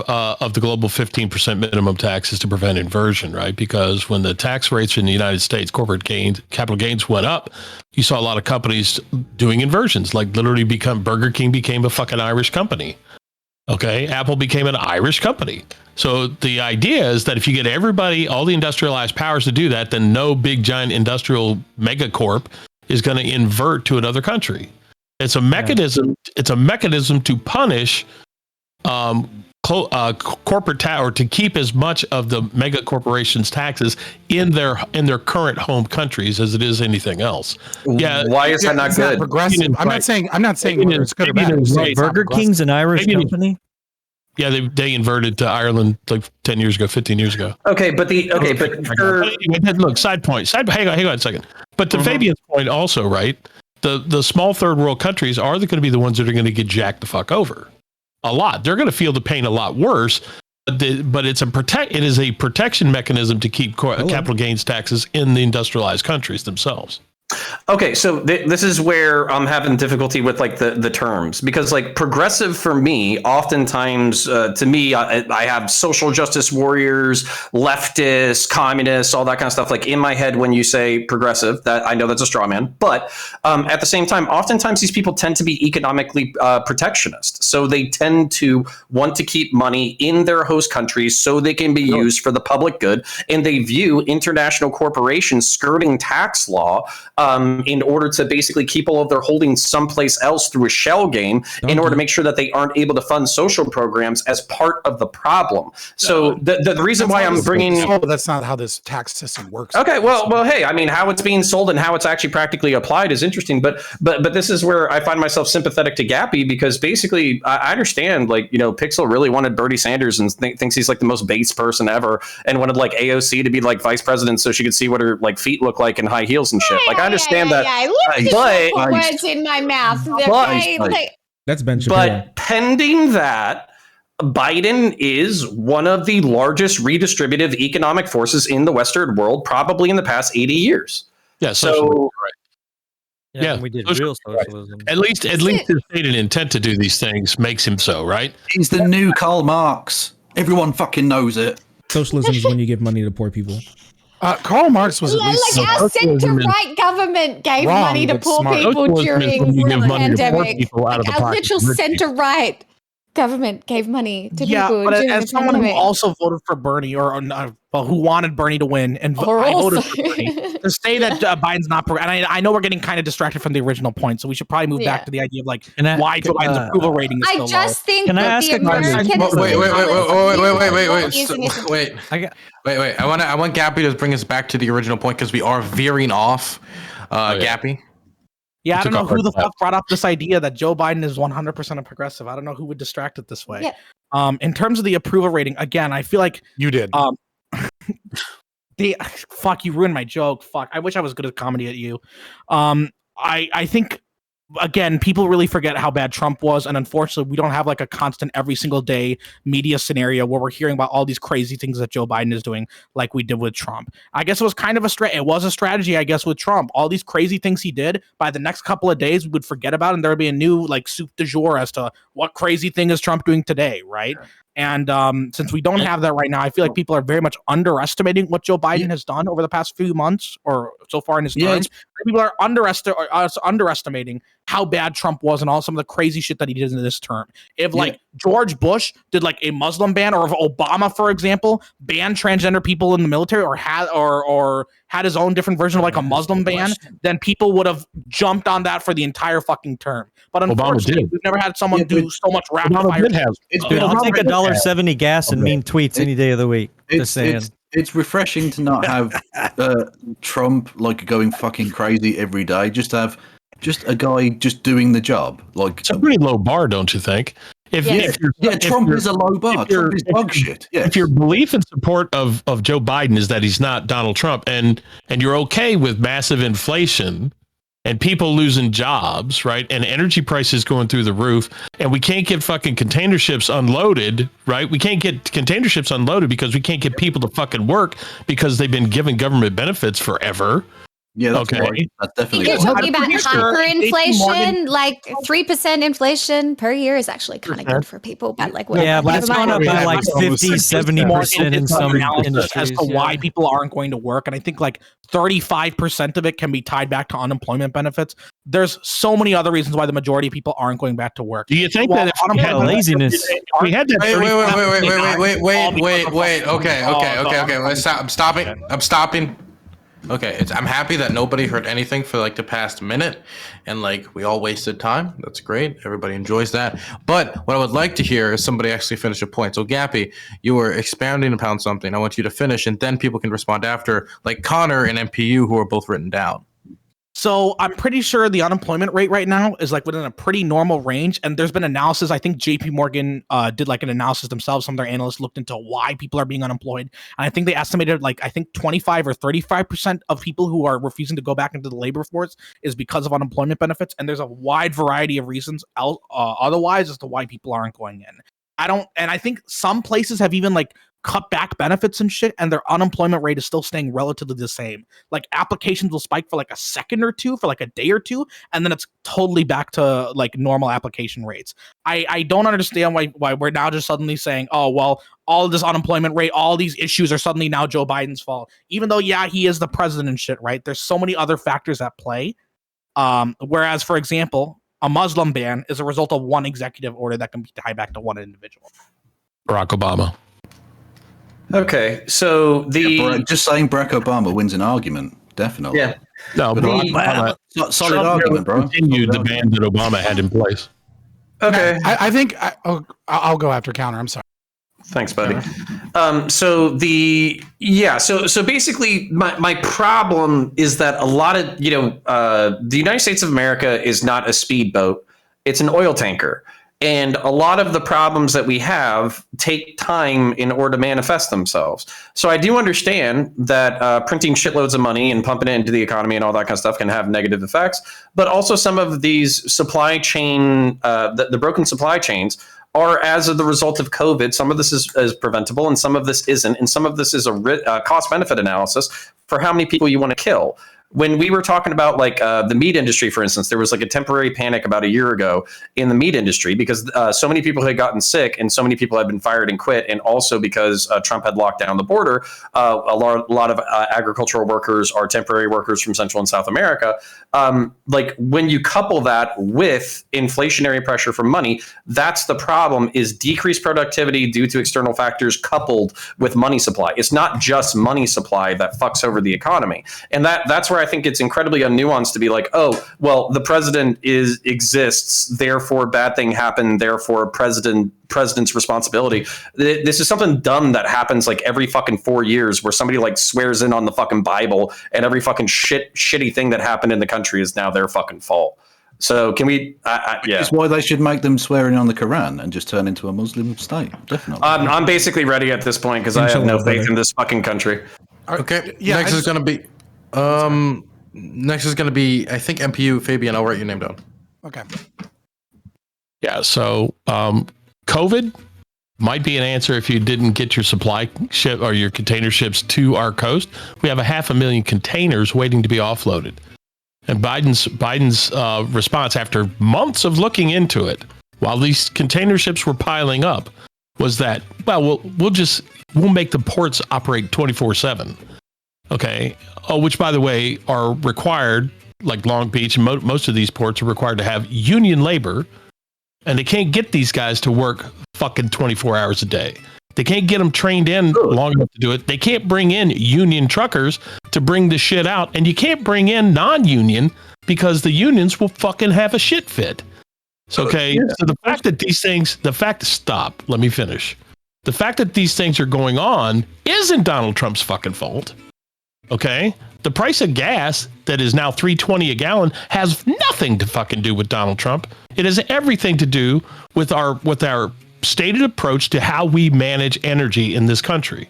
the global 15% minimum tax is to prevent inversion, right? Because when the tax rates in the United States, capital gains went up, you saw a lot of companies doing inversions, like literally Burger King became a fucking Irish company. Okay, Apple became an Irish company. So the idea is that if you get everybody, all the industrialized powers to do that, then no big giant industrial megacorp is going to invert to another country. It's a mechanism. It's a mechanism to punish corporate tax, or to keep as much of the mega corporations' taxes in their current home countries as it is anything else. Yeah, why is that not good? Progressive. I'm not saying it's good or bad. Burger King's an Irish company. Yeah, they inverted to Ireland like 10 years ago, 15 years ago. Okay, but look, side point. Hang on a second. But to Fabian's point also, right? The small third world countries are going to be the ones that are going to get jacked the fuck over. A lot. They're going to feel the pain a lot worse, but it is a protection mechanism to keep capital gains taxes in the industrialized countries themselves. Okay, so this is where I'm having difficulty with like the terms, because like progressive for me, oftentimes to me, I have social justice warriors, leftists, communists, all that kind of stuff. Like in my head, when you say progressive, that I know that's a straw man, but at the same time, oftentimes these people tend to be economically protectionist. So they tend to want to keep money in their host countries so they can be used for the public good. And they view international corporations skirting tax law in order to basically keep all of their holdings someplace else through a shell game in order to make sure that they aren't able to fund social programs as part of the problem. So the reason why I'm bringing... that's not how this tax system works. Okay, well, hey, I mean, how it's being sold and how it's actually practically applied is interesting, but this is where I find myself sympathetic to Gappy, because basically I understand, like, you know, Pixel really wanted Bernie Sanders and thinks he's like the most base person ever, and wanted like AOC to be like vice president so she could see what her like feet look like in high heels and shit. Like, I understand that. Put words in my mouth. That's Ben Shapiro. But pending that, Biden is one of the largest redistributive economic forces in the Western world, probably in the past 80 years. Yeah. So, Yeah, when we did social- real socialism. At least his stated intent to do these things makes him so, right? He's the new Karl Marx. Everyone fucking knows it. Socialism is when you give money to poor people. Karl Marx was at least Like our centre-right government gave wrong, money to but poor smart. people Socialism is during when you give the money to poor pandemic. people out of the Like our pockets literal of rich people. centre-right government gave money to Yeah, people but during as the someone who pandemic. also voted for Bernie, well, who wanted Bernie to win, and Or I voted also- for Bernie, to say that Biden's not, and I know we're getting kind of distracted from the original point, so we should probably move Yeah. back to the idea of like Can I- why Joe Biden's approval rating is I still just think Can I that ask the a question? Americans... Wait. I want Gappy to bring us back to the original point because we are veering off. Gappy. Yeah, I Took don't know a hard who the left. fuck brought up this idea that Joe Biden is 100% a progressive. I don't know who would distract it this way. Yeah. In terms of the approval rating, again, I feel like you did. Fuck, you ruined my joke. Fuck, I wish I was good at comedy at you. I think, again, people really forget how bad Trump was, and unfortunately, we don't have like a constant every single day media scenario where we're hearing about all these crazy things that Joe Biden is doing, like we did with Trump. I guess it was kind of a strategy, I guess, with Trump. All these crazy things he did, by the next couple of days, we would forget about, and there would be a new like soup du jour as to what crazy thing is Trump doing today, right? And since we don't have that right now, I feel like people are very much underestimating what Joe Biden has done over the past few months or so far in his term. People are underestimating how bad Trump was and all some of the crazy shit that he did in this term. If like George Bush did like a Muslim ban, or if Obama, for example, banned transgender people in the military, or had his own different version of like a Muslim ban, then people would have jumped on that for the entire fucking term. But unfortunately, we've never had someone do so much rapid fire. Dude, I'll take $1.70 gas and mean tweets any day of the week. Just saying. It's refreshing to not have Trump like going fucking crazy every day. Just have a guy just doing the job. Like it's a pretty low bar, don't you think? Trump is a low bar. Trump is dog shit. Yes. If your belief and support of Joe Biden is that he's not Donald Trump, and you're okay with massive inflation and people losing jobs, right? And energy prices going through the roof, and we can't get fucking container ships unloaded, right? We can't get container ships unloaded because we can't get people to fucking work because they've been given government benefits forever. Yeah, that's okay. That's definitely. You're talking about hyperinflation, like 3% inflation per year is actually kind of good for people. But like, yeah, but it's gone up by like 50-70% in some industries as to why people aren't going to work, and I think like 35% of it can be tied back to unemployment benefits. There's so many other reasons why the majority of people aren't going back to work. Do you think that if we had laziness, we had that? Wait. Okay. I'm stopping. Okay, I'm happy that nobody heard anything for like the past minute, and like we all wasted time. That's great. Everybody enjoys that. But what I would like to hear is somebody actually finish a point. So Gappy, you were expounding upon something. I want you to finish, and then people can respond after, like Connor and MPU, who are both written down. So I'm pretty sure the unemployment rate right now is like within a pretty normal range. And there's been analysis. I think JP Morgan did like an analysis themselves. Some of their analysts looked into why people are being unemployed. And I think they estimated like, I think 25 or 35% of people who are refusing to go back into the labor force is because of unemployment benefits. And there's a wide variety of reasons otherwise as to why people aren't going in. I think some places have even like cut back benefits and shit, and their unemployment rate is still staying relatively the same. Like applications will spike for like a second or two, for like a day or two, and then it's totally back to like normal application rates. I don't understand why we're now just suddenly saying, oh, well, all of this unemployment rate, all these issues are suddenly now Joe Biden's fault. Even though, yeah, he is the president and shit, right? There's so many other factors at play. Whereas, for example, a Muslim ban is a result of one executive order that can be tied back to one individual. Barack Obama. Okay, so just saying Barack Obama wins an argument, definitely. Yeah. No, solid argument, bro. Continued the ban that Obama had in place. Okay, I think I'll go after Counter. I'm sorry. Thanks, buddy. So basically, my problem is that a lot of the United States of America is not a speedboat; it's an oil tanker. And a lot of the problems that we have take time in order to manifest themselves. So I do understand that printing shitloads of money and pumping it into the economy and all that kind of stuff can have negative effects. But also some of these supply chain, the broken supply chains are as of the result of COVID. Some of this is preventable and some of this isn't. And some of this is a cost-benefit analysis for how many people you want to kill. when we were talking about like the meat industry, for instance, there was like a temporary panic about a year ago in the meat industry because so many people had gotten sick and so many people had been fired and quit. And also because Trump had locked down the border, a lot of agricultural workers are temporary workers from Central and South America. Like when you couple that with inflationary pressure from money, that's the problem, is decreased productivity due to external factors coupled with money supply. It's not just money supply that fucks over the economy. And that's where I think it's incredibly unnuanced to be like, oh, well, the president exists, therefore bad thing happened, therefore president's responsibility. This is something dumb that happens like every fucking 4 years where somebody like swears in on the fucking Bible and every fucking shitty thing that happened in the country is now their fucking fault. So can we? Yeah, it's why they should make them swearing on the Quran and just turn into a Muslim state. Definitely. I'm basically ready at this point because I have no faith in this fucking country. Okay. Next is gonna be, I think MPU Fabian. I'll write your name down. Okay. Yeah. So, COVID might be an answer if you didn't get your supply ship or your container ships to our coast. We have 500,000 containers waiting to be offloaded. And Biden's response after months of looking into it, while these container ships were piling up, was that, well, we'll make the ports operate 24/7. Okay. Oh, which by the way are required, like Long Beach and most of these ports are required to have union labor, and they can't get these guys to work fucking 24 hours a day. They can't get them trained in long enough to do it. They can't bring in union truckers to bring the shit out. And you can't bring in non-union because the unions will fucking have a shit fit. So, okay. So the fact that these things, stop, let me finish. The fact that these things are going on isn't Donald Trump's fucking fault. Okay. The price of gas that is now $3.20 a gallon has nothing to fucking do with Donald Trump. It has everything to do with our stated approach to how we manage energy in this country.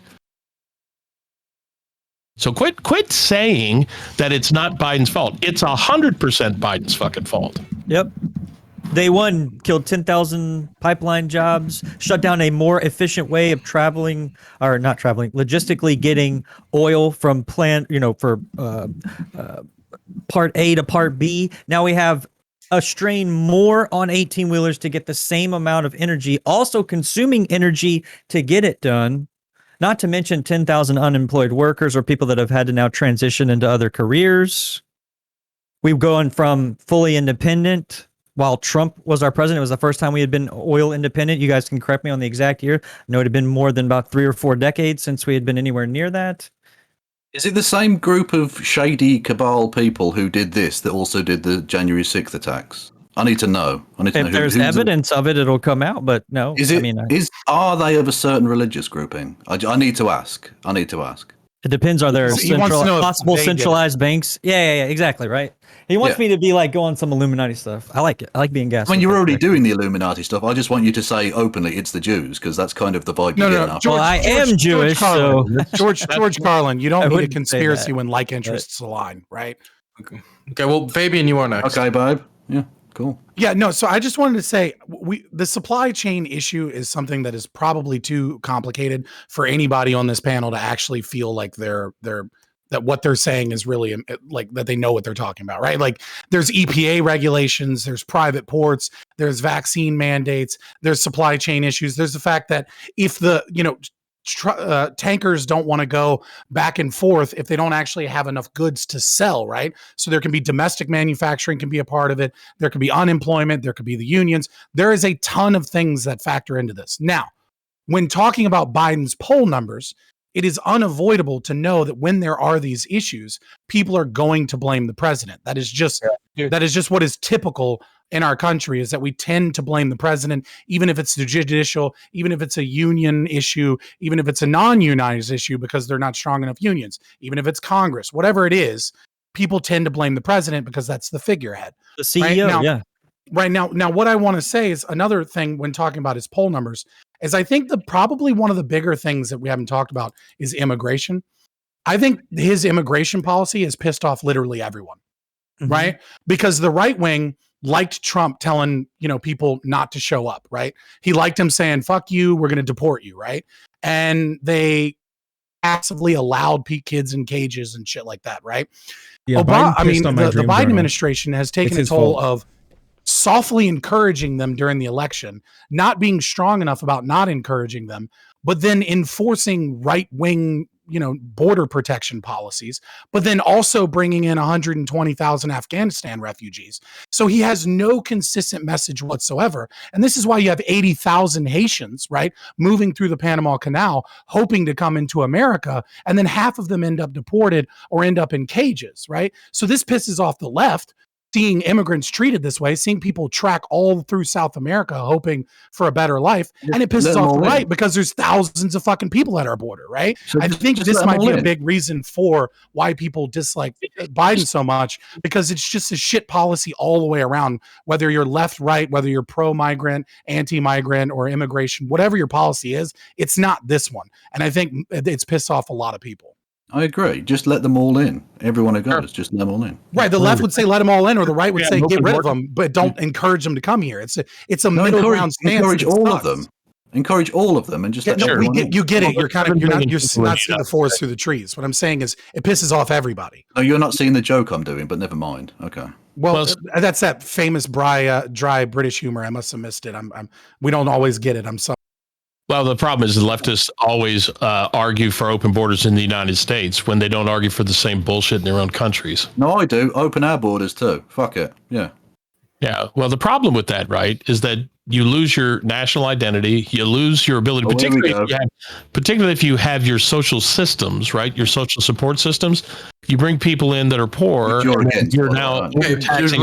So quit saying that it's not Biden's fault. It's 100% Biden's fucking fault. Yep. Day one killed 10,000 pipeline jobs, shut down a more efficient way of logistically getting oil from for part A to part B. Now we have a strain more on 18-wheelers to get the same amount of energy, also consuming energy to get it done, not to mention 10,000 unemployed workers or people that have had to now transition into other careers. We've gone from fully independent. While Trump was our president, it was the first time we had been oil independent. You guys can correct me on the exact year. I know it had been more than about 3 or 4 decades since we had been anywhere near that. Is it the same group of shady cabal people who did this that also did the January 6th attacks? I need to know. If there's evidence of it, it'll come out. But no, are they of a certain religious grouping? I need to ask. It depends. Are there possible centralized banks? Yeah, exactly. Right. He wants me to be like go on some Illuminati stuff. I like it. I like being gassed. When you're already doing the Illuminati stuff, I just want you to say openly it's the Jews because that's kind of the vibe you get. George, I am Jewish. George Carlin, you don't need a conspiracy when like interests align, right? Okay. Well, Fabian, you are next. Okay, babe. Yeah. Cool. Yeah, no. So I just wanted to say the supply chain issue is something that is probably too complicated for anybody on this panel to actually feel like that what they're saying is really like that they know what they're talking about, right? Like there's EPA regulations, there's private ports, there's vaccine mandates, there's supply chain issues. There's the fact that if the, tankers don't want to go back and forth if they don't actually have enough goods to sell, right? So there can be domestic manufacturing can be a part of it. There could be unemployment. There could be the unions. There is a ton of things that factor into this. Now, when talking about Biden's poll numbers, it is unavoidable to know that when there are these issues, people are going to blame the president. That is just what is typical in our country, is that we tend to blame the president, even if it's the judicial, even if it's a union issue, even if it's a non-unionized issue because they're not strong enough unions, even if it's Congress, whatever it is, people tend to blame the president because that's the figurehead. The CEO, Right now, what I want to say is another thing when talking about his poll numbers is I think probably one of the bigger things that we haven't talked about is immigration. I think his immigration policy has pissed off literally everyone, right? Because the right wing liked Trump telling, people not to show up, right? He liked him saying, fuck you, we're going to deport you, right? And they passively allowed kids in cages and shit like that, right? Yeah, Obama, Biden pissed on my the dream Biden journal. administration has taken It's a his toll fault. of softly encouraging them during the election, not being strong enough about not encouraging them, but then enforcing right-wing, border protection policies, but then also bringing in 120,000 Afghanistan refugees. So he has no consistent message whatsoever. And this is why you have 80,000 Haitians, right, moving through the Panama Canal, hoping to come into America. And then half of them end up deported or end up in cages, right? So this pisses off the left, seeing immigrants treated this way, seeing people track all through South America, hoping for a better life. And it pisses off the right because there's thousands of fucking people at our border, right? So I think just this let might them be all a in. big reason for why people dislike Biden so much, because it's just a shit policy all the way around, whether you're left, right, whether you're pro-migrant, anti-migrant, or immigration, whatever your policy is, it's not this one. And I think it's pissed off a lot of people. I agree. Just let them all in. Everyone who goes, just let them all in. Right. The left would say let them all in, or the right would say get rid of them, but don't encourage them to come here. It's a middle ground stance. Encourage all of them. Encourage all of them and just let everyone in. You get it. You're not seeing the forest through the trees. What I'm saying is it pisses off everybody. No, you're not seeing the joke I'm doing, but never mind. Okay. Well, that's that famous dry British humor. I must have missed it. We don't always get it. I'm sorry. Well, the problem is the leftists always argue for open borders in the United States when they don't argue for the same bullshit in their own countries. No, I do. Open our borders too. Fuck it. Yeah. Yeah. Well, the problem with that, right, is that you lose your national identity. You lose your ability, particularly if you have your social systems, right, your social support systems. You bring people in that are poor. You're now overtaxing.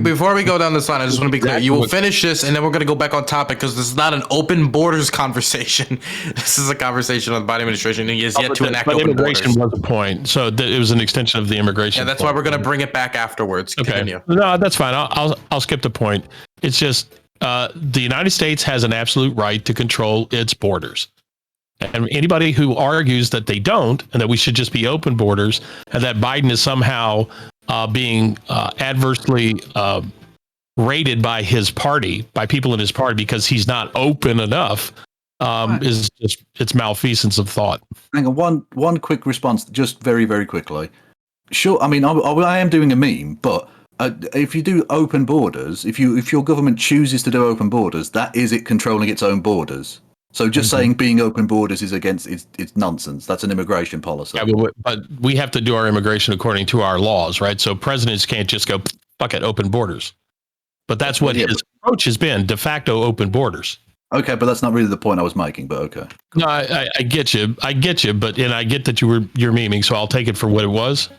Before we go down this line, I just want to be clear. You will finish this, and then we're going to go back on topic because this is not an open borders conversation. This is a conversation on the Biden administration, and he has yet to enact open immigration borders. was a point, so it was an extension of the immigration. Yeah, that's why we're going to bring it back afterwards. Okay. Continue. No, that's fine. I'll skip the point. It's just the United States has an absolute right to control its borders. And anybody who argues that they don't, and that we should just be open borders, and that Biden is somehow being adversely rated by his party, by people in his party, because he's not open enough, is just, it's malfeasance of thought. Hang on, one quick response, just very, very quickly. Sure, I mean, I am doing a meme, but if you do open borders, if your government chooses to do open borders, that is it controlling its own borders. So just saying being open borders is against it's nonsense. That's an immigration policy. Yeah, but we have to do our immigration according to our laws, right? So presidents can't just go, fuck it, open borders. But that's what his approach has been, de facto open borders. Okay, but that's not really the point I was making, but okay. No, I get you, but and I get that you're memeing, so I'll take it for what it was.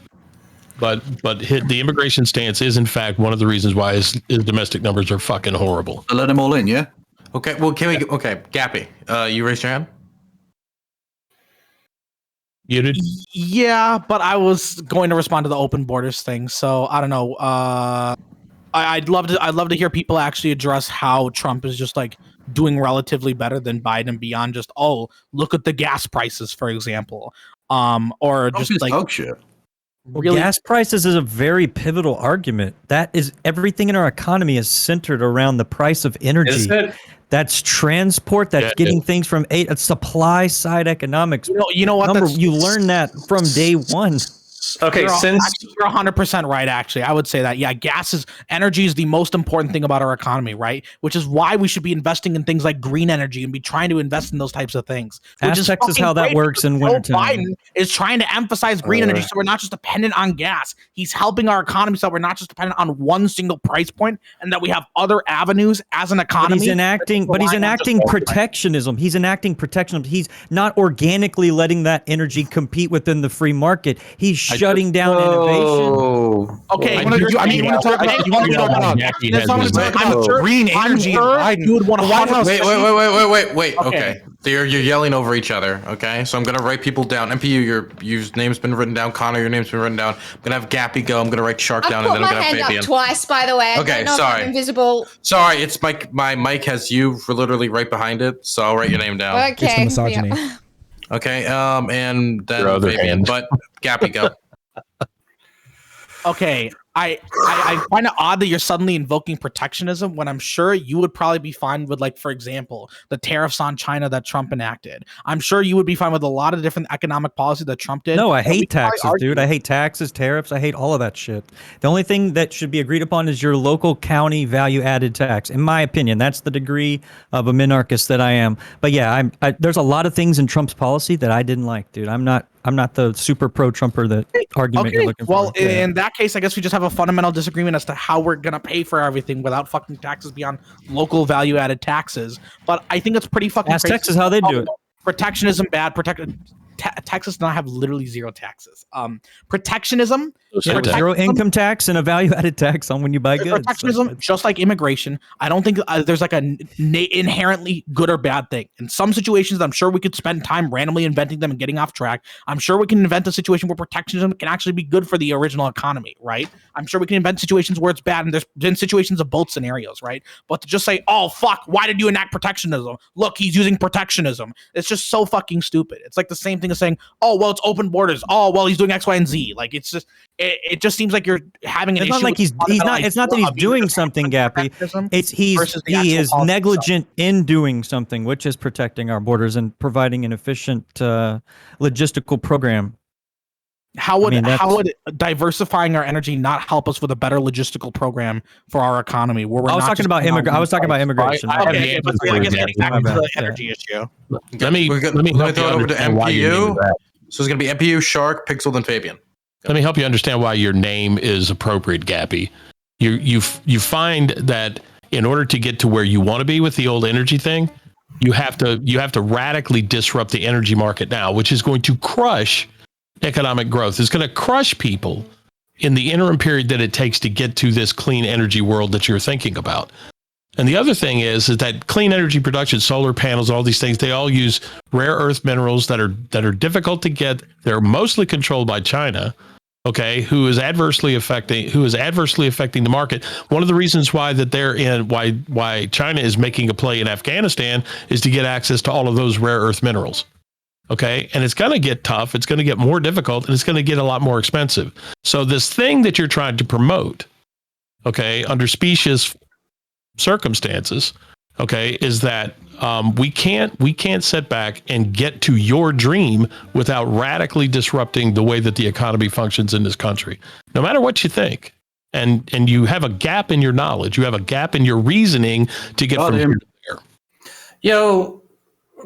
But the immigration stance is in fact one of the reasons why his domestic numbers are fucking horrible. So let them all in, yeah? Okay, well, Gappy, you raised your hand? You did? Yeah, but I was going to respond to the open borders thing, so I don't know. I'd love to hear people actually address how Trump is just like doing relatively better than Biden beyond just, oh, look at the gas prices, for example. Or just like dog shit. Really? Gas prices is a very pivotal argument. That is, everything in our economy is centered around the price of energy. Is it? That's transport. That's getting things from supply side economics. You know what? You learn that from day one. Okay, you're 100% right. Actually, I would say that. Yeah, energy is the most important thing about our economy, right? Which is why we should be investing in things like green energy and be trying to invest in those types of things. Which Ask Texas how that works in wintertime. Biden is trying to emphasize green energy, so we're not just dependent on gas. He's helping our economy, so we're not just dependent on one single price point, and that we have other avenues as an economy. But he's enacting protectionism. He's enacting protectionism. He's not organically letting that energy compete within the free market. He's shutting down innovation. Okay, you want to talk about green energy in Biden? Wait. Okay. You're yelling over each other. Okay, so I'm gonna write people down. MPU, your name's been written down. Connor, your name's been written down. I'm gonna have Gappy go. I'm gonna write Shark down, and then I'm gonna have Fabian. Fabian. Up twice, by the way. Okay, sorry. sorry. Invisible. Sorry, it's my mic has you for literally right behind it, so I'll write your name down. Okay. It's the misogyny. Yeah. Okay, and then Fabian. But Gappy, go. Okay, I find it odd that you're suddenly invoking protectionism when I'm sure you would probably be fine with, like, for example, the tariffs on China that Trump enacted. I'm sure you would be fine with a lot of different economic policy that Trump did. No, I hate taxes, dude. I hate taxes, tariffs. I hate all of that shit. The only thing that should be agreed upon is your local county value-added tax. In my opinion, that's the degree of a minarchist that I am. But yeah, there's a lot of things in Trump's policy that I didn't like, dude. I'm not the super pro-Trumper that argument you're looking for. Well, in that case, I guess we just have a fundamental disagreement as to how we're gonna pay for everything without fucking taxes beyond local value-added taxes. But I think it's pretty fucking Ask crazy. Texas how they do it. Protectionism bad. Texas does not have literally zero taxes. Protectionism, Zero income tax and a value-added tax on when you buy goods. protectionism, just like immigration. I don't think there's like a inherently good or bad thing. In some situations, I'm sure we could spend time randomly inventing them and getting off track. I'm sure we can invent a situation where protectionism can actually be good for the original economy, right? I'm sure we can invent situations where it's bad, and there's been situations of both scenarios, right? But to just say, oh, fuck, why did you enact protectionism? Look, he's using protectionism. It's just so fucking stupid. It's like the same thing as saying, oh, well, it's open borders. Oh, well, he's doing X, Y, and Z. Like, it's just, it just seems like you're having an it's issue. Not like he's not. It's not that he's doing something, Gappy. It's he is negligent in doing something, which is protecting our borders and providing an efficient logistical program. How would diversifying our energy not help us with a better logistical program for our economy? Where we're I was talking about immigration. Okay, but I guess getting back to the energy issue. Let me throw it over to MPU. So it's going to be MPU, Shark, Pixel, and Fabian. Let me help you understand why your name is appropriate, Gappy. You find that in order to get to where you want to be with the old energy thing, you have to radically disrupt the energy market now, which is going to crush economic growth. It's going to crush people in the interim period that it takes to get to this clean energy world that you're thinking about. And the other thing is that clean energy production, solar panels, all these things, they all use rare earth minerals that are difficult to get. They're mostly controlled by China, okay, who is adversely affecting the market. One of the reasons why why China is making a play in Afghanistan is to get access to all of those rare earth minerals. Okay. And it's going to get tough. It's going to get more difficult, and it's going to get a lot more expensive. So this thing that you're trying to promote, okay, under specious circumstances, okay, is that we can't sit back and get to your dream without radically disrupting the way that the economy functions in this country, no matter what you think. And you have a gap in your knowledge. You have a gap in your reasoning to get from here to there. Yo,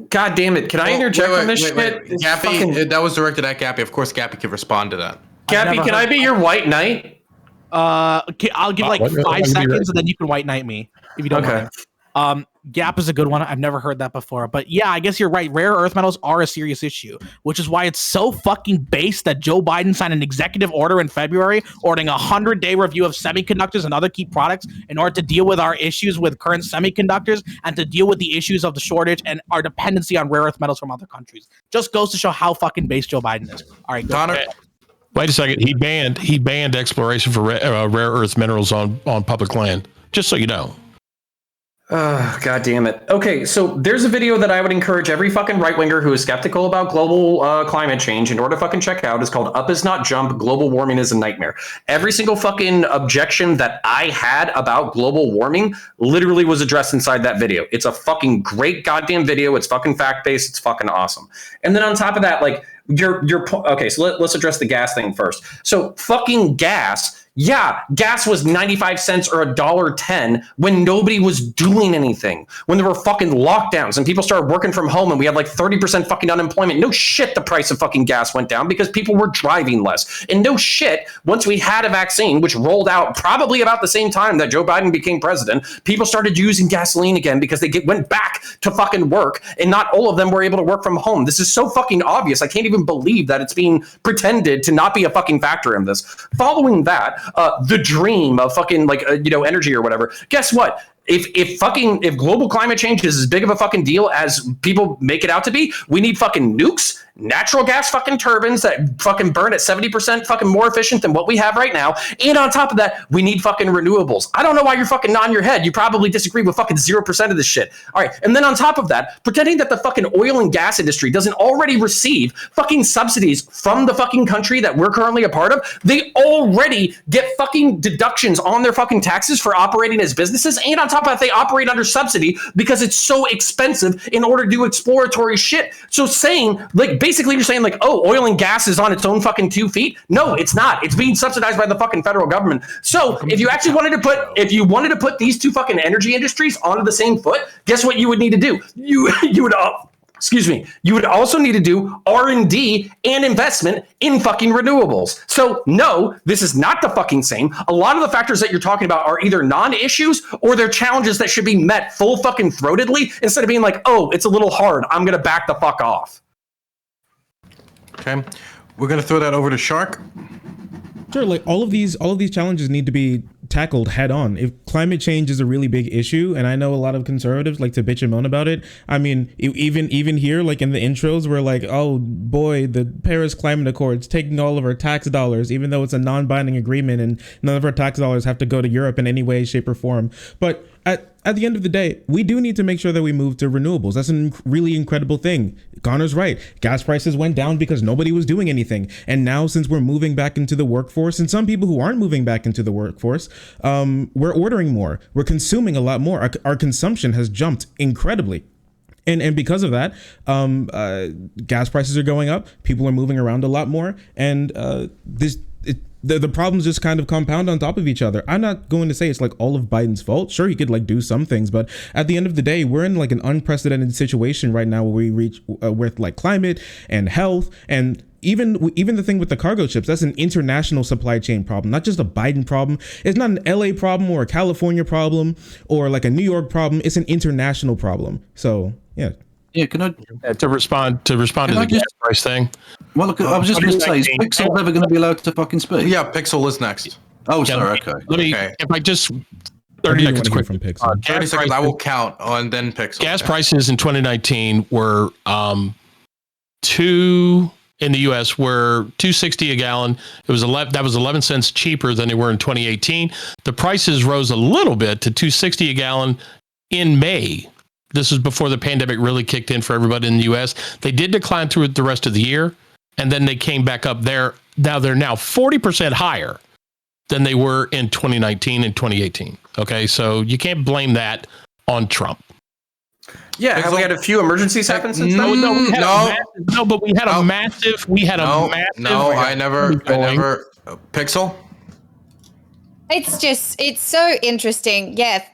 God damn it. Can I interject on this shit? Gappy, that was directed at Gappy. Of course, Gappy can respond to that. Gappy, can I be your white knight? I'll give like 5 seconds and then you can white knight me if you don't mind. Gap is a good one. I've never heard that before, but yeah, I guess you're right. Rare earth metals are a serious issue, which is why it's so fucking base that Joe Biden signed an executive order in February ordering a 100-day review of semiconductors and other key products in order to deal with our issues with current semiconductors and to deal with the issues of the shortage and our dependency on rare earth metals from other countries. Just goes to show how fucking base Joe Biden is. All right, Connor. Wait a second. He banned exploration for rare earth minerals on public land. Just so you know. God damn it. Okay, so there's a video that I would encourage every fucking right-winger who is skeptical about global climate change in order to fucking check out. It's called Up Is Not Jump, Global Warming is a Nightmare. Every single fucking objection that I had about global warming literally was addressed inside that video. It's a fucking great goddamn video. It's fucking fact-based. It's fucking awesome. And then on top of that, like, okay, so let's address the gas thing first. So fucking gas. Yeah, gas was 95 cents or $1.10 when nobody was doing anything, when there were fucking lockdowns and people started working from home and we had like 30% fucking unemployment. No shit, the price of fucking gas went down because people were driving less. And no shit, once we had a vaccine, which rolled out probably about the same time that Joe Biden became president, people started using gasoline again because they went back to fucking work, and not all of them were able to work from home. This is so fucking obvious. I can't even believe that it's being pretended to not be a fucking factor in this. Following that, the dream of fucking energy or whatever. Guess what? if global climate change is as big of a fucking deal as people make it out to be, we need fucking nukes, natural gas fucking turbines that fucking burn at 70% fucking more efficient than what we have right now. And on top of that, we need fucking renewables. I don't know why you're fucking nodding your head. You probably disagree with fucking 0% of this shit. All right. And then on top of that, pretending that the fucking oil and gas industry doesn't already receive fucking subsidies from the fucking country that we're currently a part of. They already get fucking deductions on their fucking taxes for operating as businesses. And on top of that, they operate under subsidy because it's so expensive in order to do exploratory shit. So saying, like, basically you're saying like, oh, oil and gas is on its own fucking 2 feet. No, it's not. It's being subsidized by the fucking federal government. So if you actually wanted to put these two fucking energy industries onto the same foot, guess what you would need to do? You would you would also need to do R&D and investment in fucking renewables. So no, this is not the fucking same. A lot of the factors that you're talking about are either non-issues or they're challenges that should be met full fucking throatedly instead of being like, oh, it's a little hard, I'm gonna back the fuck off. Okay, we're gonna throw that over to Shark. Sure, like all of these challenges need to be tackled head on. If climate change is a really big issue, and I know a lot of conservatives like to bitch and moan about it. I mean, even here, like in the intros, we're like, oh boy, the Paris Climate Accords taking all of our tax dollars, even though it's a non-binding agreement and none of our tax dollars have to go to Europe in any way, shape, or form. But at the end of the day, we do need to make sure that we move to renewables. That's a really incredible thing. Connor's right. Gas prices went down because nobody was doing anything. And now, since we're moving back into the workforce, and some people who aren't moving back into the workforce, we're ordering more. We're consuming a lot more. Our consumption has jumped incredibly. And because of that, gas prices are going up. People are moving around a lot more. And the problems just kind of compound on top of each other. I'm not going to say it's like all of Biden's fault. Sure, he could like do some things, but at the end of the day, we're in like an unprecedented situation right now where we reach with like climate and health and even the thing with the cargo ships. That's an international supply chain problem, not just a Biden problem. It's not an LA problem or a California problem or like a New York problem. It's an international problem. So yeah. Yeah, can I to respond to the gas price thing? Well, look, I was just going to say, is Pixel ever going to be allowed to fucking speak? Yeah, Pixel is next. Oh, sorry. Okay. Let me. Okay. If I just 30 seconds quick from Pixel. 30 seconds. I will count on then Pixel. Gas prices in 2019 were two in the U.S. were $2.60 a gallon. It was 11 cents cheaper than they were in 2018. The prices rose a little bit to $2.60 a gallon in May. This was before the pandemic really kicked in for everybody in the U.S. They did decline through the rest of the year, and then they came back up there. Now they're 40% higher than they were in 2019 and 2018. Okay, so you can't blame that on Trump. Yeah, have we had a few emergencies happen since then? But we had a massive. No, I never. Pixel. It's so interesting. Yeah.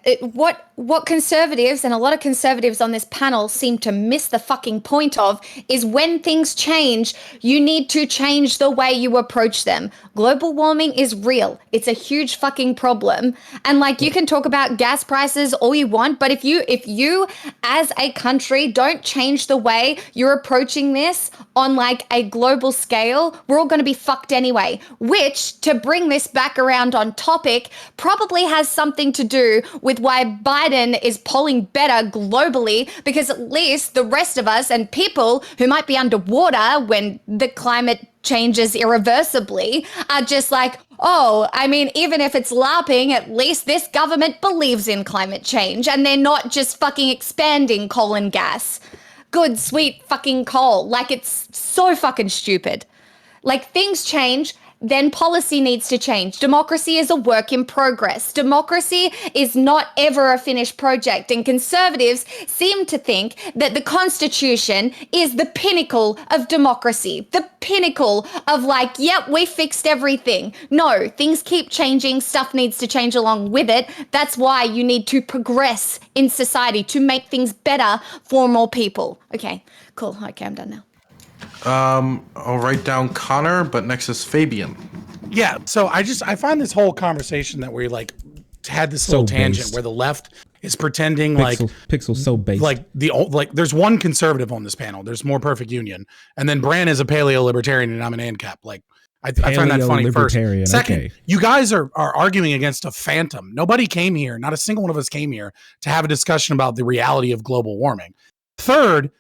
What conservatives and a lot of conservatives on this panel seem to miss the fucking point of is when things change, you need to change the way you approach them. Global warming is real. It's a huge fucking problem. And like you can talk about gas prices all you want, but if you as a country don't change the way you're approaching this on like a global scale, we're all going to be fucked anyway, which to bring this back around on topic probably has something to do with why Biden is polling better globally, because at least the rest of us and people who might be underwater when the climate changes irreversibly are just like, oh, I mean, even if it's LARPing, at least this government believes in climate change and they're not just fucking expanding coal and gas. Good, sweet fucking coal. Like, it's so fucking stupid. Like, things change, then policy needs to change. Democracy is a work in progress. Democracy is not ever a finished project. And conservatives seem to think that the Constitution is the pinnacle of democracy, the pinnacle of like, yep, we fixed everything. No, things keep changing. Stuff needs to change along with it. That's why you need to progress in society to make things better for more people. Okay, cool. Okay, I'm done now. I'll write down Connor, but next is Fabian. Yeah, so I find this whole conversation that we like had this little tangent where the left is pretending Pixel's so based. Like there's one conservative on this panel. There's more perfect union, and then Bran is a paleo libertarian and I'm an ANCAP. Like I find that funny first. Paleo-libertarian, Second, okay. you guys are arguing against a phantom. Nobody came here. Not a single one of us came here to have a discussion about the reality of global warming. Third,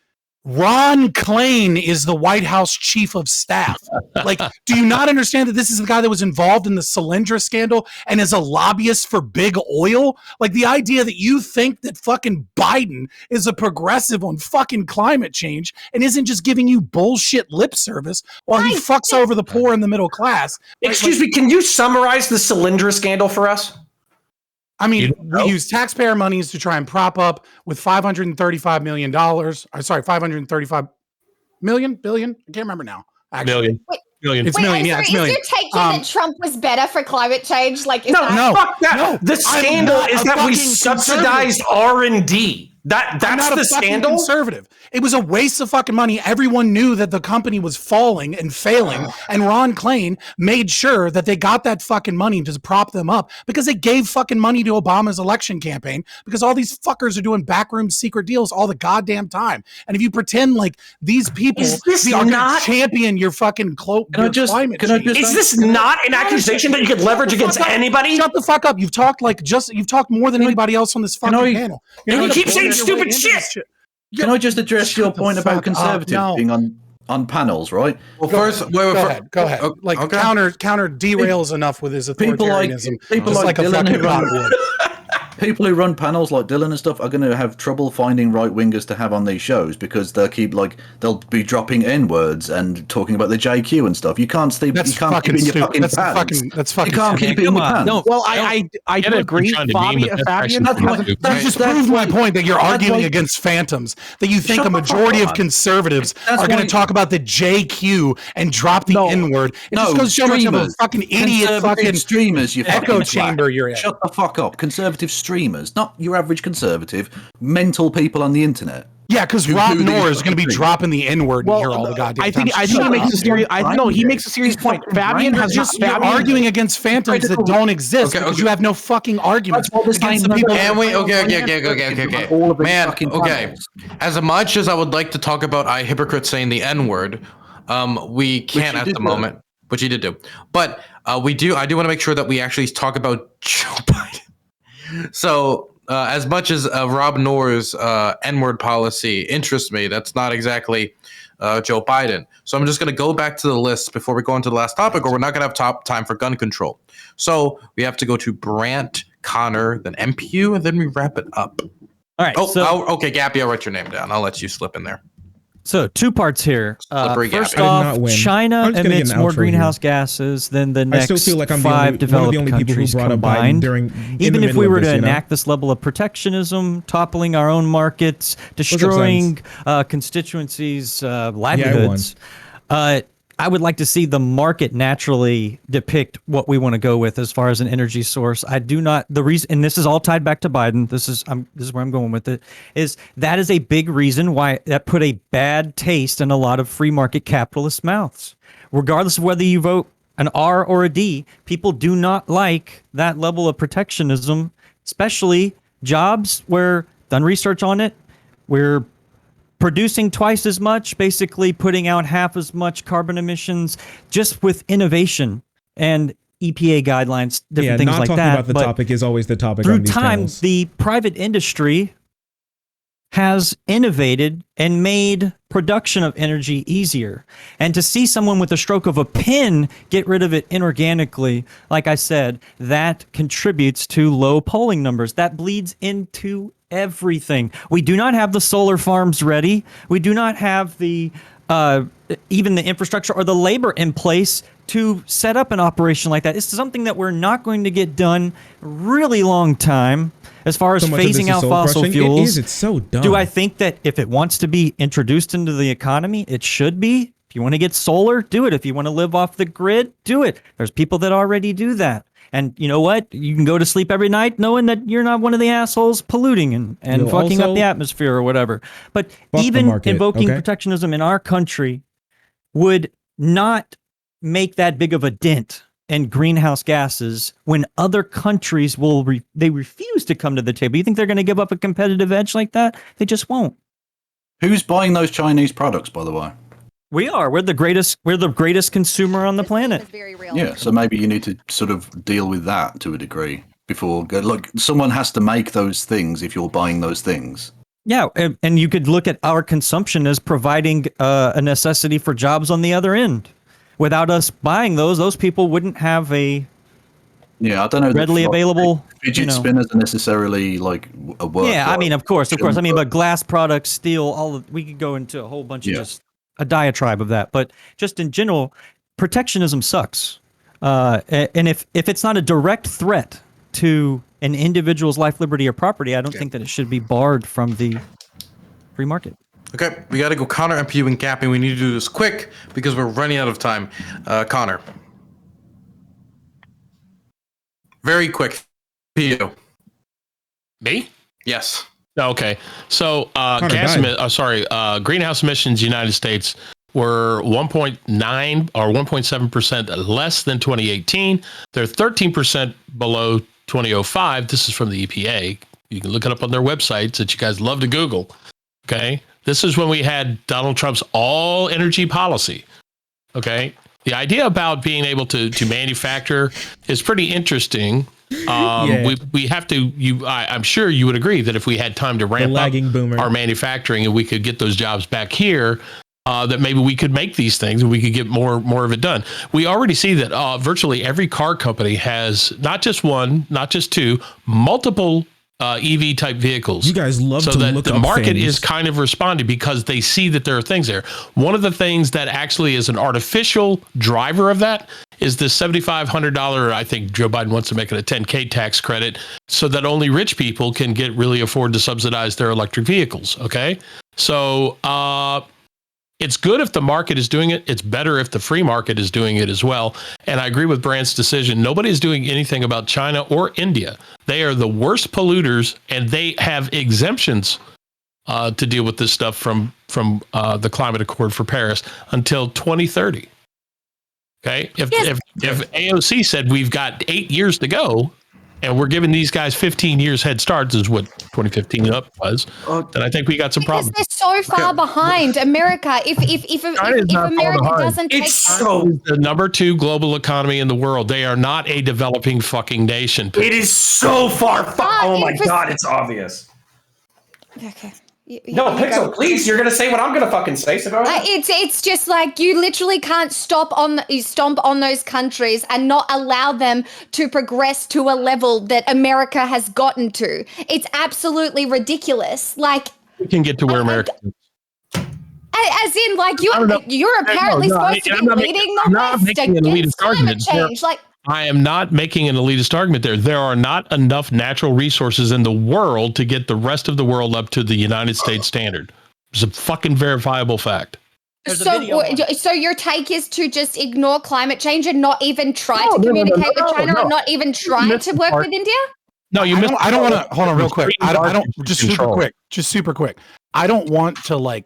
Ron Klain is the White House chief of staff. Like, do you not understand that this is the guy that was involved in the Solyndra scandal and is a lobbyist for big oil? Like, the idea that you think that fucking Biden is a progressive on fucking climate change and isn't just giving you bullshit lip service while he fucks over the poor and the middle class. Excuse me, can you summarize the Solyndra scandal for us? I mean, we use taxpayer monies to try and prop up with $535 million. Sorry, 535 million, billion. I can't remember now. Actually, Million. It's Wait, million. I'm Yeah, sorry, it's million. is your take that Trump was better for climate change? Like, is No, that- fuck that. No, The scandal I'm not is a that we fucking subsidized R&D. I'm That's not the a fucking scandal. conservative. It was a waste of fucking money. Everyone knew that the company was falling and failing, and Ron Klain made sure that they got that fucking money to prop them up because they gave fucking money to Obama's election campaign because all these fuckers are doing backroom secret deals all the goddamn time. And if you pretend like these people Is this are going to not- champion your fucking climate change, Is this not an accusation that you could leverage against anybody? Shut the fuck up. You've talked more than anybody else on this fucking panel. And you not keep gonna saying bullshit your stupid way into shit. this Can I just address your Shut the point about fuck up. conservatives No. being on panels, right? Well, first, Go ahead. Like okay. counter derails enough with his authoritarianism. People just like a Dylan fucking who run- cop would. People who run panels like Dylan and stuff are going to have trouble finding right wingers to have on these shows because they'll be dropping N words and talking about the JQ and stuff. You can't keep That's you can't fucking keep in your stupid. fucking That's pants. fucking You can't keep it in your pants. Well, I Get do it? agree. You're trying to meme, but that's Fabian actually hasn't- stupid. That just proves my point that you're arguing why- against phantoms. That you think Shut a the fuck majority of up. conservatives That's are going why- to talk about the JQ and drop the N word. It just goes to show much of a streamers. fucking idiot Conservative fucking streamers, you echo fucking chamber twat. you're in. Shut the fuck up. Conservative streamers, not your average conservative, mental people on the internet. Yeah, because Who Rob do these Noor is going to be fucking things. dropping the N word here all the goddamn I think time. he Shut makes up. a serious. He makes a serious He's point. fucking Fabian brain has dead. just You're arguing against phantoms that don't exist Okay, because okay. you have no fucking arguments That's what this against ain't the people. no- Can we? All of these Man, fucking okay. panels. As much as I would like to talk about hypocrites saying the N word, we can't you at did the do. moment, which you did do. But I do want to make sure that we actually talk about Joe Biden. So, as much as Rob Noor's N-word policy interests me, that's not exactly Joe Biden. So I'm just going to go back to the list before we go into the last topic, or we're not going to have time for gun control. So we have to go to Brandt, Connor, then MPU, and then we wrap it up. All right. Okay, Gappy, I'll write your name down. I'll let you slip in there. So 2 parts here. Slippery First Gappy. I did off, not win. China I'm just gonna get emits an more outro greenhouse gases than the I next still feel like I'm 5 one of the developed only people who countries brought up Biden combined. during in Even the if middle we of were this, to you know? enact this level of protectionism, toppling our own markets, destroying constituencies' livelihoods, I would like to see the market naturally depict what we want to go with as far as an energy source. I do not the reason, and this is all tied back to Biden. This is where I'm going with it. Is that is a big reason why that put a bad taste in a lot of free market capitalist mouths. Regardless of whether you vote an R or a D, people do not like that level of protectionism, especially jobs where done research on it. We're producing twice as much, basically putting out half as much carbon emissions just with innovation and EPA guidelines, different things not like talking that. about the But topic is always the topic through on these time, panels. the private industry has innovated and made production of energy easier. And to see someone with a stroke of a pen get rid of it inorganically, like I said, that contributes to low polling numbers. That bleeds into everything. We do not have the solar farms ready. We do not have the even the infrastructure or the labor in place to set up an operation like that. It's something that we're not going to get done really long time as far as So much of this phasing is out soul fossil crushing. fuels. It is. It's so dumb. Do I think that if it wants to be introduced into the economy, it should be? If you want to get solar, do it. If you want to live off the grid, do it. There's people that already do that. And you know what? You can go to sleep every night knowing that you're not one of the assholes polluting and You'll fucking up also the atmosphere or whatever. But the even market, invoking okay? protectionism in our country would not make that big of a dent in greenhouse gases when other countries they refuse to come to the table. You think they're going to give up a competitive edge like that? They just won't. Who's buying those Chinese products, by the way? We are. We're the greatest. We're the greatest consumer on the planet. Yeah, so maybe you need to sort of deal with that to a degree before. Look, someone has to make those things if you're buying those things. Yeah, and you could look at our consumption as providing a necessity for jobs on the other end. Without us buying those people wouldn't have a I don't know readily available fidget spinners are necessarily like a work. Yeah, I mean, of course. I mean, but glass products, steel, we could go into a whole bunch of just a diatribe of that. But just in general, protectionism sucks. And if it's not a direct threat to an individual's life, liberty, or property, I don't think that it should be barred from the free market. Okay, we got to go Connor, MPU, and Gappy. We need to do this quick because we're running out of time. Connor. Very quick. MPU. Me? Yes. Okay. So greenhouse emissions United States were 1.9 or 1.7% less than 2018. They're 13% below 2005. This is from the EPA. You can look it up on their websites that you guys love to Google. Okay. This is when we had Donald Trump's all energy policy. Okay. The idea about being able to manufacture is pretty interesting. We have to. I'm sure you would agree that if we had time to ramp up our manufacturing and we could get those jobs back here, that maybe we could make these things and we could get more of it done. We already see that virtually every car company has not just one, not just two, multiple EV type vehicles. You guys love to look up the market things. is kind of responding because they see that there are things there. One of the things that actually is an artificial driver of that is the $7,500. I think Joe Biden wants to make it a 10K tax credit so that only rich people can really afford to subsidize their electric vehicles. Okay, so it's good if the market is doing it. It's better if the free market is doing it as well. And I agree with Brandt's decision. Nobody is doing anything about China or India. They are the worst polluters, and they have exemptions to deal with this stuff from the Climate Accord for Paris until 2030. Okay, if AOC said we've got 8 years to go, and we're giving these guys 15 years head starts, is what 2015 up was, then I think we got some problems. They're so far behind America. If America doesn't take the number 2 global economy in the world. They are not a developing fucking nation. It is so far. Oh my God, it's obvious. Okay. No, Pixel, please. You're gonna say what I'm gonna fucking say. So go ahead. It's just like you literally can't stomp on those countries and not allow them to progress to a level that America has gotten to. It's absolutely ridiculous. Like we can get to where America is. As in, like you're apparently supposed to be leading the West against climate change. Like. I am not making an elitist argument there. There are not enough natural resources in the world to get the rest of the world up to the United States standard. It's a fucking verifiable fact. So your take is to just ignore climate change and not even try to communicate with China or not even try to work with India? No, you missed. I don't want to hold on real quick. I don't just super quick. I don't want to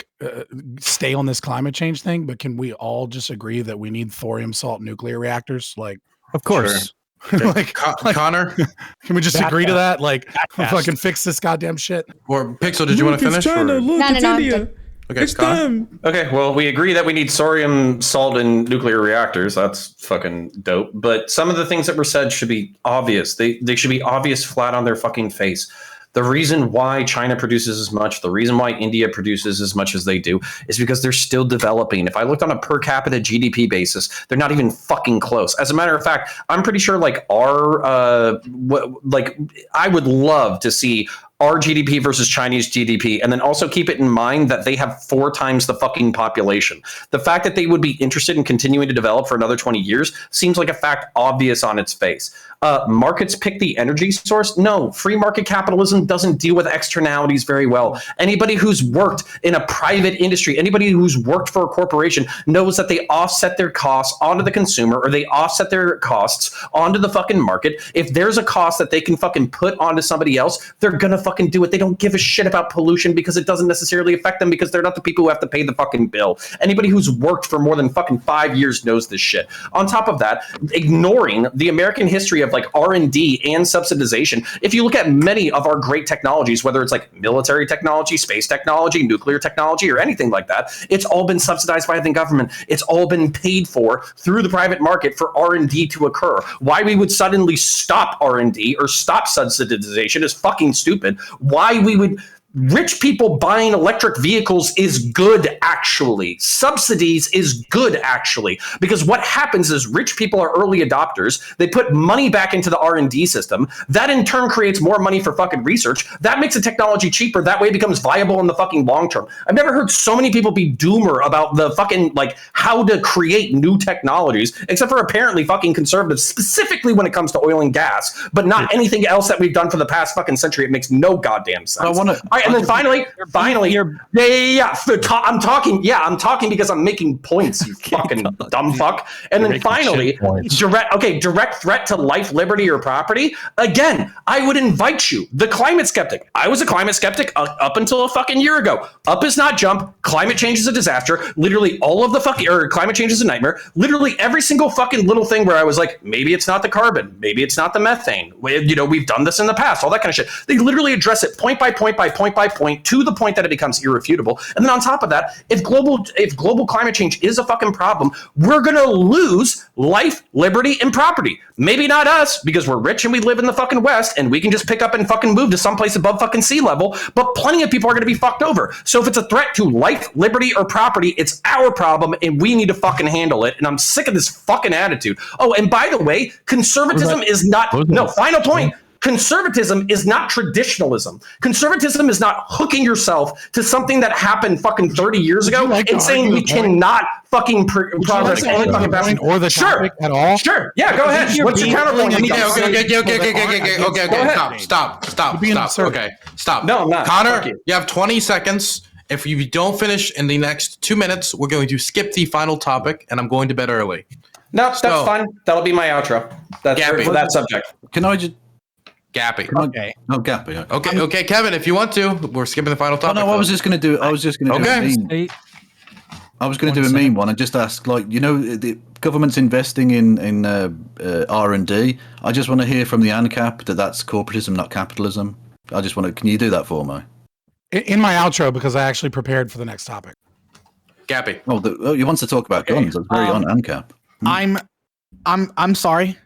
stay on this climate change thing, but can we all just agree that we need thorium salt nuclear reactors? Of course. Sure. Connor, can we just agree to that? Fucking fix this goddamn shit. Or Pixel, did you want to finish? China, look, it's India. Okay, it's them. Okay, well, we agree that we need thorium, salt, and nuclear reactors. That's fucking dope. But some of the things that were said should be obvious. They should be obvious flat on their fucking face. The reason why China produces as much, the reason why India produces as much as they do, is because they're still developing. If I looked on a per capita GDP basis, they're not even fucking close. As a matter of fact, I'm pretty sure I would love to see our GDP versus Chinese GDP, and then also keep it in mind that they have 4 times the fucking population. The fact that they would be interested in continuing to develop for another 20 years seems like a fact obvious on its face. Markets pick the energy source? No, free market capitalism doesn't deal with externalities very well. Anybody who's worked in a private industry, anybody who's worked for a corporation knows that they offset their costs onto the consumer, or they offset their costs onto the fucking market. If there's a cost that they can fucking put onto somebody else, they're gonna fucking do it. They don't give a shit about pollution because it doesn't necessarily affect them because they're not the people who have to pay the fucking bill. Anybody who's worked for more than fucking 5 years knows this shit. On top of that, ignoring the American history of like R&D and subsidization. If you look at many of our great technologies, whether it's like military technology, space technology, nuclear technology, or anything like that, it's all been subsidized by the government. It's all been paid for through the private market for R&D to occur. Why we would suddenly stop R&D or stop subsidization is fucking stupid. Why we would... Rich people buying electric vehicles is good, actually. Subsidies is good, actually, because what happens is rich people are early adopters. They put money back into the R&D system. That in turn creates more money for fucking research. That makes the technology cheaper. That way it becomes viable in the fucking long term. I've never heard so many people be doomer about the fucking, like, how to create new technologies, except for apparently fucking conservatives, specifically when it comes to oil and gas, but not anything else that we've done for the past fucking century. It makes no goddamn sense. I want to... And then finally, yeah. I'm talking because I'm making points, you fucking dumb fuck. And then finally, direct threat to life, liberty, or property. Again, I would invite you, the climate skeptic. I was a climate skeptic up until a fucking year ago. Up is not jump. Climate change is a disaster. Literally all of the fucking, or climate change is a nightmare. Literally every single fucking little thing where I was like, maybe it's not the carbon, maybe it's not the methane. You know, we've done this in the past, all that kind of shit. They literally address it point by point by point by point, to the point that it becomes irrefutable. And then on top of that, if global climate change is a fucking problem, we're gonna lose life, liberty, and property. Maybe not us, because we're rich and we live in the fucking West and we can just pick up and fucking move to someplace above fucking sea level, but plenty of people are gonna be fucked over. So if it's a threat to life, liberty, or property, it's our problem and we need to fucking handle it. And I'm sick of this fucking attitude. Oh, and by the way, conservatism is not, no, final point. Conservatism is not traditionalism. Conservatism is not hooking yourself to something that happened fucking 30 years ago and saying we cannot fucking progress any fucking point or the topic at all. Sure. Yeah, go ahead. What's your counterpoint? Okay, stop. Okay, stop. No, I'm not. Connor, you have 20 seconds. If you don't finish in the next 2 minutes, we're going to skip the final topic, and I'm going to bed early. No, that's fine. That'll be my outro. That's for that subject. Can I just... Gappy. Okay. Oh, Gappy. Okay, Kevin, if you want to, we're skipping the final topic. No, I was just going to do a mean one and just ask, like, you know, the government's investing in R&D. I just want to hear from the ANCAP that that's corporatism, not capitalism. I just want to, can you do that for me? In my outro, because I actually prepared for the next topic. Gappy. Oh, he wants to talk about guns. That's very on ANCAP. I'm sorry.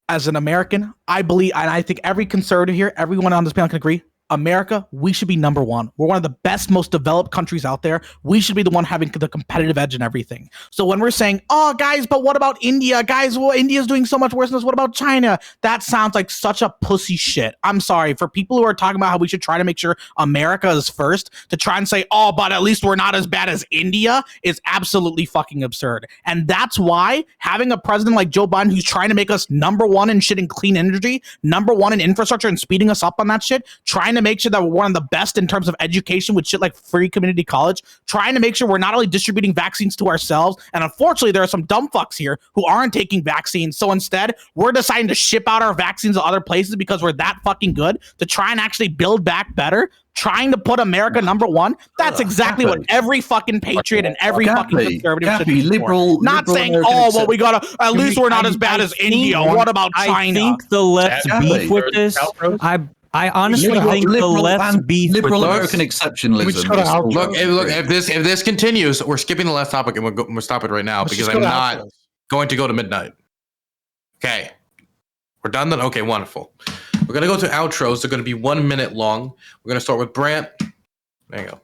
As an American, I believe, and I think every conservative here, everyone on this panel can agree, America, we should be number one. We're one of the best, most developed countries out there. We should be the one having the competitive edge in everything. So when we're saying, oh, guys, but what about India? Guys, well, India's doing so much worse than us. What about China? That sounds like such a pussy shit. I'm sorry. For people who are talking about how we should try to make sure America is first, to try and say, oh, but at least we're not as bad as India is absolutely fucking absurd. And that's why having a president like Joe Biden who's trying to make us number one in shit in clean energy, number one in infrastructure and speeding us up on that shit, trying to make sure that we're one of the best in terms of education with shit like free community college, trying to make sure we're not only distributing vaccines to ourselves, and unfortunately there are some dumb fucks here who aren't taking vaccines, so instead we're deciding to ship out our vaccines to other places because we're that fucking good to try and actually build back better, trying to put America number one. That's exactly what every fucking patriot and every fucking conservative should be liberal. Not saying, oh, well, we gotta, at least we're not as bad as India. What about China? I think the left's beef with this, I honestly think the left's beef with American exceptionalism. Look, if this continues, we're skipping the last topic and we'll stop it right now because I'm not going to go to midnight. Okay. We're done then? Okay, wonderful. We're going to go to outros. They're going to be 1 minute long. We're going to start with Brant. There you go.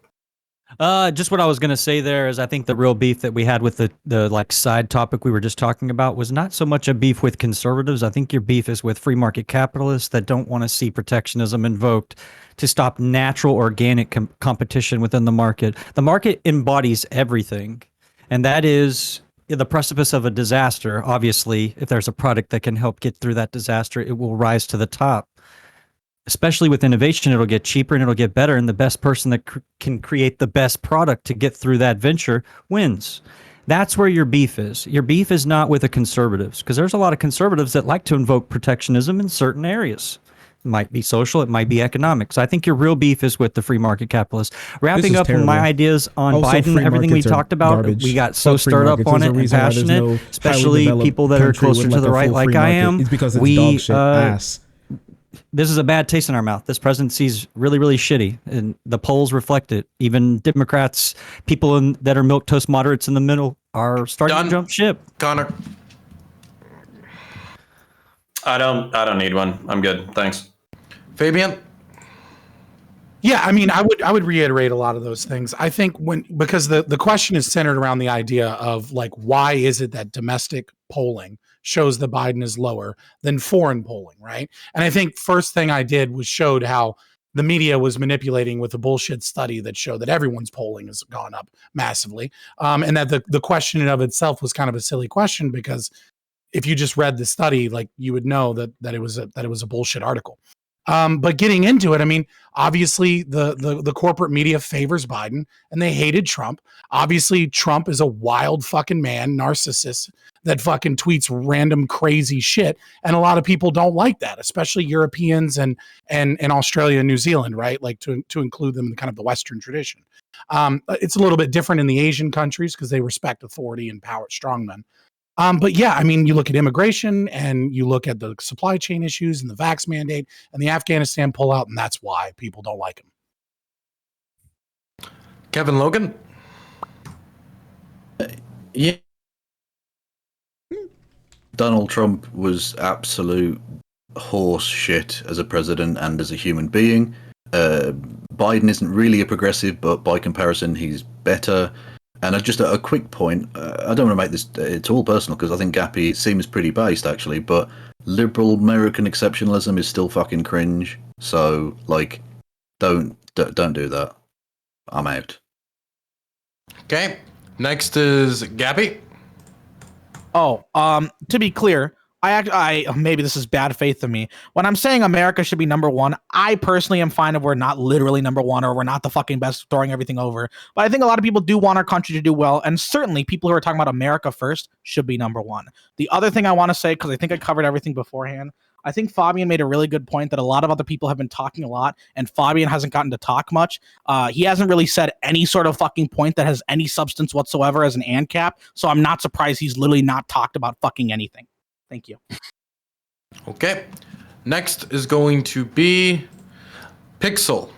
Just what I was going to say there is I think the real beef that we had with the like side topic we were just talking about was not so much a beef with conservatives. I think your beef is with free market capitalists that don't want to see protectionism invoked to stop natural organic competition within the market. The market embodies everything, and that is the precipice of a disaster. Obviously, if there's a product that can help get through that disaster, it will rise to the top. Especially with innovation, it'll get cheaper and it'll get better, and the best person that can create the best product to get through that venture wins. That's where your beef is. Your beef is not with the conservatives, because there's a lot of conservatives that like to invoke protectionism in certain areas. might be social, it might be economic. So I think your real beef is with the free market capitalists. Wrapping is up terrible. my ideas on Also, Biden, free everything we markets are talked about, garbage. we got so Fuck free stirred up markets. on There's it a and reason why there's passionate, no highly especially developed people that are country closer with to the a right full like free I market. am. It's because it's dog shit ass. This is a bad taste in our mouth. This presidency's really, really shitty, and the polls reflect it. Even Democrats, people that are milquetoast moderates in the middle, are starting Done. to jump ship. Connor. I don't need one. I'm good. Thanks. Fabian. Yeah, I mean, I would reiterate a lot of those things. I think because the question is centered around the idea of like, why is it that domestic polling shows that Biden is lower than foreign polling, right? And I think first thing I did was showed how the media was manipulating with a bullshit study that showed that everyone's polling has gone up massively, and that the question in of itself was kind of a silly question, because if you just read the study, like, you would know that it was a bullshit article. But getting into it, I mean, obviously the corporate media favors Biden and they hated Trump. Obviously, Trump is a wild fucking man, narcissist that fucking tweets random crazy shit. And a lot of people don't like that, especially Europeans and Australia and New Zealand, right? Like to include them in kind of the Western tradition. It's a little bit different in the Asian countries because they respect authority and power, strongmen. But yeah, I mean, you look at immigration and you look at the supply chain issues and the vax mandate and the Afghanistan pullout, and that's why people don't like him. Kevin Logan. Yeah. Donald Trump was absolute horse shit as a president and as a human being. Biden isn't really a progressive, but by comparison, he's better. And just a quick point, I don't want to make this at all personal because I think Gappy seems pretty based actually, but liberal American exceptionalism is still fucking cringe. So like, don't do that. I'm out. Okay. Next is Gappy. Oh, to be clear, I maybe this is bad faith of me. When I'm saying America should be number one, I personally am fine if we're not literally number one or we're not the fucking best throwing everything over. But I think a lot of people do want our country to do well, and certainly people who are talking about America first should be number one. The other thing I want to say, because I think I covered everything beforehand, I think Fabian made a really good point that a lot of other people have been talking a lot, and Fabian hasn't gotten to talk much. He hasn't really said any sort of fucking point that has any substance whatsoever as an ANCAP, so I'm not surprised he's literally not talked about fucking anything. Thank you. Okay. Next is going to be Pixel.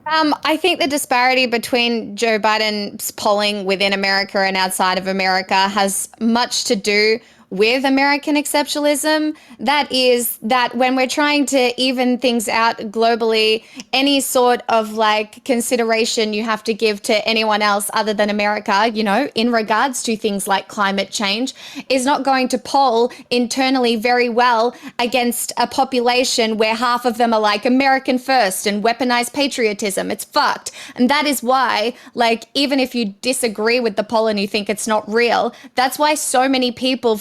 I think the disparity between Joe Biden's polling within America and outside of America has much to do with American exceptionalism. That is that when we're trying to even things out globally, any sort of like consideration you have to give to anyone else other than America, you know, in regards to things like climate change, is not going to poll internally very well against a population where half of them are like American first and weaponized patriotism. It's fucked. And that is why, like, even if you disagree with the poll and you think it's not real, that's why so many people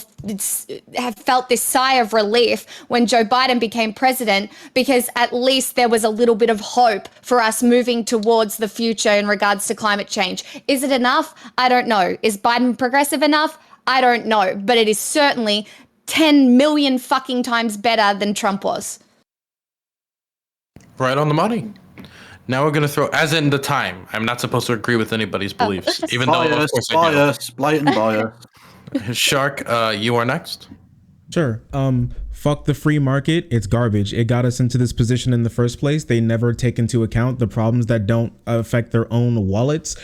have felt this sigh of relief when Joe Biden became president, because at least there was a little bit of hope for us moving towards the future in regards to climate change. Is it enough? I don't know. Is Biden progressive enough? I don't know. But it is certainly 10 million fucking times better than Trump was. Right on the money. Now we're going to throw, as in the time. I'm not supposed to agree with anybody's beliefs, even though, of course, I do. Blatant bias. Shark, you are next. Sure. Fuck the free market. It's garbage. It got us into this position in the first place. They never take into account the problems that don't affect their own wallets.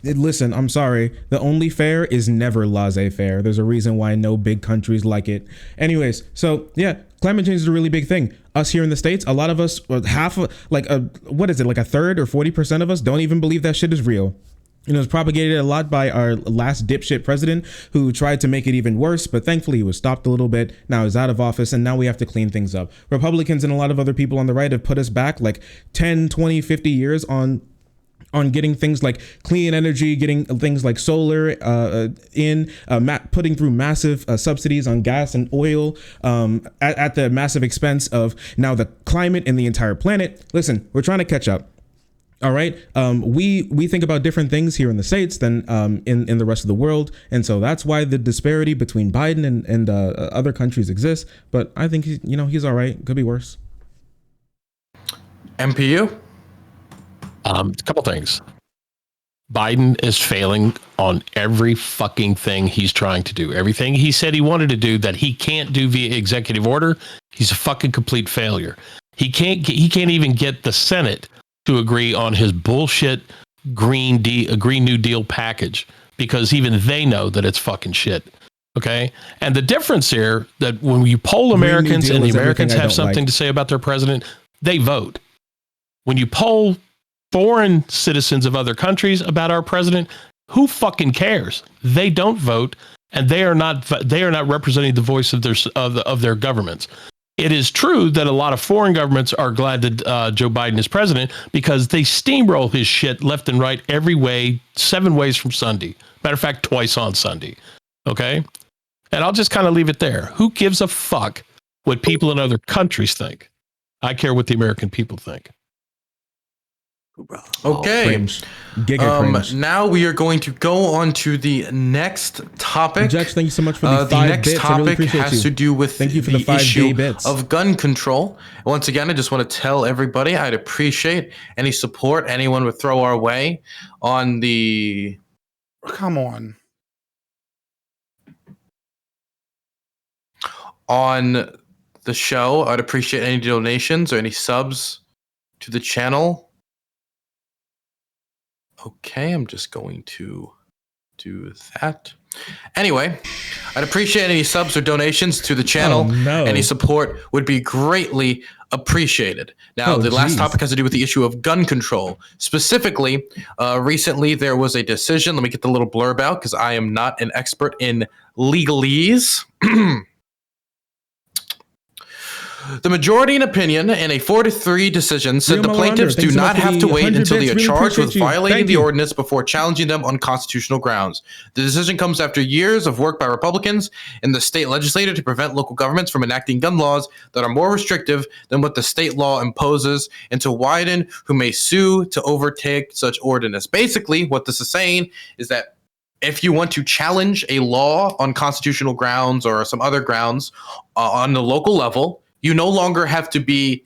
Listen, I'm sorry. The only fair is never laissez-faire. There's a reason why no big countries like it. Anyways, so yeah, climate change is a really big thing. Us here in the States, a lot of us, half of, like, what is it, like a third or 40% of us don't even believe that shit is real. You know, it's propagated a lot by our last dipshit president who tried to make it even worse, but thankfully he was stopped a little bit. Now he's out of office and now we have to clean things up. Republicans and a lot of other people on the right have put us back like 10, 20, 50 years on getting things like clean energy, getting things like solar putting through massive subsidies on gas and oil at the massive expense of now the climate and the entire planet. Listen, we're trying to catch up. All right. We think about different things here in the States than in the rest of the world. And so that's why the disparity between Biden and other countries exists. But I think he's all right. Could be worse. MPU? A couple things. Biden is failing on every fucking thing he's trying to do. Everything he said he wanted to do that he can't do via executive order, he's a fucking complete failure. He can't even get the Senate to agree on his bullshit Green New Deal package because even they know that it's fucking shit. Okay? And the difference here that when you poll Americans and the Americans have something to say about their president, they vote. When you poll foreign citizens of other countries about our president, who fucking cares? They don't vote, and they are not representing the voice of their governments. It is true that a lot of foreign governments are glad that Joe Biden is president because they steamroll his shit left and right every way, 7 ways from Sunday. Matter of fact, twice on Sunday. Okay? And I'll just kind of leave it there. Who gives a fuck what people in other countries think? I care what the American people think. Okay. Cringe. Now we are going to go on to the next topic. Judge, thank you so much for the 5 next bits. topic I really appreciate has you. to do with Thank you for the the 5 issue bits. of gun control. Once again, I just want to tell everybody I'd appreciate any support anyone would throw our way on the... Come on. On the show. I'd appreciate any donations or any subs to the channel. Okay, I'm just going to do that. Anyway, I'd appreciate any subs or donations to the channel. Oh, no. Any support would be greatly appreciated. Now, the last topic has to do with the issue of gun control. Specifically, recently there was a decision. Let me get the little blurb out because I am not an expert in legalese. The majority in opinion in a 4-3 decision said the plaintiffs do not have to wait until they are charged with violating the ordinance before challenging them on constitutional grounds. The decision comes after years of work by Republicans in the state legislature to prevent local governments from enacting gun laws that are more restrictive than what the state law imposes and to widen who may sue to overtake such ordinance. Basically, what this is saying is that if you want to challenge a law on constitutional grounds or some other grounds on the local level, you no longer have to be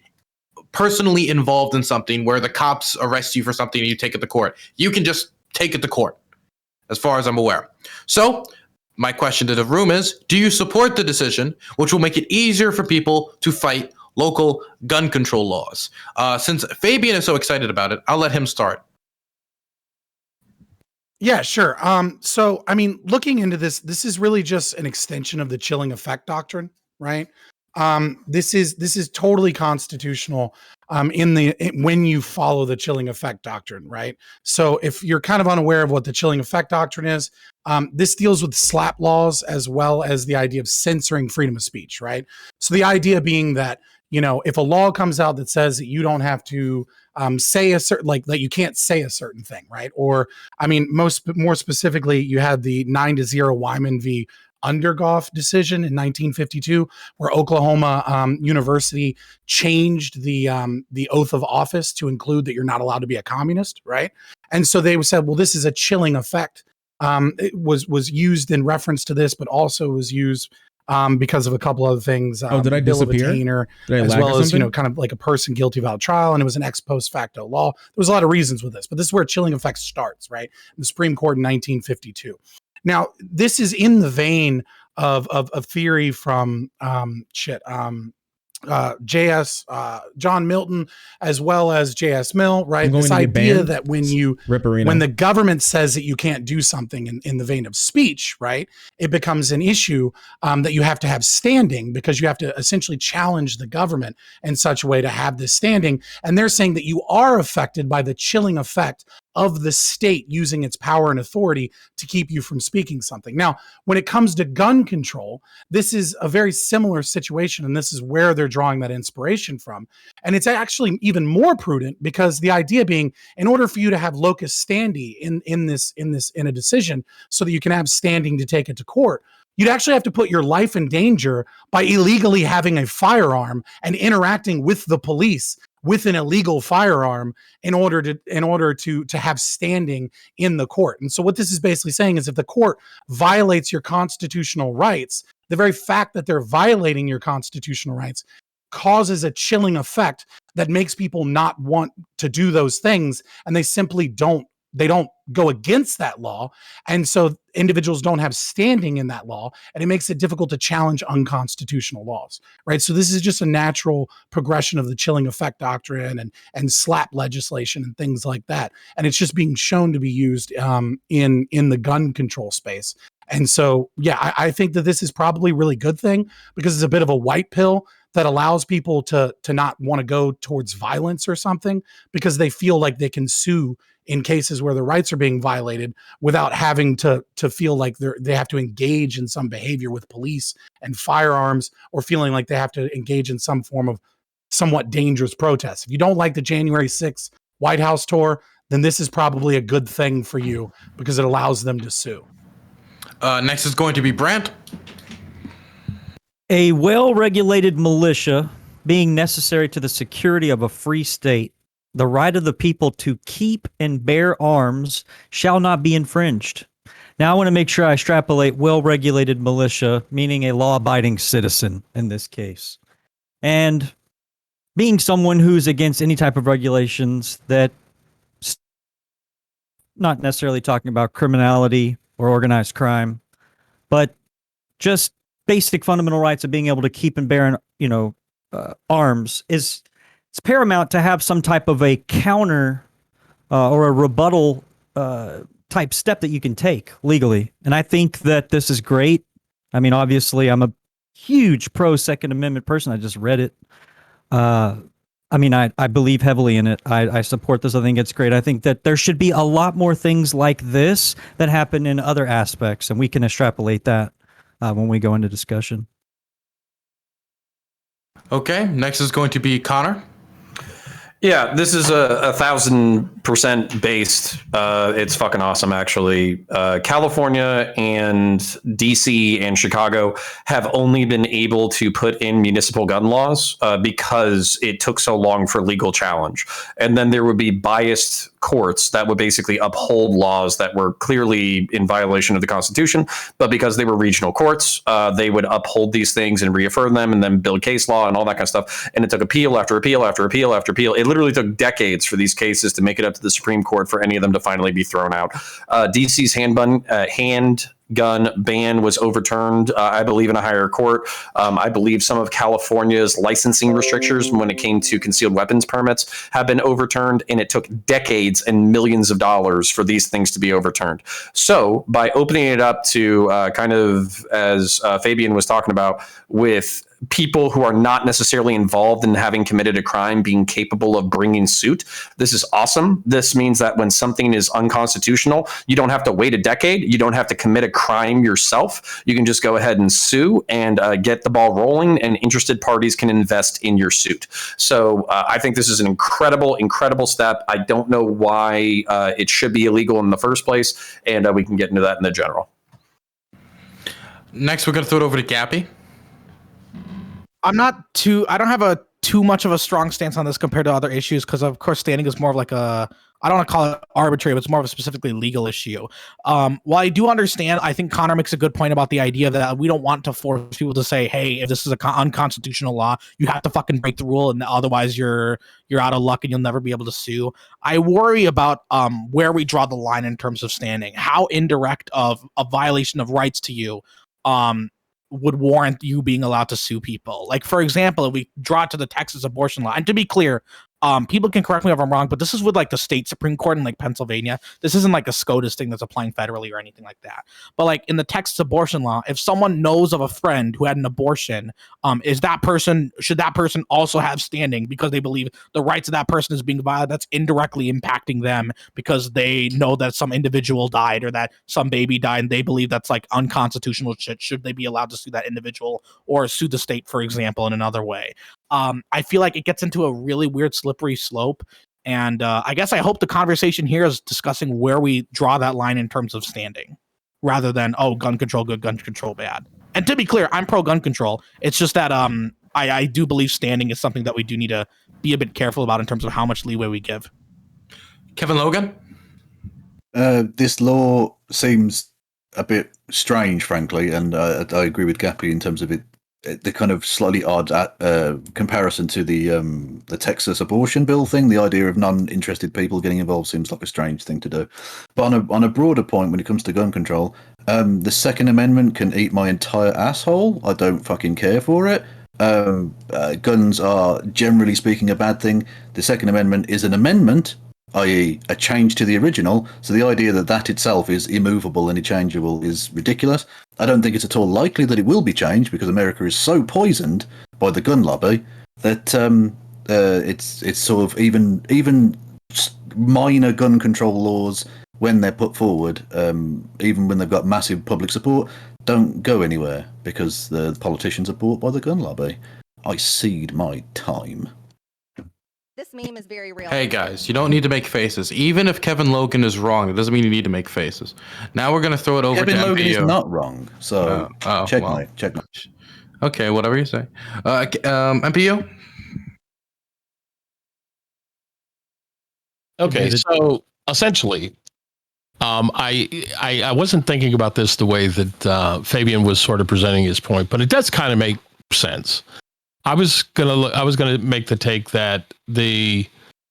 personally involved in something where the cops arrest you for something and you take it to court. You can just take it to court, as far as I'm aware. So my question to the room is, do you support the decision, which will make it easier for people to fight local gun control laws? Since Fabian is so excited about it, I'll let him start. Yeah, sure. So, I mean, looking into this is really just an extension of the chilling effect doctrine, right? This is totally constitutional when you follow the chilling effect doctrine, right? So if you're kind of unaware of what the chilling effect doctrine is, this deals with SLAPP laws as well as the idea of censoring freedom of speech, right? So the idea being that, if a law comes out that says that you don't have to say a certain, like that you can't say a certain thing, right? Or, I mean, more specifically, you had the 9-0 Wyman v. Undergoff decision in 1952, where Oklahoma University changed the oath of office to include that you're not allowed to be a communist, right? And so they said, well, this is a chilling effect. It was used in reference to this, but also was used because of a couple other things. Did I Bill of disappear? Attainder, Did I as lag or well as something? kind of like a person guilty without trial, and it was an ex post facto law. There was a lot of reasons with this, but this is where chilling effect starts, right? The Supreme Court in 1952. Now, this is in the vein of theory from J.S. John Milton, as well as J.S. Mill, right? This idea that when the government says that you can't do something in the vein of speech, right, it becomes an issue that you have to have standing because you have to essentially challenge the government in such a way to have this standing. And they're saying that you are affected by the chilling effect of the state using its power and authority to keep you from speaking something. Now, when it comes to gun control, this is a very similar situation, and this is where they're drawing that inspiration from. And it's actually even more prudent because the idea being, in order for you to have locus standi in a decision, so that you can have standing to take it to court, you'd actually have to put your life in danger by illegally having a firearm and interacting with the police with an illegal firearm in order to have standing in the court. And so what this is basically saying is if the court violates your constitutional rights, the very fact that they're violating your constitutional rights causes a chilling effect that makes people not want to do those things, and they simply don't go against that law, and so individuals don't have standing in that law, and it makes it difficult to challenge unconstitutional laws, right? So this is just a natural progression of the chilling effect doctrine and slap legislation and things like that, and it's just being shown to be used in the gun control space. And so, yeah, I think that this is probably a really good thing because it's a bit of a white pill that allows people to not want to go towards violence or something because they feel like they can sue in cases where their rights are being violated without having to feel like they have to engage in some behavior with police and firearms, or feeling like they have to engage in some form of somewhat dangerous protest. If you don't like the January 6th White House tour, then this is probably a good thing for you because it allows them to sue. Next is going to be Brant. A well-regulated militia being necessary to the security of a free state, the right of the people to keep and bear arms shall not be infringed. Now, I want to make sure I extrapolate well-regulated militia, meaning a law-abiding citizen in this case. And being someone who's against any type of regulations that, not necessarily talking about criminality or organized crime, but just basic fundamental rights of being able to keep and bear, arms it's paramount to have some type of a counter or a rebuttal type step that you can take legally. And I think that this is great. I mean, obviously, I'm a huge pro Second Amendment person. I just read it. I believe heavily in it. I support this. I think it's great. I think that there should be a lot more things like this that happen in other aspects, and we can extrapolate that when we go into discussion. Okay, next is going to be Connor. Yeah, this is a 1,000% based. It's fucking awesome, actually. California and DC and Chicago have only been able to put in municipal gun laws because it took so long for legal challenge. And then there would be biased courts that would basically uphold laws that were clearly in violation of the Constitution. But because they were regional courts, they would uphold these things and reaffirm them and then build case law and all that kind of stuff. And it took appeal after appeal after appeal after appeal. It literally took decades for these cases to make it up to the Supreme Court for any of them to finally be thrown out. DC's handgun ban was overturned, I believe, in a higher court. I believe some of California's licensing restrictions when it came to concealed weapons permits have been overturned, and it took decades and millions of dollars for these things to be overturned. So by opening it up to kind of, as Fabian was talking about, with people who are not necessarily involved in having committed a crime being capable of bringing suit. This is awesome. This means that when something is unconstitutional, you don't have to wait a decade. You don't have to commit a crime yourself. You can just go ahead and sue and get the ball rolling, and interested parties can invest in your suit. So I think this is an incredible, incredible step. I don't know why it should be illegal in the first place, and we can get into that in the general. Next, we're going to throw it over to Gappy. I don't have too much of a strong stance on this compared to other issues because, of course, standing is more of like I don't want to call it arbitrary, but it's more of a specifically legal issue. While I do understand, I think Connor makes a good point about the idea that we don't want to force people to say, hey, if this is an unconstitutional law, you have to fucking break the rule, and otherwise you're out of luck and you'll never be able to sue. I worry about where we draw the line in terms of standing, how indirect of a violation of rights to you would warrant you being allowed to sue people. Like, for example, if we draw it to the Texas abortion law, and to be clear, people can correct me if I'm wrong, but this is with like the state Supreme Court in like Pennsylvania. This isn't like a SCOTUS thing that's applying federally or anything like that. But like in the Texas abortion law, if someone knows of a friend who had an abortion, should that person also have standing because they believe the rights of that person is being violated? That's indirectly impacting them because they know that some individual died or that some baby died, and they believe that's like unconstitutional shit. Should they be allowed to sue that individual or sue the state, for example, in another way? I feel like it gets into a really weird slippery slope. And I guess I hope the conversation here is discussing where we draw that line in terms of standing rather than, oh, gun control good, gun control bad. And to be clear, I'm pro gun control. It's just that I do believe standing is something that we do need to be a bit careful about in terms of how much leeway we give. Kevin Logan? This law seems a bit strange, frankly, and I agree with Gappy in terms of the kind of slightly odd comparison to the Texas abortion bill thing. The idea of non-interested people getting involved seems like a strange thing to do. But on a broader point, when it comes to gun control, the Second Amendment can eat my entire asshole. I don't fucking care for it. Guns are, generally speaking, a bad thing. The Second Amendment is an amendment, i.e. a change to the original, so the idea that itself is immovable and interchangeable is ridiculous. I don't think it's at all likely that it will be changed, because America is so poisoned by the gun lobby that it's sort of even minor gun control laws, when they're put forward, even when they've got massive public support, don't go anywhere because the politicians are bought by the gun lobby. I cede my time. This meme is very real. Hey guys, you don't need to make faces. Even if Kevin Logan is wrong, it doesn't mean you need to make faces. Now we're going to throw it over Kevin to Logan MPO. is not wrong, so checkmate. Okay, whatever you say. MPO? Okay, so essentially, I wasn't thinking about this the way that Fabian was sort of presenting his point, but it does kind of make sense. I was gonna make the take that the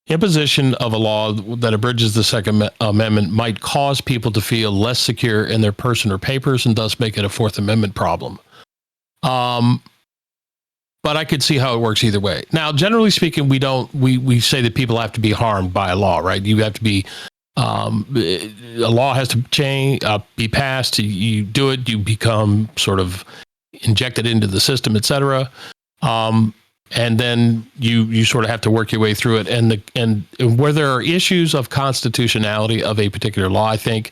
imposition of a law that abridges the Second Amendment might cause people to feel less secure in their person or papers, and thus make it a Fourth Amendment problem. But I could see how it works either way. Now, generally speaking, we say that people have to be harmed by a law, right? You have to be a law has to be passed. You do it, you become sort of injected into the system, etc. And then you sort of have to work your way through it. And where there are issues of constitutionality of a particular law, I think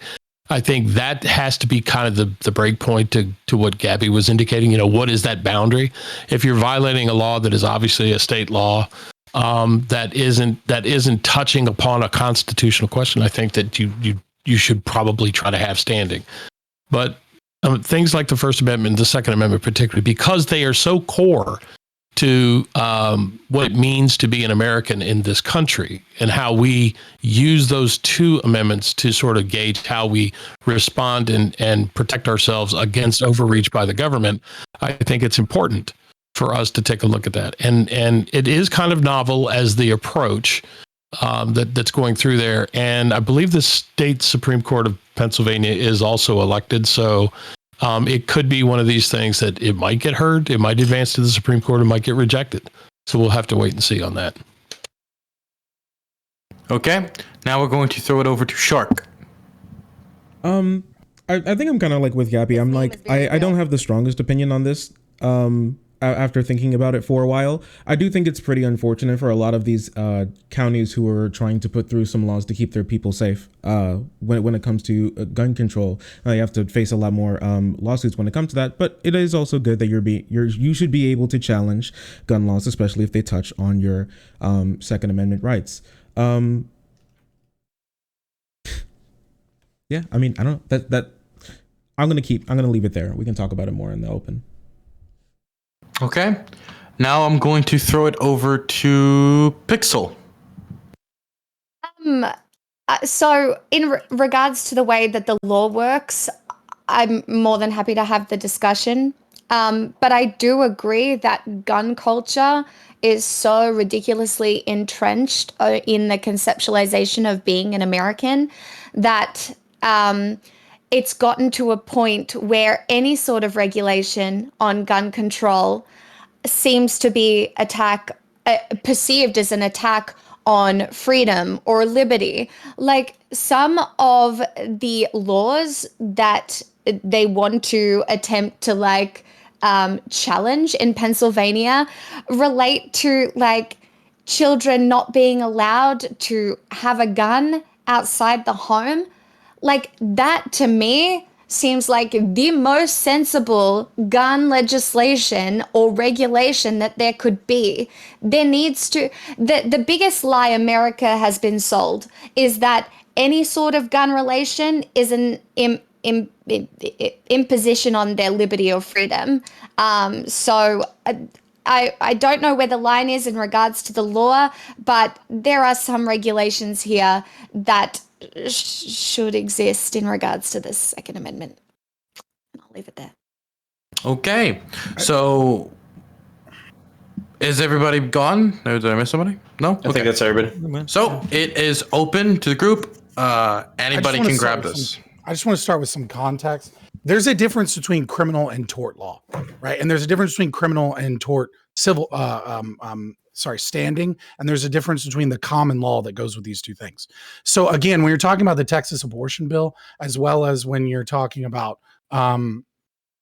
that has to be kind of the break point to what Gabby was indicating. What is that boundary? If you're violating a law that is obviously a state law, that isn't touching upon a constitutional question, I think that you should probably try to have standing. But things like the First Amendment, the Second Amendment particularly, because they are so core to what it means to be an American in this country, and how we use those two amendments to sort of gauge how we respond and protect ourselves against overreach by the government, I think it's important for us to take a look at that. And it is kind of novel as the approach that's going through there. And I believe the state Supreme Court of Pennsylvania is also elected. So it could be one of these things that it might get heard, it might advance to the Supreme Court, it might get rejected. So we'll have to wait and see on that. Okay, now we're going to throw it over to Shark. I think I'm kind of like with Gappy. I'm like, I don't have the strongest opinion on this. After thinking about it for a while, I do think it's pretty unfortunate for a lot of these counties who are trying to put through some laws to keep their people safe. When it comes to gun control, you have to face a lot more lawsuits when it comes to that. But it is also good that you should be able to challenge gun laws, especially if they touch on your Second Amendment rights. Yeah, I mean, I don't that I'm gonna leave it there. We can talk about it more in the open. Okay, now I'm going to throw it over to Pixel. So in regards to the way that the law works, I'm more than happy to have the discussion. But I do agree that gun culture is so ridiculously entrenched in the conceptualization of being an American that it's gotten to a point where any sort of regulation on gun control seems to be perceived as an attack on freedom or liberty. Like some of the laws that they want to attempt to challenge in Pennsylvania relate to children not being allowed to have a gun outside the home. Like that to me seems like the most sensible gun legislation or regulation that there could be. There needs to, the biggest lie America has been sold is that any sort of gun relation is an imposition on their liberty or freedom. So I don't know where the line is in regards to the law, but there are some regulations here that should exist in regards to the Second Amendment. And I'll leave it there. Okay, so is everybody gone? Or did I miss somebody? No? I think that's everybody. So it is open to the group. Anybody can grab this. I just want to start with some context. There's a difference between criminal and tort law, right? And there's a difference between criminal and tort civil, standing. And there's a difference between the common law that goes with these two things. So again, when you're talking about the Texas abortion bill, as well as when you're talking about,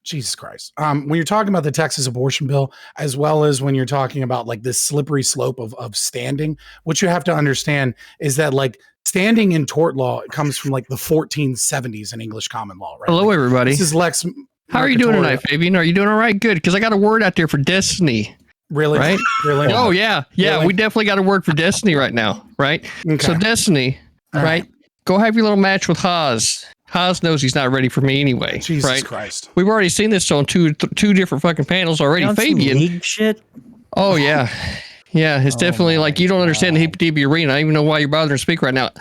Jesus Christ. When you're talking about the Texas abortion bill, as well as when you're talking about like this slippery slope of standing, what you have to understand is that like standing in tort law comes from like the 1470s in English common law, right? Hello, Like, everybody. this is Lex. How are you doing tonight, Fabian? Are you doing all right? Good, because I got a word out there for Destiny. Really? Right? Really? Oh, yeah. Yeah, Really? we definitely got a word for Destiny right now, right? Okay. So, Destiny, All right? Go have your little match with Haas. Haas knows he's not ready for me anyway. Jesus right? Christ. We've already seen this on two different fucking panels already. On some Fabian. league shit. Oh, yeah. Yeah, it's definitely like you don't understand the HPDB arena. I don't even know why you're bothering to speak right now.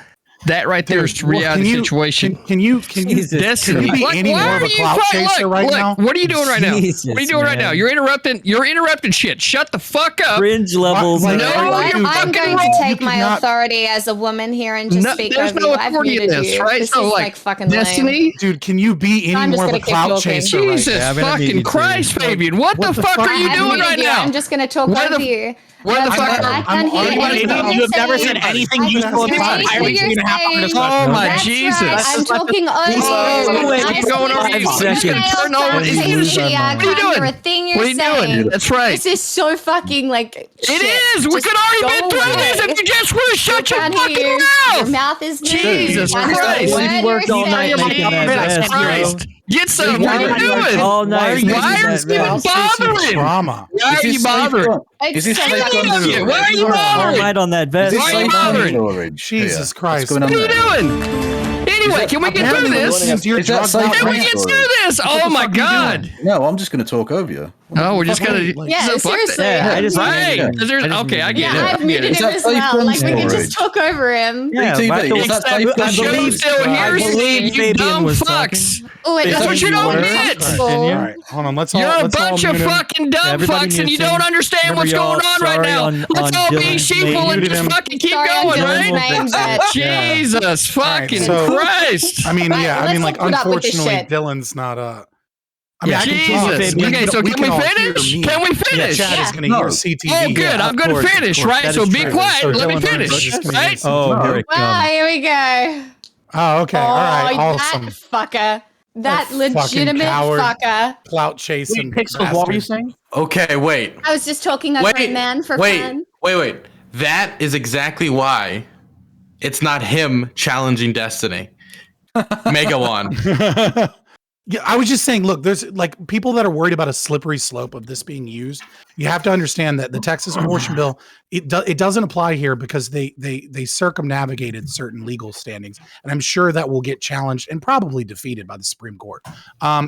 That right there is the reality situation. Can you Destiny. be any more of a clout chaser right now? What are you doing right now? Jesus, What are you doing right now? man. You're interrupting shit. Shut the fuck up. Cringe levels. Why- No, why- you're I'm fucking going wrong. to take You my cannot- authority as a woman here and just No, speak there's over no you. I've authority in muted this, you. right? This So, is like, like fucking lame. Destiny. Dude, can you be any I'm just more of gonna a keep clout talking. chaser? Right Jesus Yeah, I'm gonna fucking mute you too. Christ, Fabian. What the fuck are you I doing muted right you. now? I'm just going to talk Where over the- you. where the I fuck- can't hear I'm anything already- you're You've never saying. said anything I useful can about hear Irish what you're and a half saying. minutes. Oh my That's Jesus. right. I'm talking over you. wait, I'm what's going on? speaking He's to gonna my turn over- he's gonna authority. shut- I What are you can't hear doing? a thing you're What are you saying. doing? That's right. This is so fucking like shit. It is. We Just could already go been through this away. if you just would have shut your Can't hear fucking you. Your mouth. mouth is moving. Jesus I know Christ. what You worked all you're night saying. making that mess, Christ. Get some. Dude, What are you why- doing? All night. Why are you even bothering? Trauma. Why are you bothering? Is this It's safe so gun Idiot. Why are you All bothering? night on that vest. Is Why this are you safe gun bothering? storage? Jesus Yeah. Christ. What's going What on are you there? doing? Anyway, can we get through Apparently this? listening to your Is that drugged safe out Can we gun get rant. storage? through this? the Oh my fuck are you God. doing? No, I'm just going to talk over you. Oh, we're just gonna. Yeah, so fuck seriously. that. Yeah, I just Right. Yeah. 'Cause there's- I just okay, I muted get Yeah, it. I've I get muted it. Is him that as safe well. gun Like we can storage? just talk over him. Yeah, BTV, but is that safe gun The show's storage? still here, I believe Steve, you Fabian dumb was fucks. Oh, it That's doesn't what you feel don't order? get. comfortable. All right, hold on. Let's all. You're a let's all bunch of mute him. fucking dumb Everybody fucks and you mute him. don't understand Remember what's y'all, going on right sorry now. on- Let's on all be Dylan's sheeple name. and Muted just him. fucking keep Sorry on going, Dylan's right? name, but Jesus fucking so- Christ. I mean, Right, yeah. I let's mean, not like, put up with this unfortunately, shit. Dylan's not. I mean, Yeah. I can Jesus. talk. Okay, so can we all hear finish? me. Can we finish? Chat is Yeah. going to No. hear CTV. Oh, good. Yeah, I'm going to course, finish, of course. right? That So is be true. quiet. So Let me Dylan is finish, just gonna right? use- Oh, here it Well, comes. here we go. Oh, okay. All right. Oh, Awesome. that fucker. That That fucking legitimate coward. fucker. Clout chasing. Pixels, what were you bastard. saying? Okay, wait. I was just talking over a man for fun. Wait. That is exactly why it's not him challenging Destiny. Mega one. Yeah, I was just saying, look, there's like people that are worried about a slippery slope of this being used. You have to understand that the Texas abortion bill, it doesn't apply here because they circumnavigated certain legal standings. And I'm sure that will get challenged and probably defeated by the Supreme Court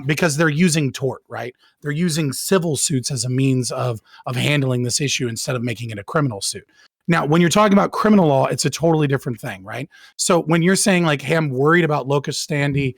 because they're using tort, right? They're using civil suits as a means of handling this issue instead of making it a criminal suit. Now, when you're talking about criminal law, it's a totally different thing, right? So when you're saying like, hey, I'm worried about locus standi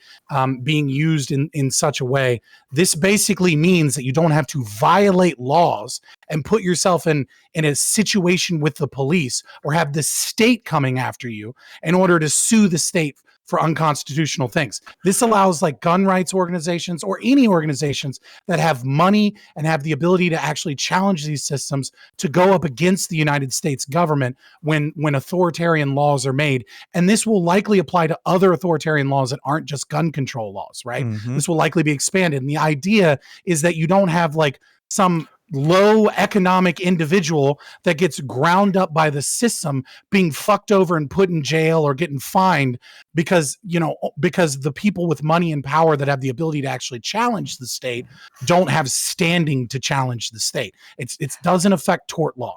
being used in such a way, this basically means that you don't have to violate laws and put yourself in a situation with the police or have the state coming after you in order to sue the state for unconstitutional things. This allows like gun rights organizations or any organizations that have money and have the ability to actually challenge these systems to go up against the United States government when authoritarian laws are made. And this will likely apply to other authoritarian laws that aren't just gun control laws, right? Mhm. This will likely be expanded. And the idea is that you don't have like some low economic individual that gets ground up by the system being fucked over and put in jail or getting fined because the people with money and power that have the ability to actually challenge the state don't have standing to challenge the state. It doesn't affect tort law.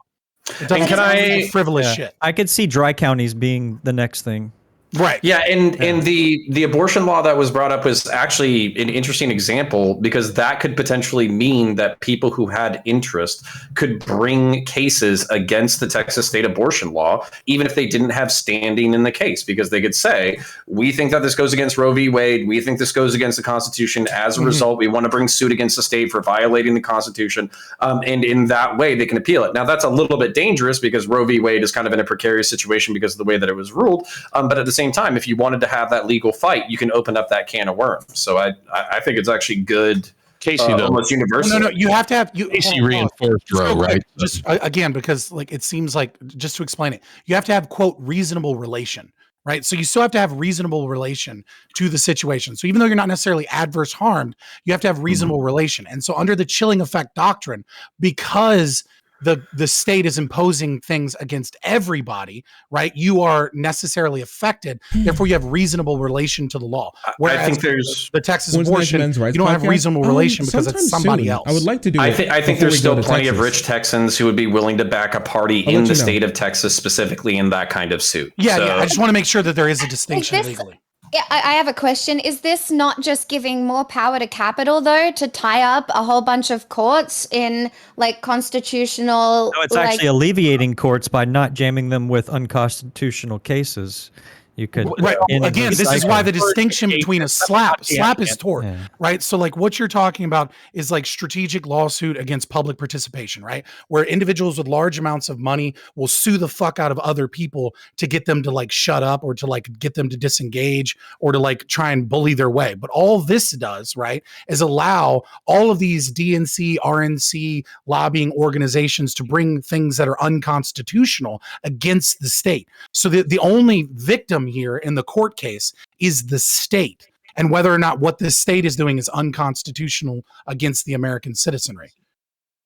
It doesn't can affect I- frivolous Yeah. shit. I could see dry counties being the next thing. Right. Yeah, and the abortion law that was brought up was actually an interesting example because that could potentially mean that people who had interest could bring cases against the Texas state abortion law, even if they didn't have standing in the case, because they could say, we think that this goes against Roe v. Wade, we think this goes against the Constitution. As a result, we want to bring suit against the state for violating the Constitution. And in that way, they can appeal it. Now, that's a little bit dangerous because Roe v. Wade is kind of in a precarious situation because of the way that it was ruled. But at the same time, if you wanted to have that legal fight, you can open up that can of worms. So I think it's actually good. Casey, though, almost universal. No, you have to have Casey reinforced Roe, right? Just again, because like it seems like, just to explain it, you have to have quote reasonable relation, right? So you still have to have reasonable relation to the situation. So even though you're not necessarily adverse harmed, you have to have reasonable relation. And so under the chilling effect doctrine, because the state is imposing things against everybody, right? You are necessarily affected. Therefore, you have reasonable relation to the law. Whereas I think there's the Texas abortion, you don't have reasonable relation because it's somebody else. I would like to do. I think there's still plenty of rich Texans who would be willing to back a party in the state of Texas, specifically in that kind of suit. Yeah, yeah. I just want to make sure that there is a distinction legally. Yeah, I have a question. Is this not just giving more power to Capitol, though, to tie up a whole bunch of courts in like constitutional? No, it's actually alleviating courts by not jamming them with unconstitutional cases. You could again. This is why the distinction between a slap is tort, right? So like what you're talking about is like strategic lawsuit against public participation, right? Where individuals with large amounts of money will sue the fuck out of other people to get them to like shut up or to like get them to disengage or to like try and bully their way. But all this does, right, is allow all of these DNC, RNC lobbying organizations to bring things that are unconstitutional against the state. So the only victim here in the court case is the state, and whether or not what this state is doing is unconstitutional against the American citizenry.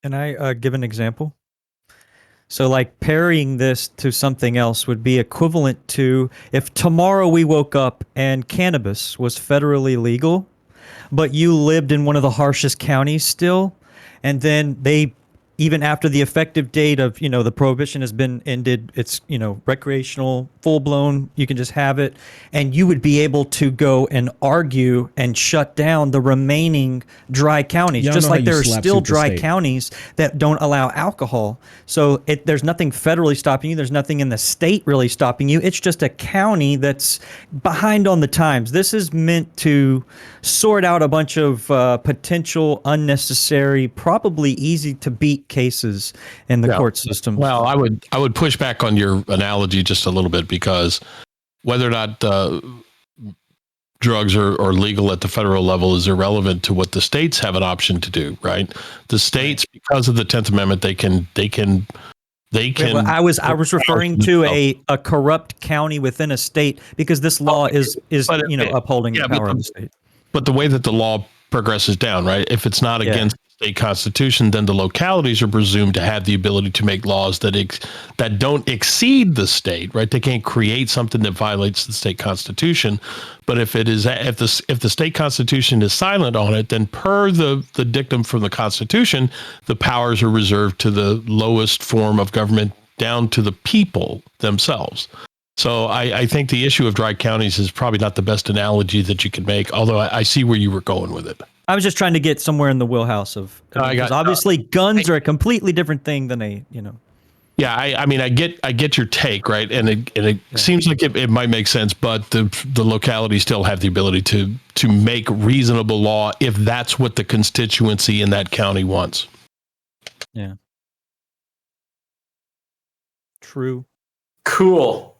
Can I give an example? So like parrying this to something else would be equivalent to if tomorrow we woke up and cannabis was federally legal, but you lived in one of the harshest counties still, and then they, even after the effective date of, the prohibition has been ended, it's, recreational, full blown, you can just have it. And you would be able to go and argue and shut down the remaining dry counties, just like there are still dry counties that don't allow alcohol. So there's nothing federally stopping you. There's nothing in the state really stopping you. It's just a county that's behind on the times. This is meant to sort out a bunch of potential unnecessary, probably easy to beat cases in the court system. Well, I would push back on your analogy just a little bit, because whether or not drugs are legal at the federal level is irrelevant to what the states have an option to do, right? The states, because of the 10th Amendment, they can. Well, I was referring to a corrupt county within a state, because this law is upholding the power of the state. But the way that the law progresses down, right? If it's not against the state constitution, then the localities are presumed to have the ability to make laws that don't exceed the state, right? They can't create something that violates the state constitution. But if the state constitution is silent on it, then per the dictum from the Constitution, the powers are reserved to the lowest form of government, down to the people themselves. So I think the issue of dry counties is probably not the best analogy that you can make, although I see where you were going with it. I was just trying to get somewhere in the wheelhouse of, because obviously guns are a completely different thing than Yeah, I mean, I get your take, right? And it seems like it might make sense, but the localities still have the ability to make reasonable law if that's what the constituency in that county wants. Yeah. True. Cool.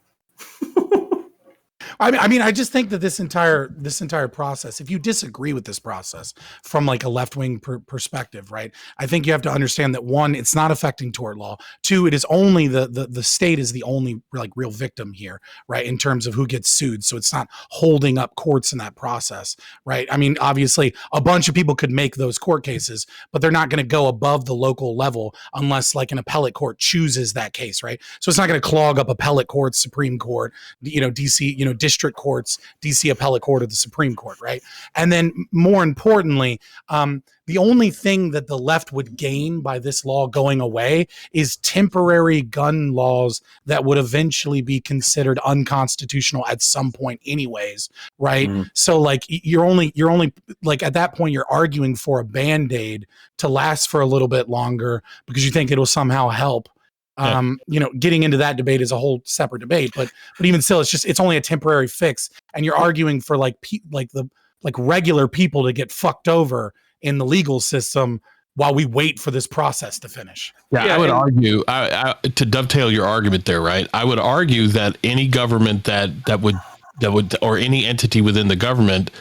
I mean, I just think that this entire process, if you disagree with this process from like a left-wing perspective, right? I think you have to understand that, one, it's not affecting tort law. Two, it is only the state is the only like real victim here, right? In terms of who gets sued. So it's not holding up courts in that process, right? I mean, obviously a bunch of people could make those court cases, but they're not going to go above the local level unless like an appellate court chooses that case, right? So it's not going to clog up appellate courts, Supreme Court, DC, district courts, DC appellate court, or the Supreme Court, right? And then more importantly, the only thing that the left would gain by this law going away is temporary gun laws that would eventually be considered unconstitutional at some point anyways, right? So like you're only like at that point you're arguing for a Band-Aid to last for a little bit longer because you think it'll somehow help. Getting into that debate is a whole separate debate, but even still, it's only a temporary fix, and you're arguing for like regular people to get fucked over in the legal system while we wait for this process to finish. I would argue to dovetail your argument there, right? I would argue that any government that would or any entity within the government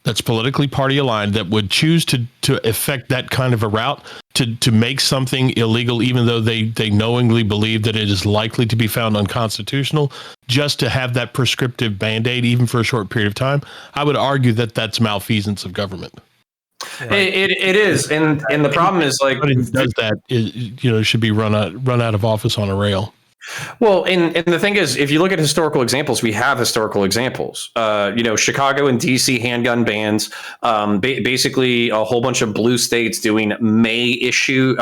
that's politically party aligned that would choose to effect that kind of a route to make something illegal, even though they knowingly believe that it is likely to be found unconstitutional, just to have that prescriptive Band-Aid, even for a short period of time, I would argue that that's malfeasance of government. Right. It is, and the problem is like does that should be run out of office on a rail. Well, and the thing is, if you look at historical examples, we have historical examples. Chicago and DC handgun bans, basically a whole bunch of blue states doing may issue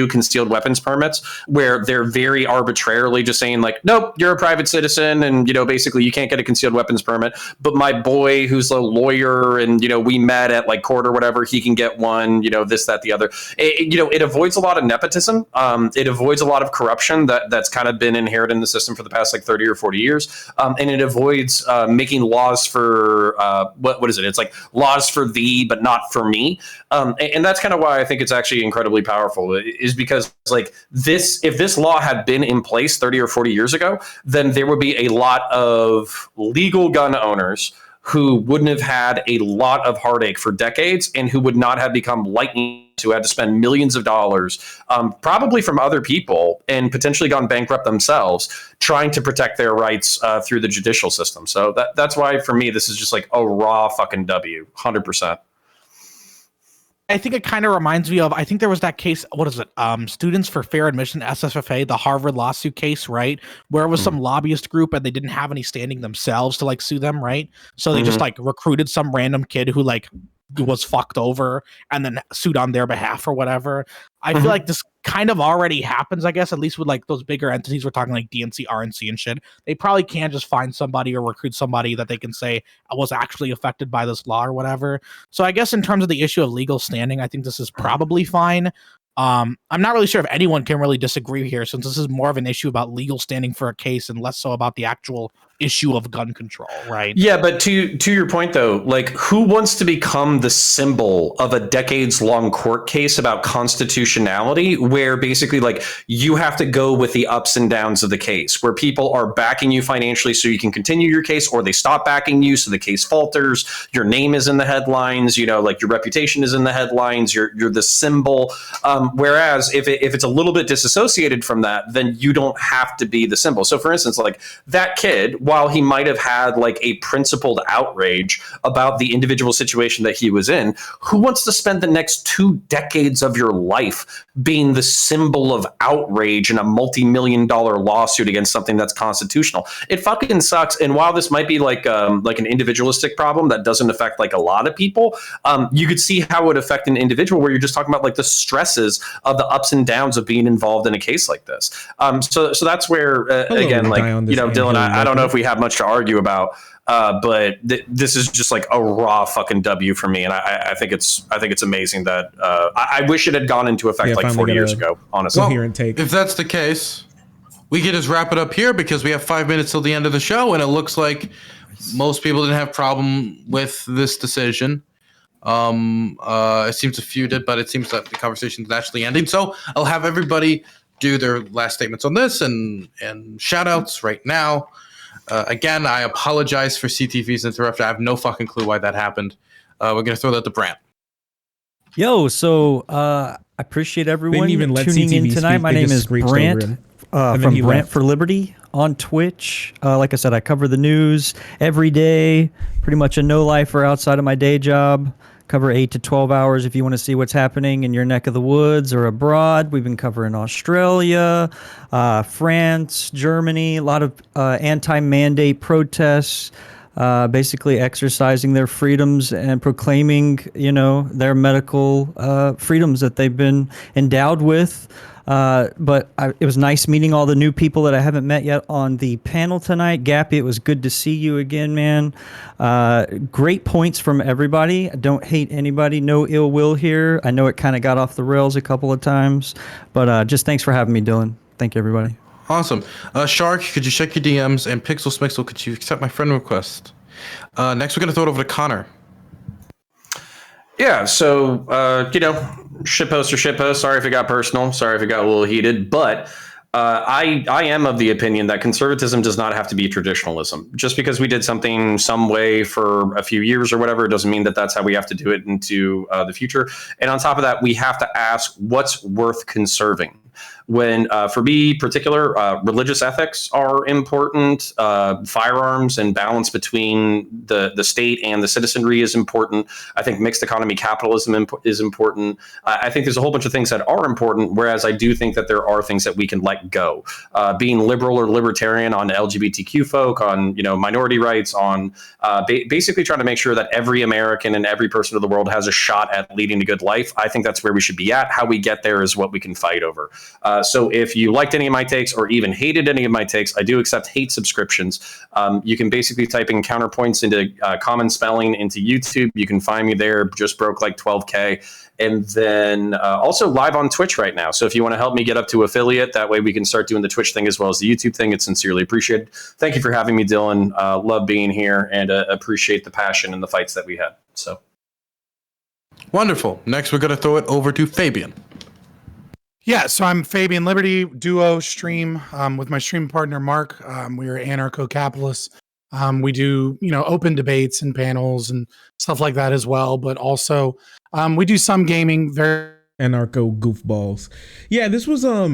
concealed weapons permits, where they're very arbitrarily just saying like, nope, you're a private citizen, and basically you can't get a concealed weapons permit. But my boy, who's a lawyer, and we met at like court or whatever, he can get one. This, that, the other. It avoids a lot of nepotism. It avoids a lot of corruption that's kind of been inherent in the system for the past like 30 or 40 years. And it avoids making laws for what is it? It's like laws for thee, but not for me. And that's kind of why I think it's actually incredibly powerful, is because like if this law had been in place 30 or 40 years ago, then there would be a lot of legal gun owners who wouldn't have had a lot of heartache for decades and who would not have become lightning who had to spend millions of dollars, probably from other people, and potentially gone bankrupt themselves, trying to protect their rights through the judicial system. So that's why, for me, this is just like a raw fucking W, 100%. I think it kind of reminds me of, I think there was that case, what is it? Students for Fair Admission, SFFA, the Harvard lawsuit case, right? Where it was some lobbyist group and they didn't have any standing themselves to like sue them, right? So they just like recruited some random kid who like was fucked over and then sued on their behalf or whatever. I feel like this kind of already happens, I guess, at least with like those bigger entities. We're talking like DNC, RNC and shit. They probably can't just find somebody or recruit somebody that they can say was actually affected by this law or whatever. So I guess in terms of the issue of legal standing, I think this is probably fine. I'm not really sure if anyone can really disagree here, since this is more of an issue about legal standing for a case and less so about the actual issue of gun control, right? Yeah, but to your point though, like who wants to become the symbol of a decades-long court case about constitutionality, where basically like you have to go with the ups and downs of the case, where people are backing you financially so you can continue your case, or they stop backing you so the case falters, your name is in the headlines, like your reputation is in the headlines, you're the symbol. Whereas if it's a little bit disassociated from that, then you don't have to be the symbol. So for instance, like that kid, while he might have had like a principled outrage about the individual situation that he was in, who wants to spend the next 2 decades of your life being the symbol of outrage in a multi-million-dollar lawsuit against something that's constitutional? It fucking sucks. And while this might be like an individualistic problem that doesn't affect like a lot of people, you could see how it would affect an individual, where you're just talking about like the stresses of the ups and downs of being involved in a case like this. So that's where again, like Dylan, I don't know if we have much to argue about, but this is just like a raw fucking W for me, and I think it's amazing that I wish it had gone into effect like 40 years ago. Honestly, if that's the case, we can just wrap it up here because we have 5 minutes till the end of the show, and it looks like most people didn't have problem with this decision. It seems a few did, but it seems that the conversation is actually ending. So I'll have everybody do their last statements on this and shout outs right now. Again, I apologize for CTV's interruption. I have no fucking clue why that happened. We're going to throw that to Brant. Yo, so I appreciate everyone tuning in tonight. My name is Brant from Brant for Liberty on Twitch. Like I said, I cover the news every day, pretty much a no-lifer outside of my day job. cover 8 to 12 hours if you want to see what's happening in your neck of the woods or abroad. We've been covering Australia, France, Germany, a lot of anti-mandate protests, basically exercising their freedoms and proclaiming, their medical freedoms that they've been endowed with. It was nice meeting all the new people that I haven't met yet on the panel tonight. Gappy, it was good to see you again, man. Great points from everybody. I don't hate anybody. No ill will here. I know it kind of got off the rails a couple of times, but just thanks for having me, Dylan. Thank you, everybody. Awesome. Shark, could you check your DMs? And Pixel Smixel, could you accept my friend request? Next, we're going to throw it over to Connor. Yeah, so, shitpost or shitpost. Sorry if it got personal. Sorry if it got a little heated. But I am of the opinion that conservatism does not have to be traditionalism. Just because we did something some way for a few years or whatever, doesn't mean that that's how we have to do it into the future. And on top of that, we have to ask what's worth conserving. When, for me particular, religious ethics are important. Firearms and balance between the state and the citizenry is important. I think mixed economy capitalism is important. I think there's a whole bunch of things that are important, whereas I do think that there are things that we can let go. Being liberal or libertarian on LGBTQ folk, on minority rights, on basically trying to make sure that every American and every person of the world has a shot at leading a good life. I think that's where we should be at. How we get there is what we can fight over. So if you liked any of my takes or even hated any of my takes, I do accept hate subscriptions. You can basically type in counterpoints into common spelling into YouTube. You can find me there. Just broke like 12K. And then also live on Twitch right now. So if you want to help me get up to affiliate, that way we can start doing the Twitch thing as well as the YouTube thing. It's sincerely appreciated. Thank you for having me, Dylan. Love being here and appreciate the passion and the fights that we had. So wonderful. Next, we're going to throw it over to Fabian. Yeah, so I'm Fabian Liberty, duo stream with my stream partner, Mark. We are anarcho-capitalists. We do, open debates and panels and stuff like that as well. But also, we do some gaming. Very anarcho goofballs. Yeah, this was all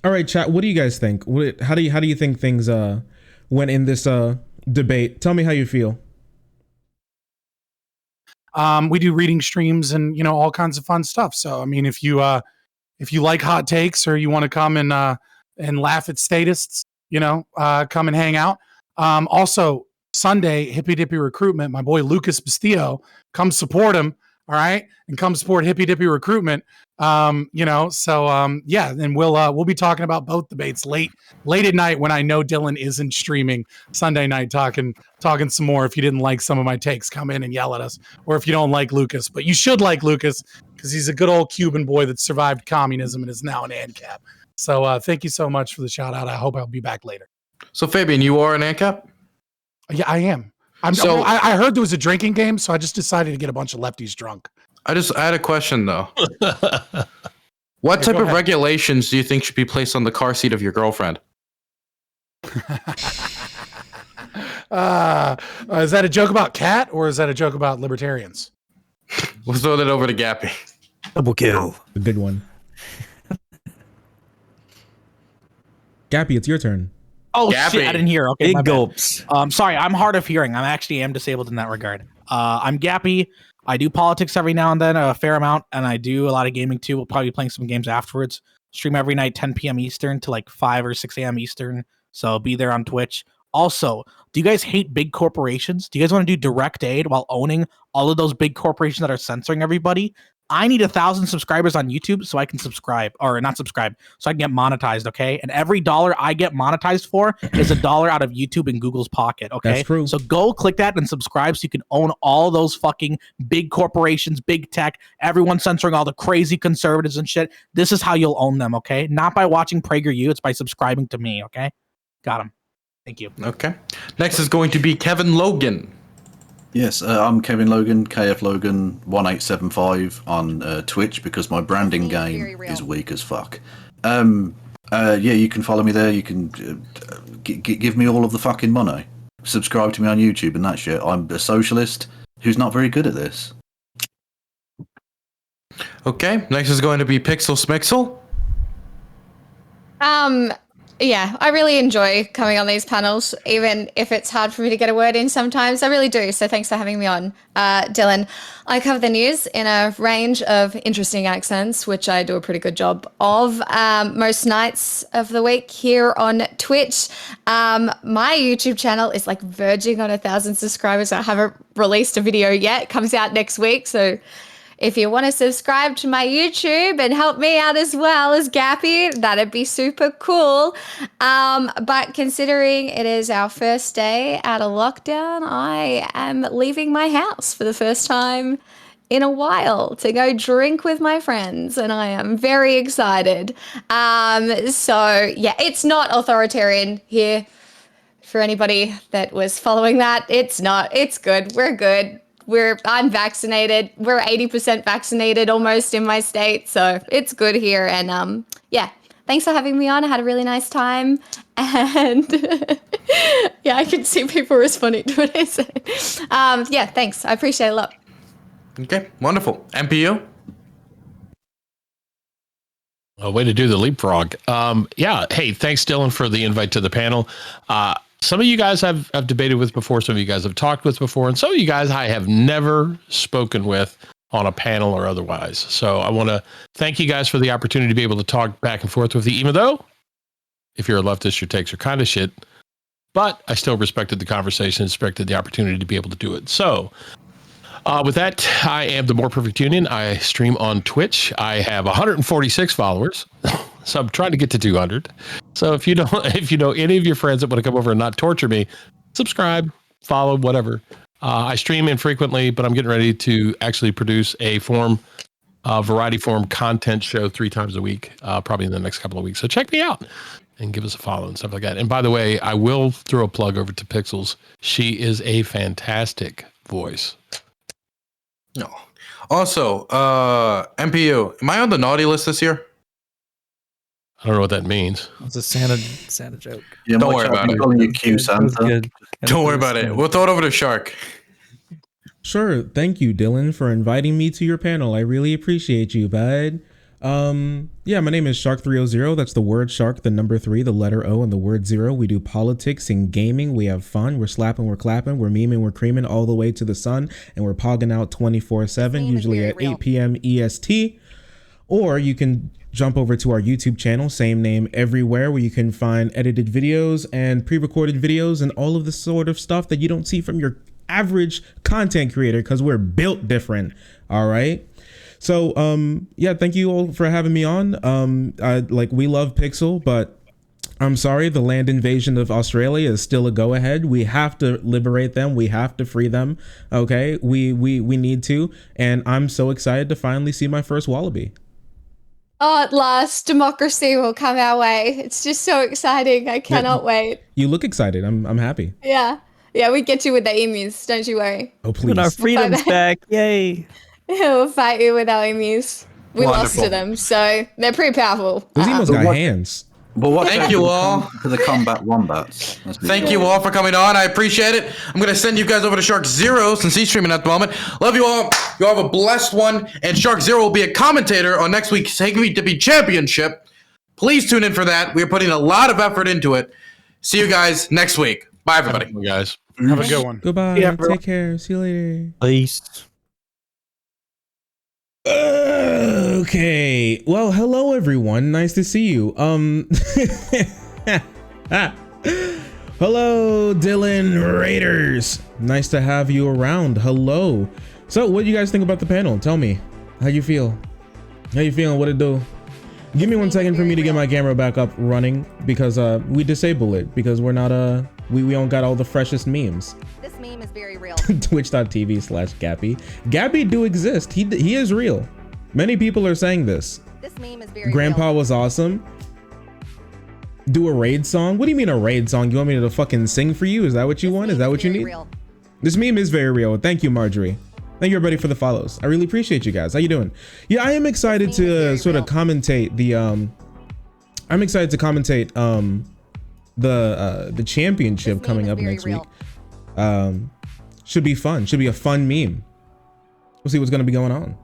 right, chat. What do you guys think? How do you think things went in this debate? Tell me how you feel. We do reading streams and all kinds of fun stuff. So I mean, if you like hot takes or you want to come and laugh at statists, come and hang out. Also, Sunday, Hippy Dippy Recruitment, my boy Lucas Bastillo, come support him, all right? And come support Hippy Dippy Recruitment. And we'll be talking about both debates late at night when I know Dylan isn't streaming Sunday night, talking some more. If you didn't like some of my takes, come in and yell at us. Or if you don't like Lucas, but you should like Lucas because he's a good old Cuban boy that survived communism and is now an ANCAP. So thank you so much for the shout out. I hope I'll be back later. So Fabian, you are an ANCAP? Yeah, I am. I heard there was a drinking game, so I just decided to get a bunch of lefties drunk. I had a question though. What type of regulations do you think should be placed on the car seat of your girlfriend? Is that a joke about cat or is that a joke about libertarians? We'll throw that over to Gappy. Double kill. A good one. Gappy, it's your turn. Oh Gappy. shit! I didn't hear. Okay, Big gulps. Sorry, I'm hard of hearing. I actually am disabled in that regard. I'm Gappy. I do politics every now and then, a fair amount, and I do a lot of gaming too. We'll probably be playing some games afterwards. Stream every night, 10 p.m. Eastern to like 5 or 6 a.m. Eastern. So be there on Twitch. Also, do you guys hate big corporations? Do you guys want to do direct aid while owning all of those big corporations that are censoring everybody? I need 1,000 subscribers on YouTube so I can subscribe, or not subscribe, so I can get monetized, okay? And every dollar I get monetized for is $1 out of YouTube and Google's pocket, okay? That's true. So go click that and subscribe so you can own all those fucking big corporations, big tech, everyone censoring all the crazy conservatives and shit. This is how you'll own them, okay? Not by watching PragerU, it's by subscribing to me, okay? Got him. Thank you. Okay. Next is going to be Kevin Logan. Yes, I'm Kevin Logan, KF Logan 1875 on Twitch because my branding game is weak as fuck. You can follow me there. You can give me all of the fucking money. Subscribe to me on YouTube and that shit. I'm a socialist who's not very good at this. Okay. Next is going to be Pixel Smixel. yeah, I really enjoy coming on these panels, even if it's hard for me to get a word in sometimes. I really do. So thanks for having me on, Dylan. I cover the news in a range of interesting accents, which I do a pretty good job of most nights of the week here on Twitch. My YouTube channel is like verging on 1,000 subscribers. I haven't released a video yet. It comes out next week. So if you want to subscribe to my YouTube and help me out as well as Gappy, that'd be super cool. But considering it is our first day out of lockdown, I am leaving my house for the first time in a while to go drink with my friends, and I am very excited. So yeah, it's not authoritarian here. For anybody that was following that, it's not. It's good. We're good. I'm vaccinated. We're 80% vaccinated almost in my state, so it's good here. And yeah, thanks for having me on. I had a really nice time, and yeah, I can see people responding to what I said. Yeah, thanks. I appreciate it a lot. Okay, wonderful. MPU. A way to do the leapfrog. Yeah. Hey, thanks, Dylan, for the invite to the panel. Some of you guys I've debated with before. Some of you guys have talked with before. And some of you guys I have never spoken with on a panel or otherwise. So I want to thank you guys for the opportunity to be able to talk back and forth with you, even though if you're a leftist, your takes are kind of shit. But I still respected the conversation, respected the opportunity to be able to do it. So with that, I am the More Perfect Union. I stream on Twitch. I have 146 followers. So I'm trying to get to 200. So if you know any of your friends that want to come over and not torture me, subscribe, follow, whatever. I stream infrequently, but I'm getting ready to actually produce a variety form content show 3 times a week, probably in the next couple of weeks. So check me out and give us a follow and stuff like that. And by the way, I will throw a plug over to Pixels. She is a fantastic voice. No. Also, MPU, am I on the naughty list this year? I don't know what that means. It's a Santa joke. Yeah, Don't worry about it. Don't worry about it. We'll throw it over to Shark. Sure. Thank you, Dylan, for inviting me to your panel. I really appreciate you, bud. Yeah, my name is Shark300. That's the word shark, the number 3, the letter O, and the word 0. We do politics and gaming. We have fun. We're slapping, we're clapping, we're memeing, we're creaming all the way to the sun, and we're pogging out 24/7, usually at 8 p.m. EST. Or you can jump over to our YouTube channel, same name everywhere, where you can find edited videos and pre-recorded videos and all of the sort of stuff that you don't see from your average content creator, because we're built different. All right. So yeah, thank you all for having me on. We love Pixel, but I'm sorry, the land invasion of Australia is still a go-ahead. We have to liberate them. We have to free them. Okay, we need to, and I'm so excited to finally see my first wallaby. Oh, at last, democracy will come our way. It's just so exciting. I cannot wait. You look excited. I'm happy. Yeah. Yeah, we get you with the emus. Don't you worry. Oh, please. Our freedom's back. Yay. We'll fight you with our emus. We lost to them, so they're pretty powerful. Those emus got hands. But thank you all for the combat wombats. Thank you all for coming on. I appreciate it. I'm going to send you guys over to Shark Zero since he's streaming at the moment. Love you all. You all have a blessed one. And Shark Zero will be a commentator on next week's Take to Be Championship. Please tune in for that. We're putting a lot of effort into it. See you guys next week. Bye, everybody. Guys. Have a good one. Goodbye. Yeah, take care. See you later. Peace. Okay. Well, hello everyone. Nice to see you. Hello, Dylan Raiders. Nice to have you around. Hello. So, what do you guys think about the panel? Tell me. How you feel? How you feeling? What it do? Give me 1 second for me to get my camera back up running, because we disable it because we're not we don't got all the freshest memes. This meme is very real. Twitch.tv/Gappy. Gappy do exist. He is real. Many people are saying this. This meme is very Grandpa real. was awesome. Do a raid song? What do you mean a raid song? You want me to fucking sing for you? Is that what you want? Is that what you need? Real. This meme is very real. Thank you, Marjorie. Thank you everybody for the follows. I really appreciate you guys. How you doing? Yeah, I am excited to sort of commentate the I'm excited to commentate the championship coming up next week. Should be fun. Should be a fun meme. We'll see what's gonna be going on.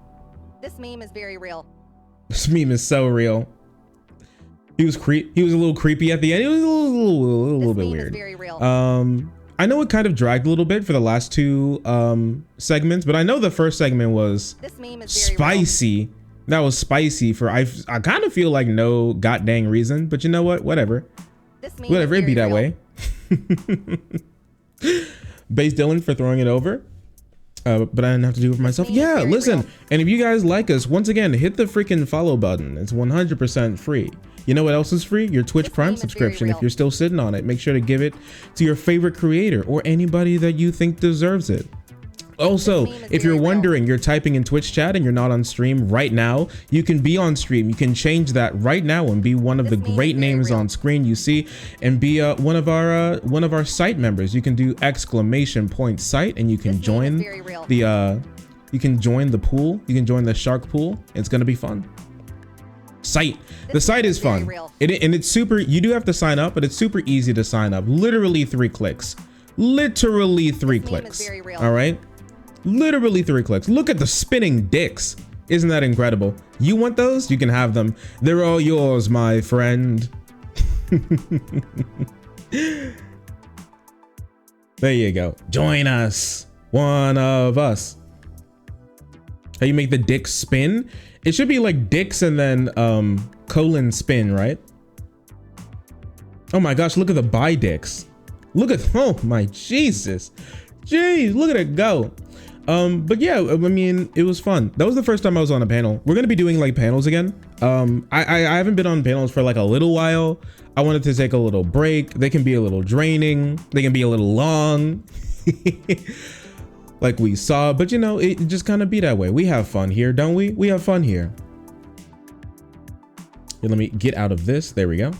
This meme is very real. This meme is so real. He was a little creepy at the end. He was a little bit weird. Very real. I know it kind of dragged a little bit for the last two segments, but I know the first segment was This meme is very real. spicy. That was spicy for I kind of feel like no goddamn reason, but you know what? Whatever. This meme Whatever, is it'd be that very way. Base Dylan for throwing it over. But I didn't have to do it for myself. meme is Yeah, very listen. real. And if you guys like us, once again, hit the freaking follow button. It's 100% free. You know what else is free? Your Twitch This Prime meme is very subscription. If real. you're still sitting on it, make sure to give it to your favorite creator or anybody that you think deserves it. Also, This meme is if you're very real. wondering, you're typing in Twitch chat and you're not on stream right now, you can be on stream. You can change that right now and be one of This the meme is great very names real. on screen you see, and be one of our site members. You can do !site and you can This meme is join very real. the you can join the pool. You can join the shark pool. It's gonna be fun. Site. The This site meme is is very fun. real. And it's super. You do have to sign up, but it's super easy to sign up. Literally 3 clicks. Literally 3 This meme is clicks. very real. All right. Literally 3 clicks. Look at the spinning dicks. Isn't that incredible? You want those? You can have them. They're all yours, my friend. There you go. Join us. One of us. How you make the dick spin? It should be like dicks and then colon spin, right? Oh my gosh, look at the bi dicks. Look at, oh my Jesus. Jeez, look at it go. But yeah, I mean, it was fun. That was the first time I was on a panel. We're gonna be doing like panels again. I haven't been on panels for like a little while. I wanted to take a little break. They can be a little draining. They can be a little long. Like we saw, but you know, it just kind of be that way. We have fun here, don't we? We have fun here. Here, let me get out of this. There we go.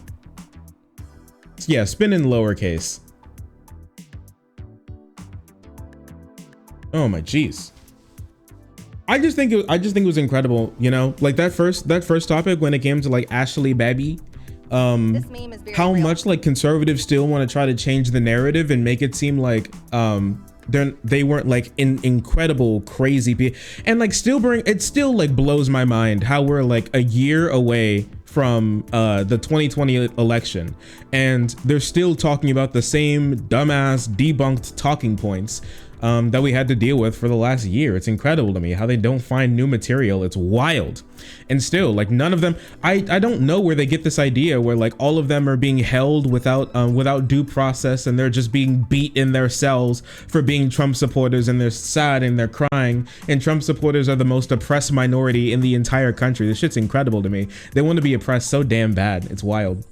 Yeah, spin in lowercase. Oh my jeez. I just think it was incredible, you know, like that first topic when it came to like Ashli Babitt. This meme is very How real. much like conservatives still want to try to change the narrative and make it seem like they weren't like incredible crazy people, and like it still like blows my mind how we're like a year away from the 2020 election and they're still talking about the same dumbass debunked talking points that we had to deal with for the last year. It's incredible to me how they don't find new material. It's wild. And still, like, none of them, I don't know where they get this idea where like all of them are being held without due process and they're just being beat in their cells for being Trump supporters, and they're sad and they're crying, and Trump supporters are the most oppressed minority in the entire country. This shit's incredible to me. They want to be oppressed so damn bad. It's wild.